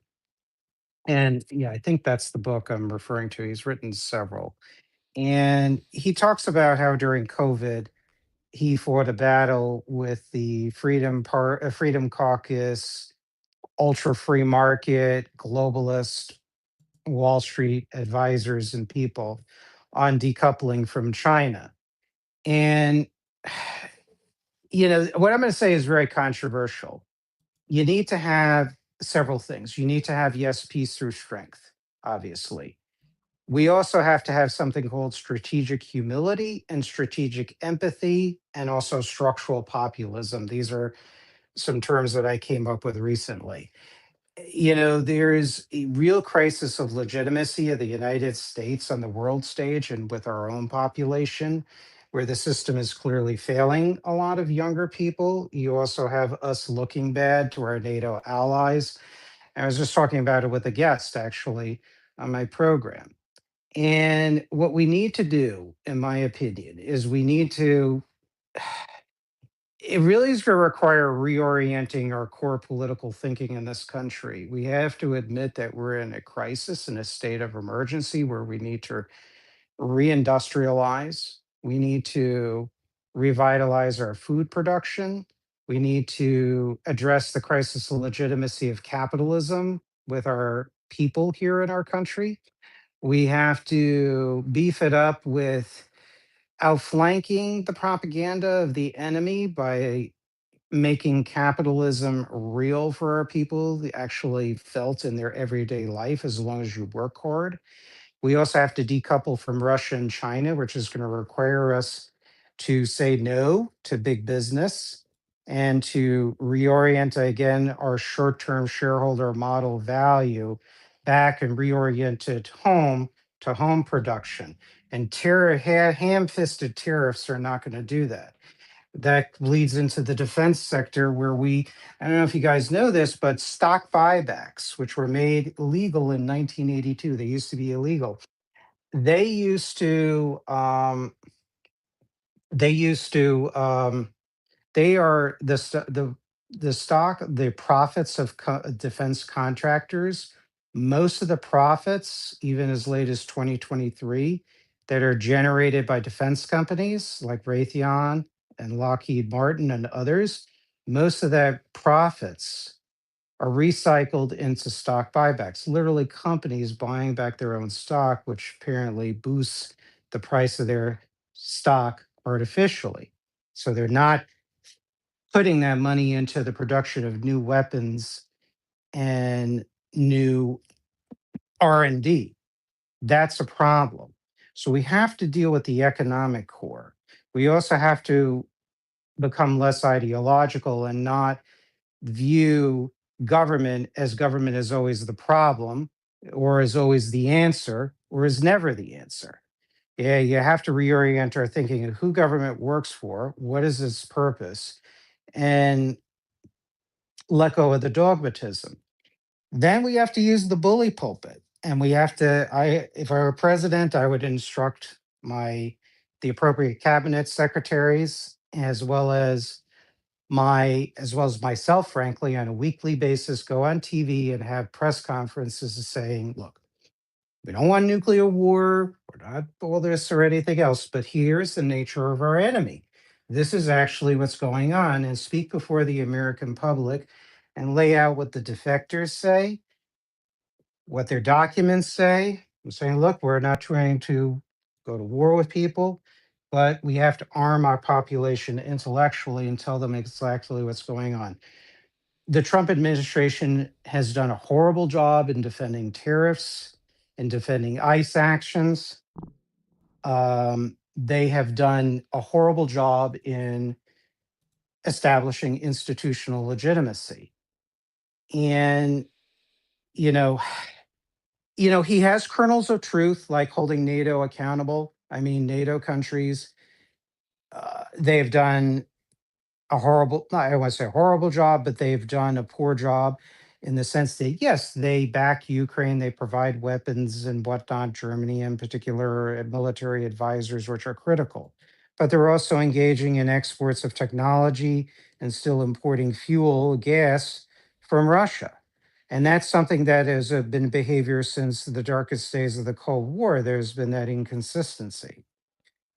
and yeah, I think that's the book I'm referring to. He's written several, and he talks about how during COVID he fought a battle with the Freedom Caucus, ultra free market, globalist, Wall Street advisors and people on decoupling from China. And what I'm going to say is very controversial. You need to have several things. You need to have, yes, peace through strength, obviously. We also have to have something called strategic humility and strategic empathy, and also structural populism. These are some terms that I came up with recently. There is a real crisis of legitimacy of the United States on the world stage and with our own population, where the system is clearly failing a lot of younger people. You also have us looking bad to our NATO allies. I was just talking about it with a guest actually on my program. And what we need to do, in my opinion, is it really is going to require reorienting our core political thinking in this country. We have to admit that we're in a crisis, in a state of emergency where we need to reindustrialize. We need to revitalize our food production. We need to address the crisis of legitimacy of capitalism with our people here in our country. We have to beef it up with outflanking the propaganda of the enemy by making capitalism real for our people, actually felt in their everyday life as long as you work hard. We also have to decouple from Russia and China, which is going to require us to say no to big business. and to reorient again our short-term shareholder model value back and reorient it home to home production. And ham-fisted tariffs are not going to do that. That leads into the defense sector where I don't know if you guys know this, but stock buybacks, which were made illegal in 1982, they used to be illegal. They used to, they used to, they are the stock, the profits of defense contractors. Most of the profits, even as late as 2023, that are generated by defense companies like Raytheon and Lockheed Martin and others, most of that profits are recycled into stock buybacks. Literally, companies buying back their own stock, which apparently boosts the price of their stock artificially. So they're not putting that money into the production of new weapons and new R&D. That's a problem. So we have to deal with the economic core. We also have to become less ideological and not view government as always the problem or as always the answer or as never the answer. Yeah, you have to reorient our thinking of who government works for, what is its purpose, and let go of the dogmatism. Then we have to use the bully pulpit. And we have to, if I were president, I would instruct the appropriate cabinet secretaries as well as myself, frankly, on a weekly basis, go on TV and have press conferences saying, look, we don't want nuclear war, we're not all this or anything else, but here's the nature of our enemy. This is actually what's going on, and speak before the American public and lay out what the defectors say, what their documents say. I'm saying, look, we're not trying to go to war with people, but we have to arm our population intellectually and tell them exactly what's going on. The Trump administration has done a horrible job in defending tariffs, in defending ICE actions. They have done a horrible job in establishing institutional legitimacy. And, you know, he has kernels of truth, like holding NATO accountable. I mean, NATO countries, they've done I don't want to say a horrible job, but they've done a poor job in the sense that, yes, they back Ukraine, they provide weapons and whatnot, Germany in particular, military advisors, which are critical. But they're also engaging in exports of technology and still importing fuel, gas from Russia. And that's something that has been behavior since the darkest days of the Cold War. There's been that inconsistency,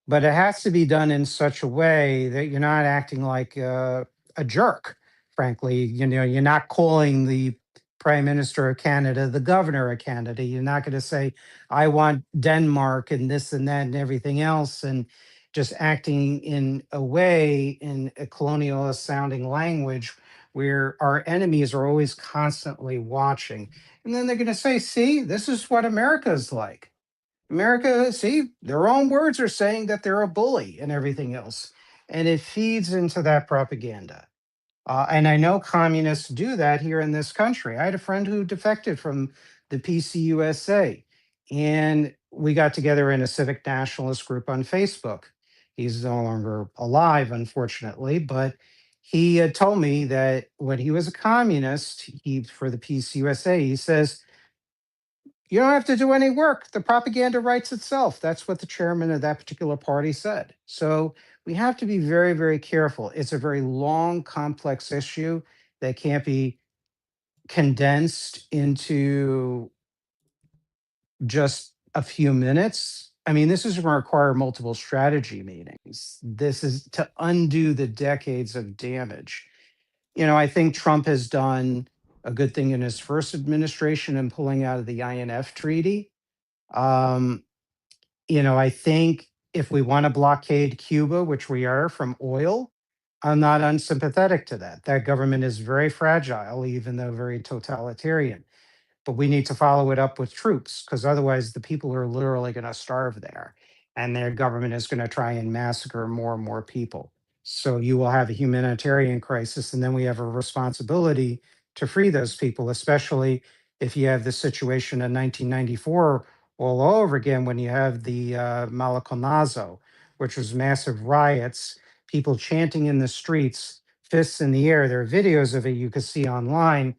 but it has to be done in such a way that you're not acting like a jerk. Frankly, you're not calling the prime minister of Canada the governor of Canada. You're not going to say, I want Denmark and this and that and everything else, and just acting in a way, in a colonialist sounding language where our enemies are always constantly watching. And then they're going to say, see, this is what America is like. America, see, their own words are saying that they're a bully and everything else. And it feeds into that propaganda. And I know communists do that here in this country. I had a friend who defected from the PCUSA, and we got together in a civic nationalist group on Facebook. He's no longer alive, unfortunately, but he had told me that when he was a communist, for the PCUSA, he says, you don't have to do any work. The propaganda writes itself. That's what the chairman of that particular party said. So we have to be very, very careful. It's a very long, complex issue that can't be condensed into just a few minutes. I mean, this is going to require multiple strategy meetings. This is to undo the decades of damage. I think Trump has done a good thing in his first administration in pulling out of the INF treaty. Um, I think if we want to blockade Cuba, which we are from oil, I'm not unsympathetic to that. That government is very fragile, even though very totalitarian. But we need to follow it up with troops because otherwise the people are literally going to starve there and their government is going to try and massacre more and more people. So you will have a humanitarian crisis, and then we have a responsibility to free those people, especially if you have the situation in 1994 all over again when you have the Malacanazo, which was massive riots, people chanting in the streets, fists in the air. There are videos of it you can see online,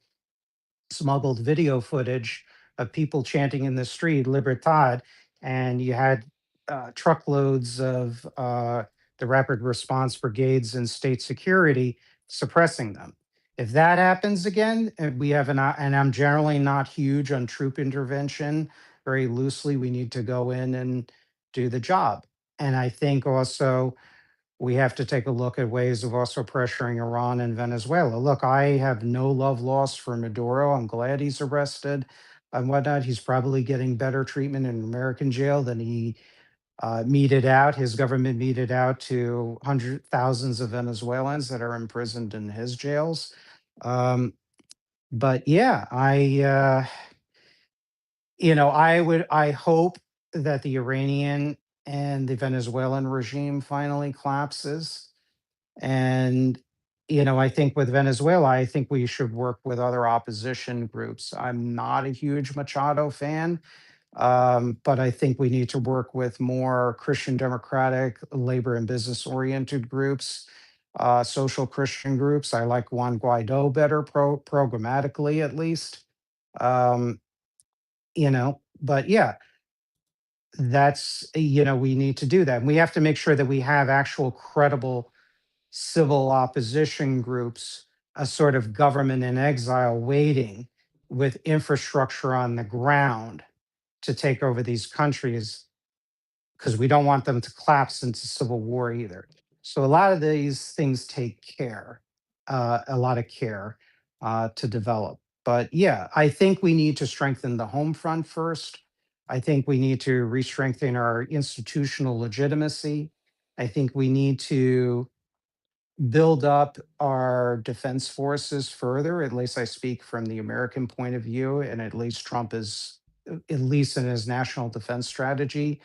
smuggled video footage of people chanting in the street Libertad, and you had truckloads of the rapid response brigades and state security suppressing them. If that happens again, we have and I'm generally not huge on troop intervention, very loosely, we need to go in and do the job. And I think also we have to take a look at ways of also pressuring Iran and Venezuela. Look, I have no love lost for Maduro. I'm glad he's arrested and whatnot. He's probably getting better treatment in American jail than he meted out. His government meted out to hundreds, thousands of Venezuelans that are imprisoned in his jails. Um, but yeah, I hope that the Iranian and the Venezuelan regime finally collapses. And, I think with Venezuela, I think we should work with other opposition groups. I'm not a huge Machado fan, but I think we need to work with more Christian democratic, labor and business oriented groups, social Christian groups. I like Juan Guaido better, programmatically at least. Um, but yeah, we need to do that. And we have to make sure that we have actual credible civil opposition groups, a sort of government in exile waiting with infrastructure on the ground to take over these countries, because we don't want them to collapse into civil war either. So a lot of these things take care, a lot of care to develop. But yeah, I think we need to strengthen the home front first. I think we need to re-strengthen our institutional legitimacy. I think we need to build up our defense forces further. At least I speak from the American point of view, and at least Trump is, at least in his national defense strategy,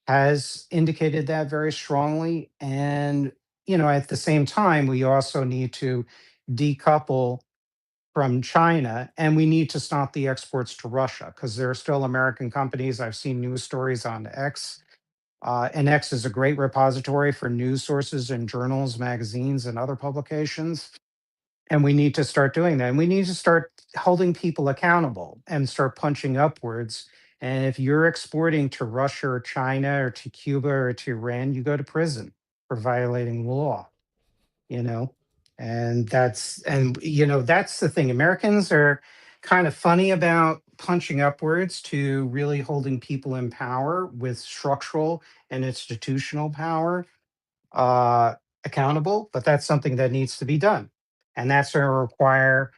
has indicated that very strongly. And, at the same time, we also need to decouple from China, and we need to stop the exports to Russia because there are still American companies. I've seen news stories on X, and X is a great repository for news sources and journals, magazines, and other publications. And we need to start doing that. And we need to start holding people accountable and start punching upwards. And if you're exporting to Russia or China or to Cuba or to Iran, you go to prison for violating the law, you know? And that's the thing. Americans are kind of funny about punching upwards to really holding people in power with structural and institutional power uh, accountable, but that's something that needs to be done. And that's going to require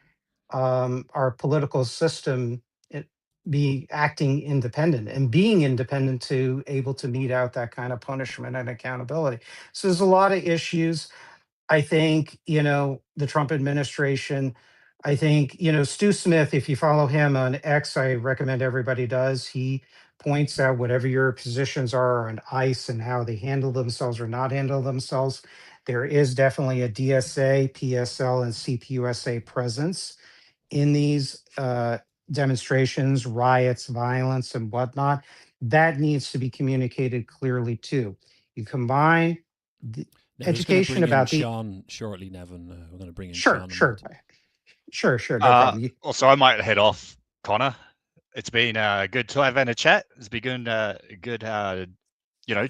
our political system it, be acting independent and being independent to able to mete out that kind of punishment and accountability. So there's a lot of issues. I think, the Trump administration, I think, Stu Smith, if you follow him on X, I recommend everybody does. He points out whatever your positions are on ICE and how they handle themselves or not handle themselves. There is definitely a DSA, PSL, and CPUSA presence in these demonstrations, riots, violence, and whatnot. That needs to be communicated clearly too. You combine the Now, we're just going to education bring in about the Sean shortly, Nevin. We're going to bring in Sure, Sean in a sure, minute. sure, no problem. Also, I might head off, Connor. It's been good to have in a chat. It's been good,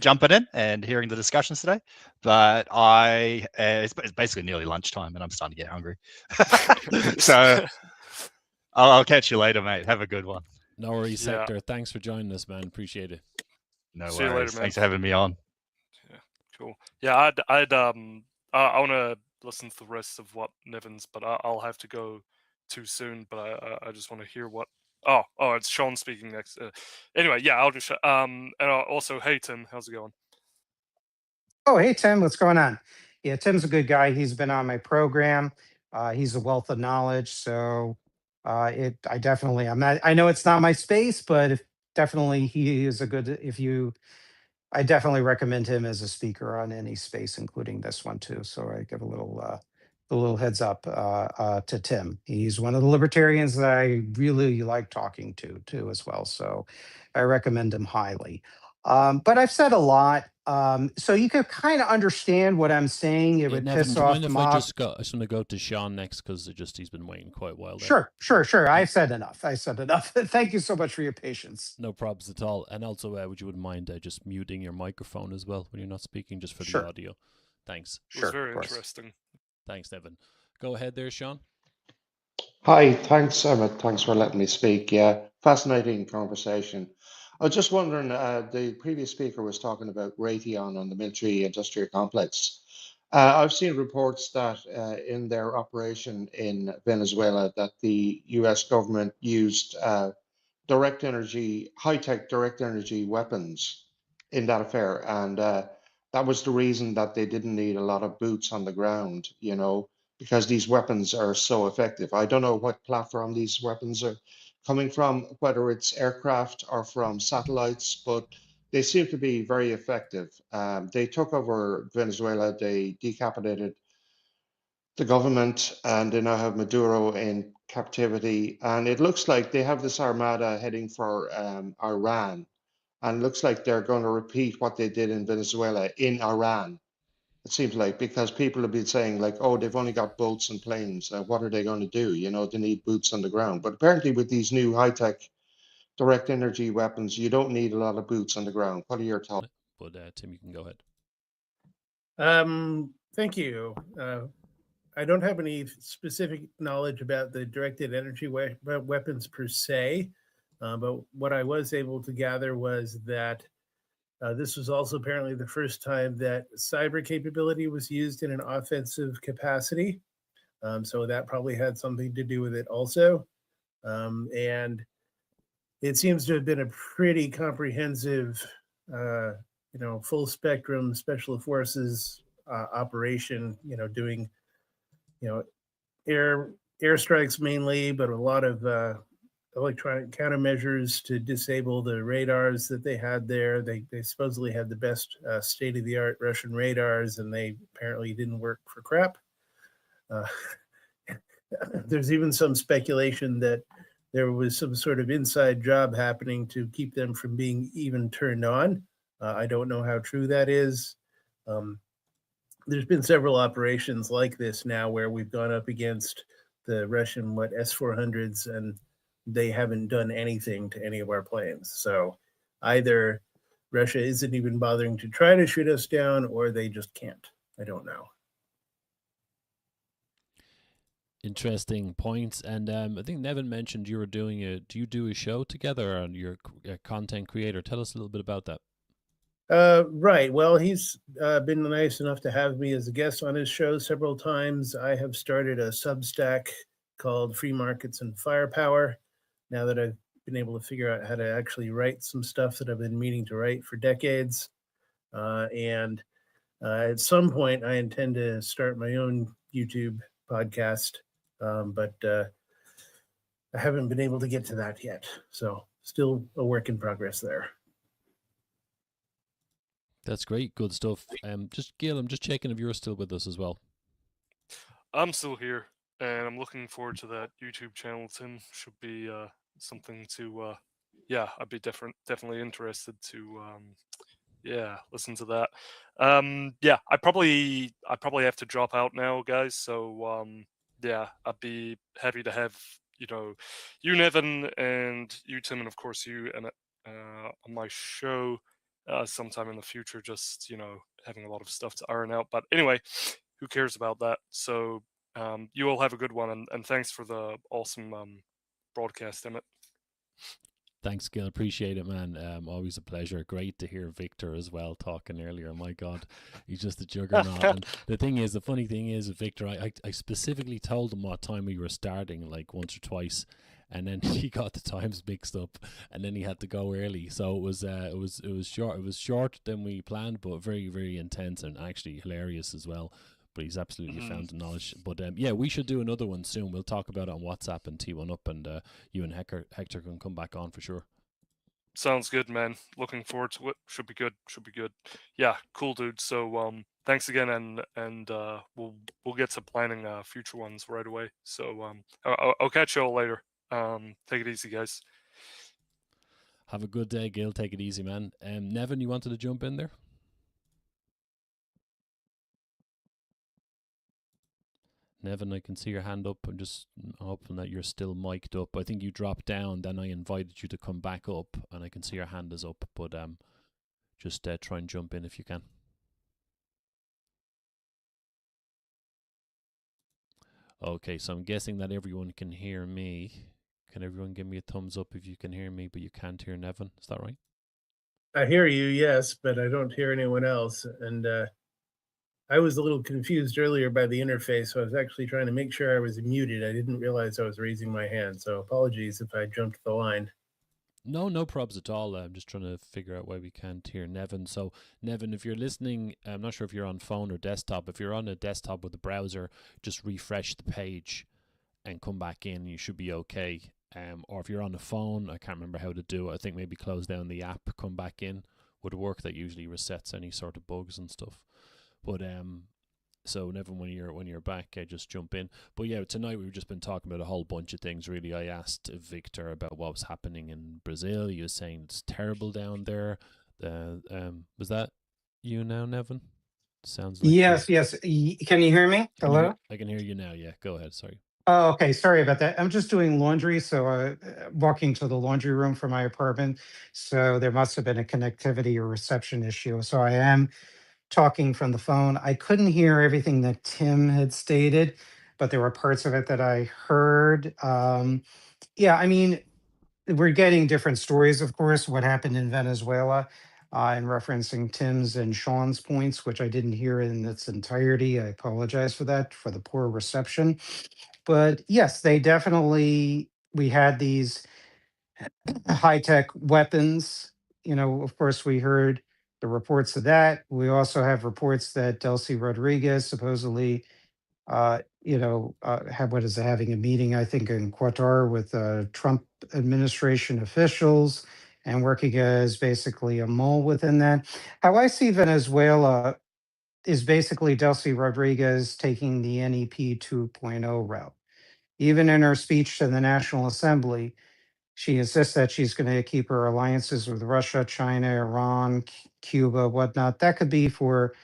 jumping in and hearing the discussions today. But it's basically nearly lunchtime, and I'm starting to get hungry. So I'll catch you later, mate. Have a good one. No worries, Yeah. Sector. Thanks for joining us, man. Appreciate it. No See you worries. later, man. Thanks for having me on. Yeah, cool. Yeah, I want to listen to the rest of what Nevin's, but I'll have to go too soon. But I just want to hear what. Oh, it's Sean speaking next. Anyway, yeah, I'll just and also, hey Tim, how's it going? Oh, hey, Tim, what's going on? Yeah, Tim's a good guy. He's been on my program. He's a wealth of knowledge. So I know it's not my space, but definitely he is a good, if you I definitely recommend him as a speaker on any space, including this one too. So I give a little heads up to Tim. He's one of the libertarians that I really like talking to too as well. So I recommend him highly. But I've said a lot, so you can kind of understand what I'm saying. It Yeah, would Nevin, piss do you mind off if I mob. just go? I just want to go to Sean next because he's been waiting quite a while there. Sure. Yeah. I've said enough. I said enough. Thank you so much for your patience. No problems at all. And also, would you wouldn't mind just muting your microphone as well when you're not speaking, just for the Sure, audio? Thanks. It was of very course. interesting. Thanks, Nevin. Go ahead there, Sean. Hi, thanks, Emmett. Thanks for letting me speak. Yeah, fascinating conversation. I was just wondering, the previous speaker was talking about Raytheon and the military industrial complex. I've seen reports that in their operation in Venezuela that the US government used direct energy, high-tech direct energy weapons in that affair. And that was the reason that they didn't need a lot of boots on the ground, because these weapons are so effective. I don't know what platform these weapons are coming from, whether it's aircraft or from satellites, but they seem to be very effective. They took over Venezuela, they decapitated the government, and they now have Maduro in captivity. And it looks like they have this armada heading for Iran. And it looks like they're going to repeat what they did in Venezuela in Iran. It seems like, because people have been saying like, oh, they've only got boats and planes. What are they going to do? They need boots on the ground. But apparently with these new high-tech direct energy weapons, you don't need a lot of boots on the ground. What are your thoughts? But Tim, you can go ahead. Thank you. I don't have any specific knowledge about the directed energy weapons per se, but what I was able to gather was that this was also apparently the first time that cyber capability was used in an offensive capacity. So that probably had something to do with it also. And it seems to have been a pretty comprehensive, full spectrum special forces operation, doing, airstrikes mainly, but a lot of electronic countermeasures to disable the radars that they had there. They supposedly had the best state-of-the-art Russian radars, and they apparently didn't work for crap. There's even some speculation that there was some sort of inside job happening to keep them from being even turned on. I don't know how true that is. There's been several operations like this now where we've gone up against the Russian S-400s, and they haven't done anything to any of our planes. So either Russia isn't even bothering to try to shoot us down, or they just can't. I don't know. Interesting points. And I think Nevin mentioned you were do you do a show together, and you're a content creator? Tell us a little bit about that. Right. Well, he's been nice enough to have me as a guest on his show several times. I have started a Substack called Free Markets and Firepower, now that I've been able to figure out how to actually write some stuff that I've been meaning to write for decades. And at some point, I intend to start my own YouTube podcast, but I haven't been able to get to that yet. So still a work in progress there. That's great. Good stuff. Just Gil, I'm just checking if you're still with us as well. I'm still here, and I'm looking forward to that YouTube channel. Tim, should be something to I'd be definitely interested to listen to that. I probably have to drop out now, guys. So I'd be happy to have you, Nevin, and you, Tim, and of course you, Emmett, on my show sometime in the future. Just having a lot of stuff to iron out. But anyway, who cares about that? So you all have a good one, and thanks for the awesome broadcast, Emmett. Thanks, Gil. Appreciate it, man. Always a pleasure. Great to hear Victor as well talking earlier. My God, he's just a juggernaut. And the funny thing is, Victor, I specifically told him what time we were starting, like once or twice, and then he got the times mixed up, and then he had to go early. So it was short. It was shorter than we planned, but very, very intense and actually hilarious as well. But he's absolutely found the knowledge. But we should do another one soon. We'll talk about it on WhatsApp and T1 Up, and you and Hector can come back on for sure. Sounds good, man. Looking forward to it. Should be good. Should be good. Yeah, cool, dude. So thanks again, and we'll get to planning future ones right away. So I'll catch you all later. Take it easy, guys. Have a good day, Gil. Take it easy, man. Nevin, you wanted to jump in there? Nevin, I can see your hand up. I'm just hoping that you're still mic'd up. I think you dropped down, then I invited you to come back up, and I can see your hand is up. But just try and jump in if you can. Okay, so I'm guessing that everyone can hear me. Can everyone give me a thumbs up if you can hear me, but you can't hear Nevin? Is that right? I hear you, yes, but I don't hear anyone else. And I was a little confused earlier by the interface, so I was actually trying to make sure I was muted. I didn't realize I was raising my hand, so apologies if I jumped the line. No probs at all. I'm just trying to figure out why we can't hear Nevin. So, Nevin, if you're listening, I'm not sure if you're on phone or desktop. If you're on a desktop with a browser, just refresh the page and come back in. You should be okay. Or if you're on a phone, I can't remember how to do it. I think maybe close down the app, come back in would work. That usually resets any sort of bugs and stuff. But so Nevin, when you're back, just jump in. But yeah, tonight we've just been talking about a whole bunch of things. Really, I asked Victor about what was happening in Brazil. He was saying it's terrible down there. Was that you now, Nevin? Sounds like Yes, yes. Can you hear me? Hello? I can hear you now. Yeah, go ahead. Sorry. Oh, okay. Sorry about that. I'm just doing laundry, so walking to the laundry room for my apartment. So there must have been a connectivity or reception issue. So I am talking from the phone. I couldn't hear everything that Tim had stated, but there were parts of it that I heard. Yeah, I mean, we're getting different stories, of course, what happened in Venezuela, and referencing Tim's and Sean's points, which I didn't hear in its entirety. I apologize for that, for the poor reception. But yes, they definitely, we had these high tech weapons. You know, of course, we heard the reports of that. We also have reports that Delcy Rodriguez supposedly have what is it, having a meeting, I think, in Qatar with Trump administration officials and working as basically a mole within that. How I see Venezuela is basically Delcy Rodriguez taking the NEP 2.0 route. Even in her speech to the National Assembly, she insists that she's going to keep her alliances with Russia, China, Iran, Cuba, whatnot. That could be for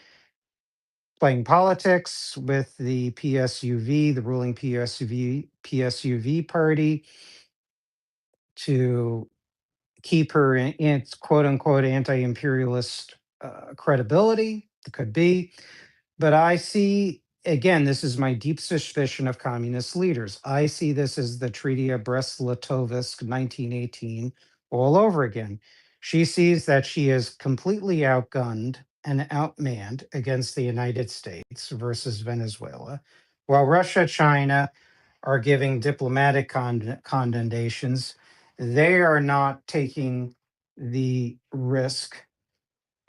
playing politics with the PSUV, the ruling PSUV party, to keep her in its quote unquote anti imperialist credibility. It could be. But I see, again, this is my deep suspicion of communist leaders. I see this as the Treaty of Brest-Litovsk 1918 all over again. She sees that she is completely outgunned and outmanned against the United States versus Venezuela, while Russia, China are giving diplomatic condemnations. They are not taking the risk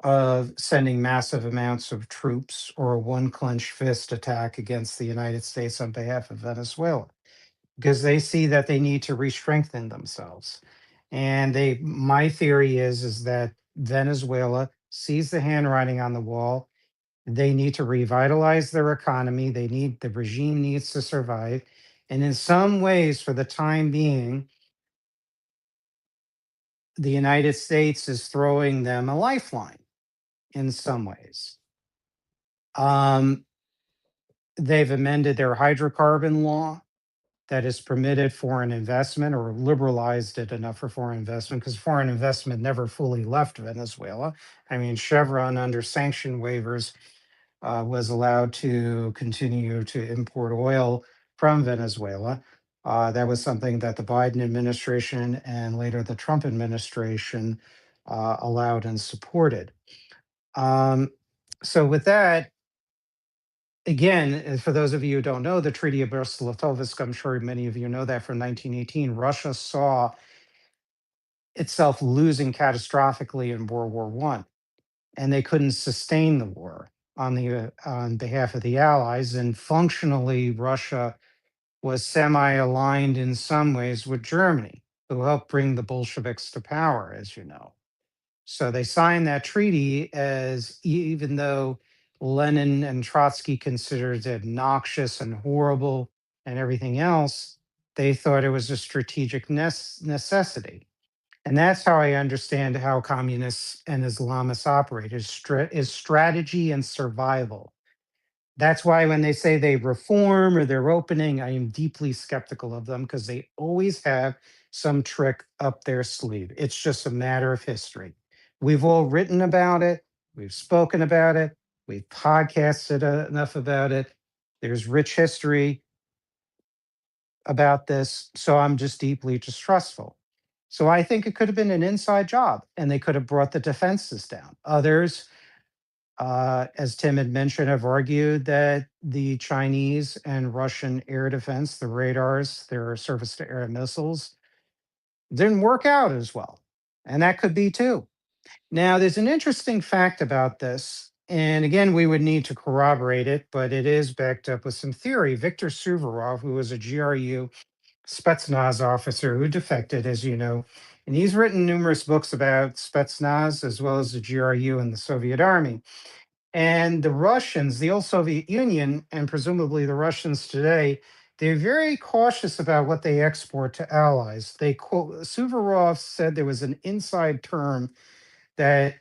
of sending massive amounts of troops or a one clenched fist attack against the United States on behalf of Venezuela because they see that they need to re-strengthen themselves. And my theory is that Venezuela sees the handwriting on the wall. They need to revitalize their economy. The regime needs to survive. And in some ways, for the time being, the United States is throwing them a lifeline in some ways. Um, they've amended their hydrocarbon law that has permitted foreign investment or liberalized it enough for foreign investment because foreign investment never fully left Venezuela. I mean, Chevron under sanction waivers was allowed to continue to import oil from Venezuela. That was something that the Biden administration and later the Trump administration allowed and supported. So, with that, again, for those of you who don't know, the Treaty of Brest-Litovsk, I'm sure many of you know that from 1918, Russia saw itself losing catastrophically in World War One, and they couldn't sustain the war on behalf of the Allies. And functionally, Russia was semi-aligned in some ways with Germany. who helped bring the Bolsheviks to power, as you know. So they signed that treaty as even though Lenin and Trotsky considered it noxious and horrible and everything else, they thought it was a strategic necessity. And that's how I understand how communists and Islamists operate is strategy and survival. That's why when they say they reform or they're opening, I am deeply skeptical of them because they always have some trick up their sleeve. It's just a matter of history. We've all written about it, we've spoken about it, we've podcasted enough about it. There's rich history about this. So I'm just deeply distrustful. So I think it could have been an inside job and they could have brought the defenses down. Others, as Tim had mentioned, have argued that the Chinese and Russian air defense, the radars, their surface to air missiles, didn't work out as well. And that could be too. Now, there's an interesting fact about this. And again, we would need to corroborate it, but it is backed up with some theory. Viktor Suvorov, who was a GRU Spetsnaz officer who defected, as you know, and he's written numerous books about Spetsnaz as well as the GRU and the Soviet Army. And the Russians, the old Soviet Union, and presumably the Russians today, they're very cautious about what they export to allies. They quote Suvorov said there was an inside term that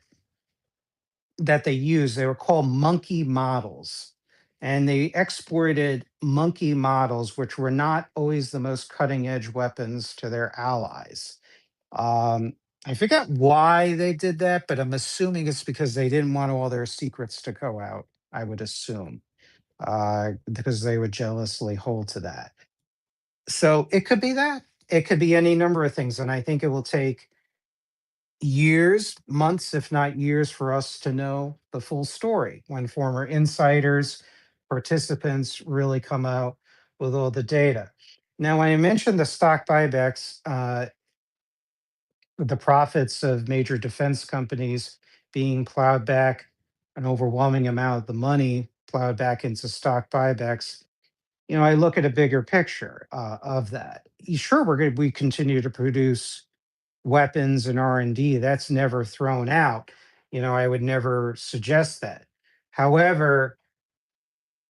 they used. They were called monkey models. And they exported monkey models, which were not always the most cutting edge weapons to their allies. Um, I forget why they did that, but I'm assuming it's because they didn't want all their secrets to go out, I would assume, because they would jealously hold to that. So it could be that. It could be any number of things. And I think it will take years, months, if not years, for us to know the full story when former insiders, participants really come out with all the data. Now, when I mentioned the stock buybacks, the profits of major defense companies being plowed back, an overwhelming amount of the money plowed back into stock buybacks. I look at a bigger picture of that. Sure, we continue to produce weapons and R&D. That's never thrown out. I would never suggest that. However,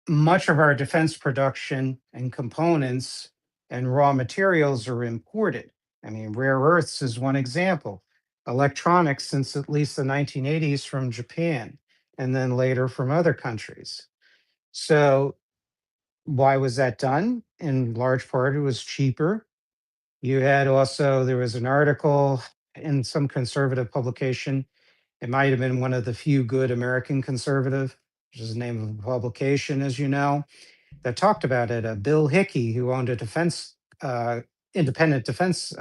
much of our defense production and components and raw materials are imported. I mean, rare earths is one example. Electronics since at least the 1980s from Japan, and then later from other countries. So, why was that done? In large part, it was cheaper. You had also, there was an article in some conservative publication. It might have been one of the few good American conservative, which is the name of the publication, as you know, that talked about it. Bill Hickey, who owned a independent defense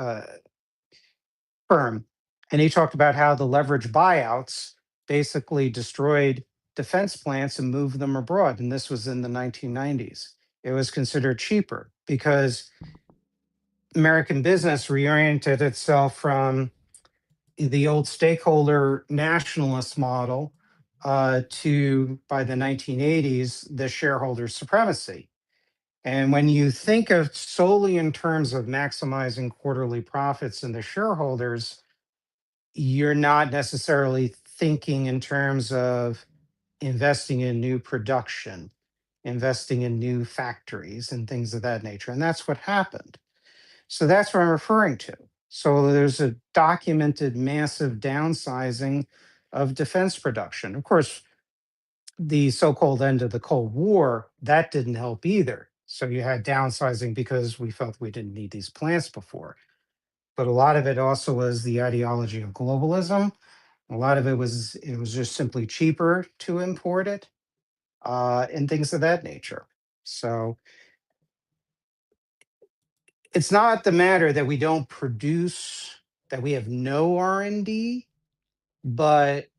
firm, and he talked about how the leverage buyouts basically destroyed defense plants and moved them abroad. And this was in the 1990s. It was considered cheaper because American business reoriented itself from the old stakeholder nationalist model to, by the 1980s, the shareholder supremacy. And when you think of solely in terms of maximizing quarterly profits in the shareholders, you're not necessarily thinking in terms of investing in new production, investing in new factories and things of that nature. And that's what happened. So that's what I'm referring to. So there's a documented massive downsizing of defense production. Of course, the so-called end of the Cold War, that didn't help either. So you had downsizing because we felt we didn't need these plants before. But a lot of it also was the ideology of globalism. A lot of it was just simply cheaper to import it, and things of that nature. So it's not the matter that we don't produce, that we have no R&D, but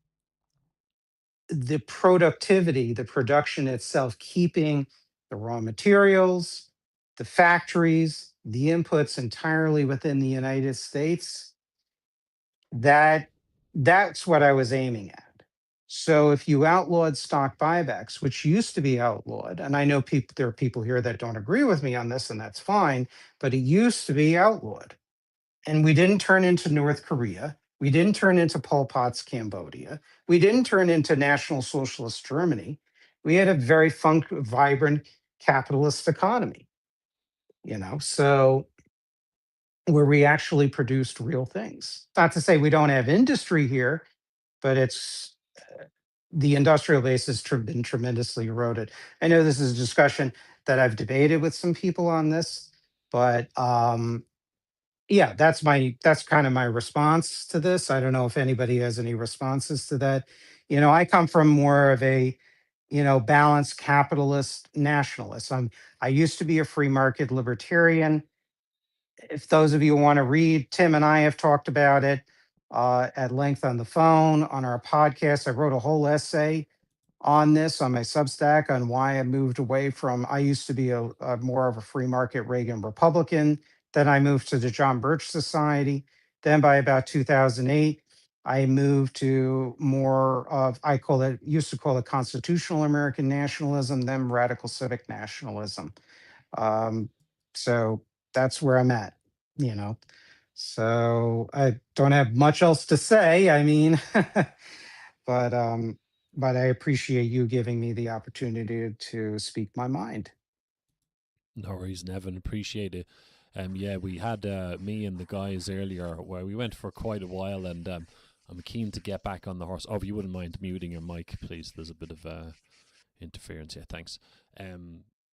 the productivity, the production itself, keeping the raw materials, the factories, the inputs entirely within the United States, that's what I was aiming at. So if you outlawed stock buybacks, which used to be outlawed, and I know there are people here that don't agree with me on this, and that's fine, but it used to be outlawed. And we didn't turn into North Korea. We didn't turn into Pol Pot's Cambodia. We didn't turn into National Socialist Germany. We had a very vibrant capitalist economy, so where we actually produced real things. Not to say we don't have industry here, but it's the industrial base has been tremendously eroded. I know this is a discussion that I've debated with some people on this, but yeah, that's kind of my response to this. I don't know if anybody has any responses to that. I come from more of a balanced capitalist nationalist. I used to be a free market libertarian. If those of you want to read, Tim and I have talked about it at length on the phone, on our podcast. I wrote a whole essay on this on my Substack on why I moved away from. I used to be a more of a free market Reagan Republican. Then I moved to the John Birch Society. Then by about 2008, I moved to more of, used to call it constitutional American nationalism, then radical civic nationalism. Um, so that's where I'm at, you know. So I don't have much else to say. I mean, but I appreciate you giving me the opportunity to speak my mind. No worries, Nevin. Appreciate it. Yeah, we had me and the guys earlier where we went for quite a while, and I'm keen to get back on the horse. Oh, if you wouldn't mind muting your mic, please. There's a bit of interference. Yeah, thanks.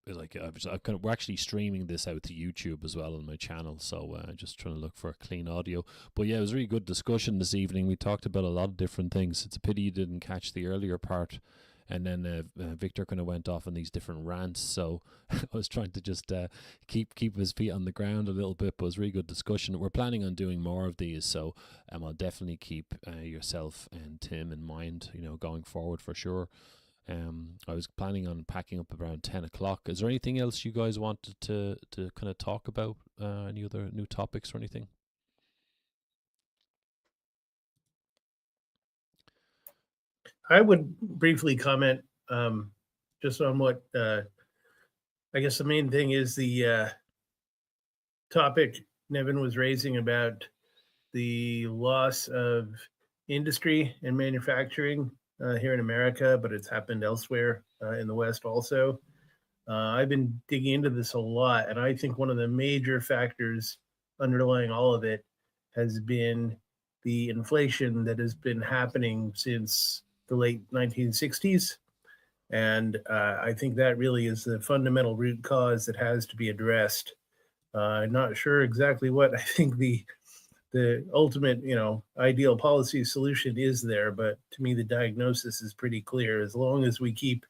We're actually streaming this out to YouTube as well on my channel, so just trying to look for clean audio. But yeah, it was a really good discussion this evening. We talked about a lot of different things. It's a pity you didn't catch the earlier part, and then Victor kind of went off on these different rants. So I was trying to just keep his feet on the ground a little bit. But it was a really good discussion. We're planning on doing more of these, so I'll definitely keep yourself and Tim in mind, going forward for sure. I was planning on packing up around 10 o'clock. Is there anything else you guys wanted to kind of talk about? Any other new topics or anything? I would briefly comment just on what I guess the main thing is the topic Nevin was raising about the loss of industry and manufacturing here in America, but it's happened elsewhere in the West also. I've been digging into this a lot, and I think one of the major factors underlying all of it has been the inflation that has been happening since the late 1960s. And I think that really is the fundamental root cause that has to be addressed. I'm not sure exactly what I think the ultimate, ideal policy solution is there, but to me, the diagnosis is pretty clear. As long as we keep,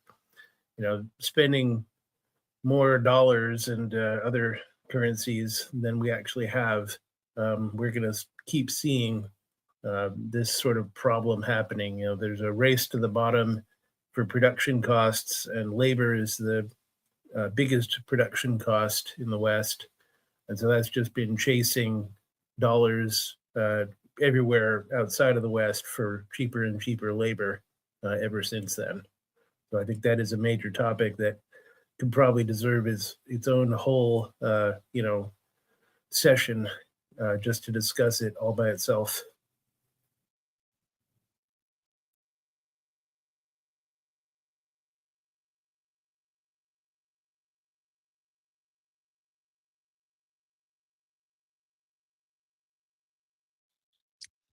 spending more dollars and other currencies than we actually have, we're going to keep seeing this sort of problem happening. There's a race to the bottom for production costs, and labor is the biggest production cost in the West. And so that's just been chasing dollars everywhere outside of the West for cheaper and cheaper labor ever since then. So I think that is a major topic that could probably deserve its own whole, session just to discuss it all by itself.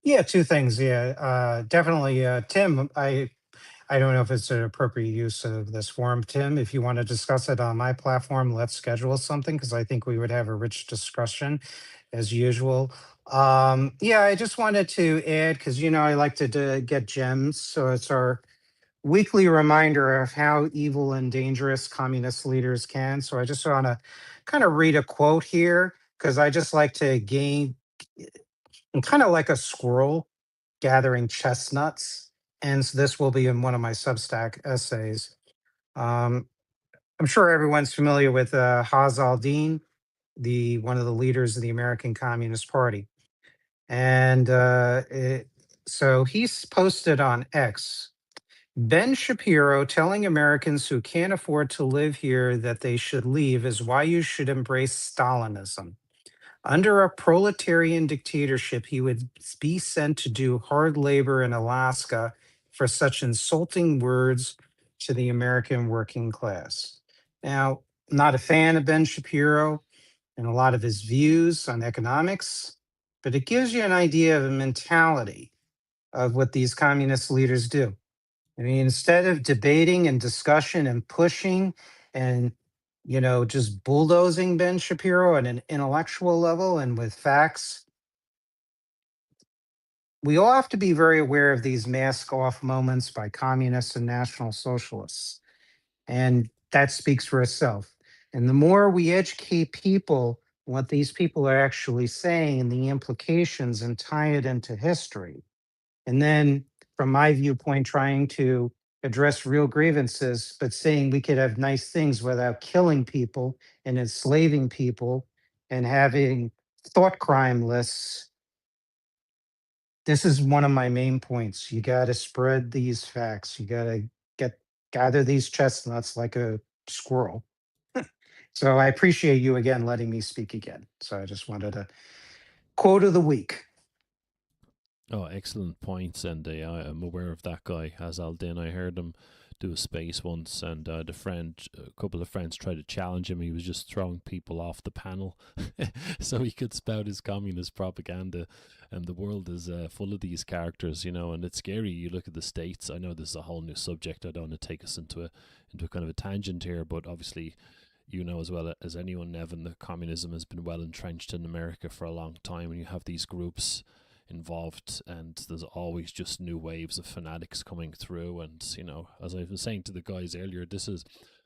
Yeah, two things. Yeah, definitely, Tim. I don't know if it's an appropriate use of this forum, Tim. If you want to discuss it on my platform, let's schedule something because I think we would have a rich discussion, as usual. Yeah, I just wanted to add because I like to get gems, so it's our weekly reminder of how evil and dangerous communist leaders can. So I just want to kind of read a quote here because I just like to gain. I'm kind of like a squirrel gathering chestnuts. And so this will be in one of my Substack essays. Um, I'm sure everyone's familiar with Haz al-Din, one of the leaders of the American Communist Party. And so he's posted on X, Ben Shapiro telling Americans who can't afford to live here that they should leave is why you should embrace Stalinism. Under a proletarian dictatorship, he would be sent to do hard labor in Alaska for such insulting words to the American working class. Now, I'm not a fan of Ben Shapiro and a lot of his views on economics, but it gives you an idea of a mentality of what these communist leaders do. I mean, instead of debating and discussion and pushing and, just bulldozing Ben Shapiro at an intellectual level and with facts, we all have to be very aware of these mask off moments by communists and national socialists. And that speaks for itself. And the more we educate people what these people are actually saying and the implications and tie it into history, and then, from my viewpoint, trying to address real grievances, but saying we could have nice things without killing people and enslaving people and having thought crime lists. This is one of my main points. You got to spread these facts. You got to gather these chestnuts like a squirrel. So I appreciate you again letting me speak again. So I just wanted a quote of the week. Oh, excellent points, and I'm aware of that guy, Hazal Din. I heard him do a space once, and a couple of friends tried to challenge him. He was just throwing people off the panel, so he could spout his communist propaganda. And the world is full of these characters, and it's scary. You look at the States. I know this is a whole new subject. I don't want to take us into a kind of a tangent here, but obviously, as well as anyone, Nevin, that communism has been well entrenched in America for a long time, and you have these groups involved, and there's always just new waves of fanatics coming through. And as I was saying to the guys earlier, this is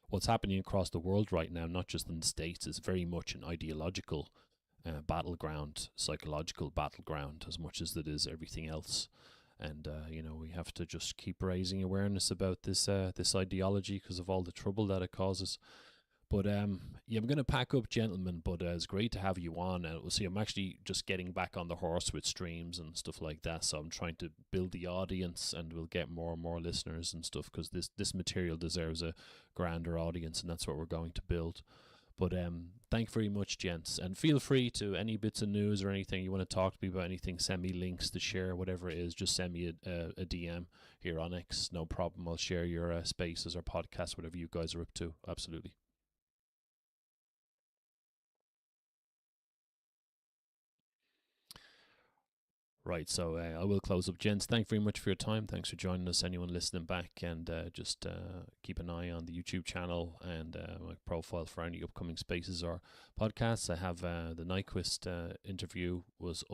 what's happening across the world right now, not just in the States. It's very much an ideological battleground, psychological battleground, as much as it is everything else. And we have to just keep raising awareness about this ideology because of all the trouble that it causes. But yeah, I'm going to pack up, gentlemen. But it's great to have you on. And we'll see. I'm actually just getting back on the horse with streams and stuff like that. So I'm trying to build the audience, and we'll get more and more listeners and stuff, because this material deserves a grander audience, and that's what we're going to build. But thank you very much, gents. And feel free to, any bits of news or anything you want to talk to me about, anything, send me links to share, whatever it is, just send me a DM here on X. No problem. I'll share your spaces or podcasts, whatever you guys are up to. Absolutely. Right, so I will close up, gents. Thank you very much for your time. Thanks for joining us, anyone listening back, and just keep an eye on the YouTube channel and my profile for any upcoming spaces or podcasts. I have the Nyquist interview was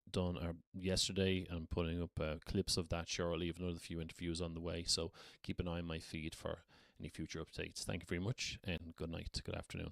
done yesterday. I'm putting up clips of that shortly. I've another few interviews on the way, so keep an eye on my feed for any future updates. Thank you very much, and good night, good afternoon.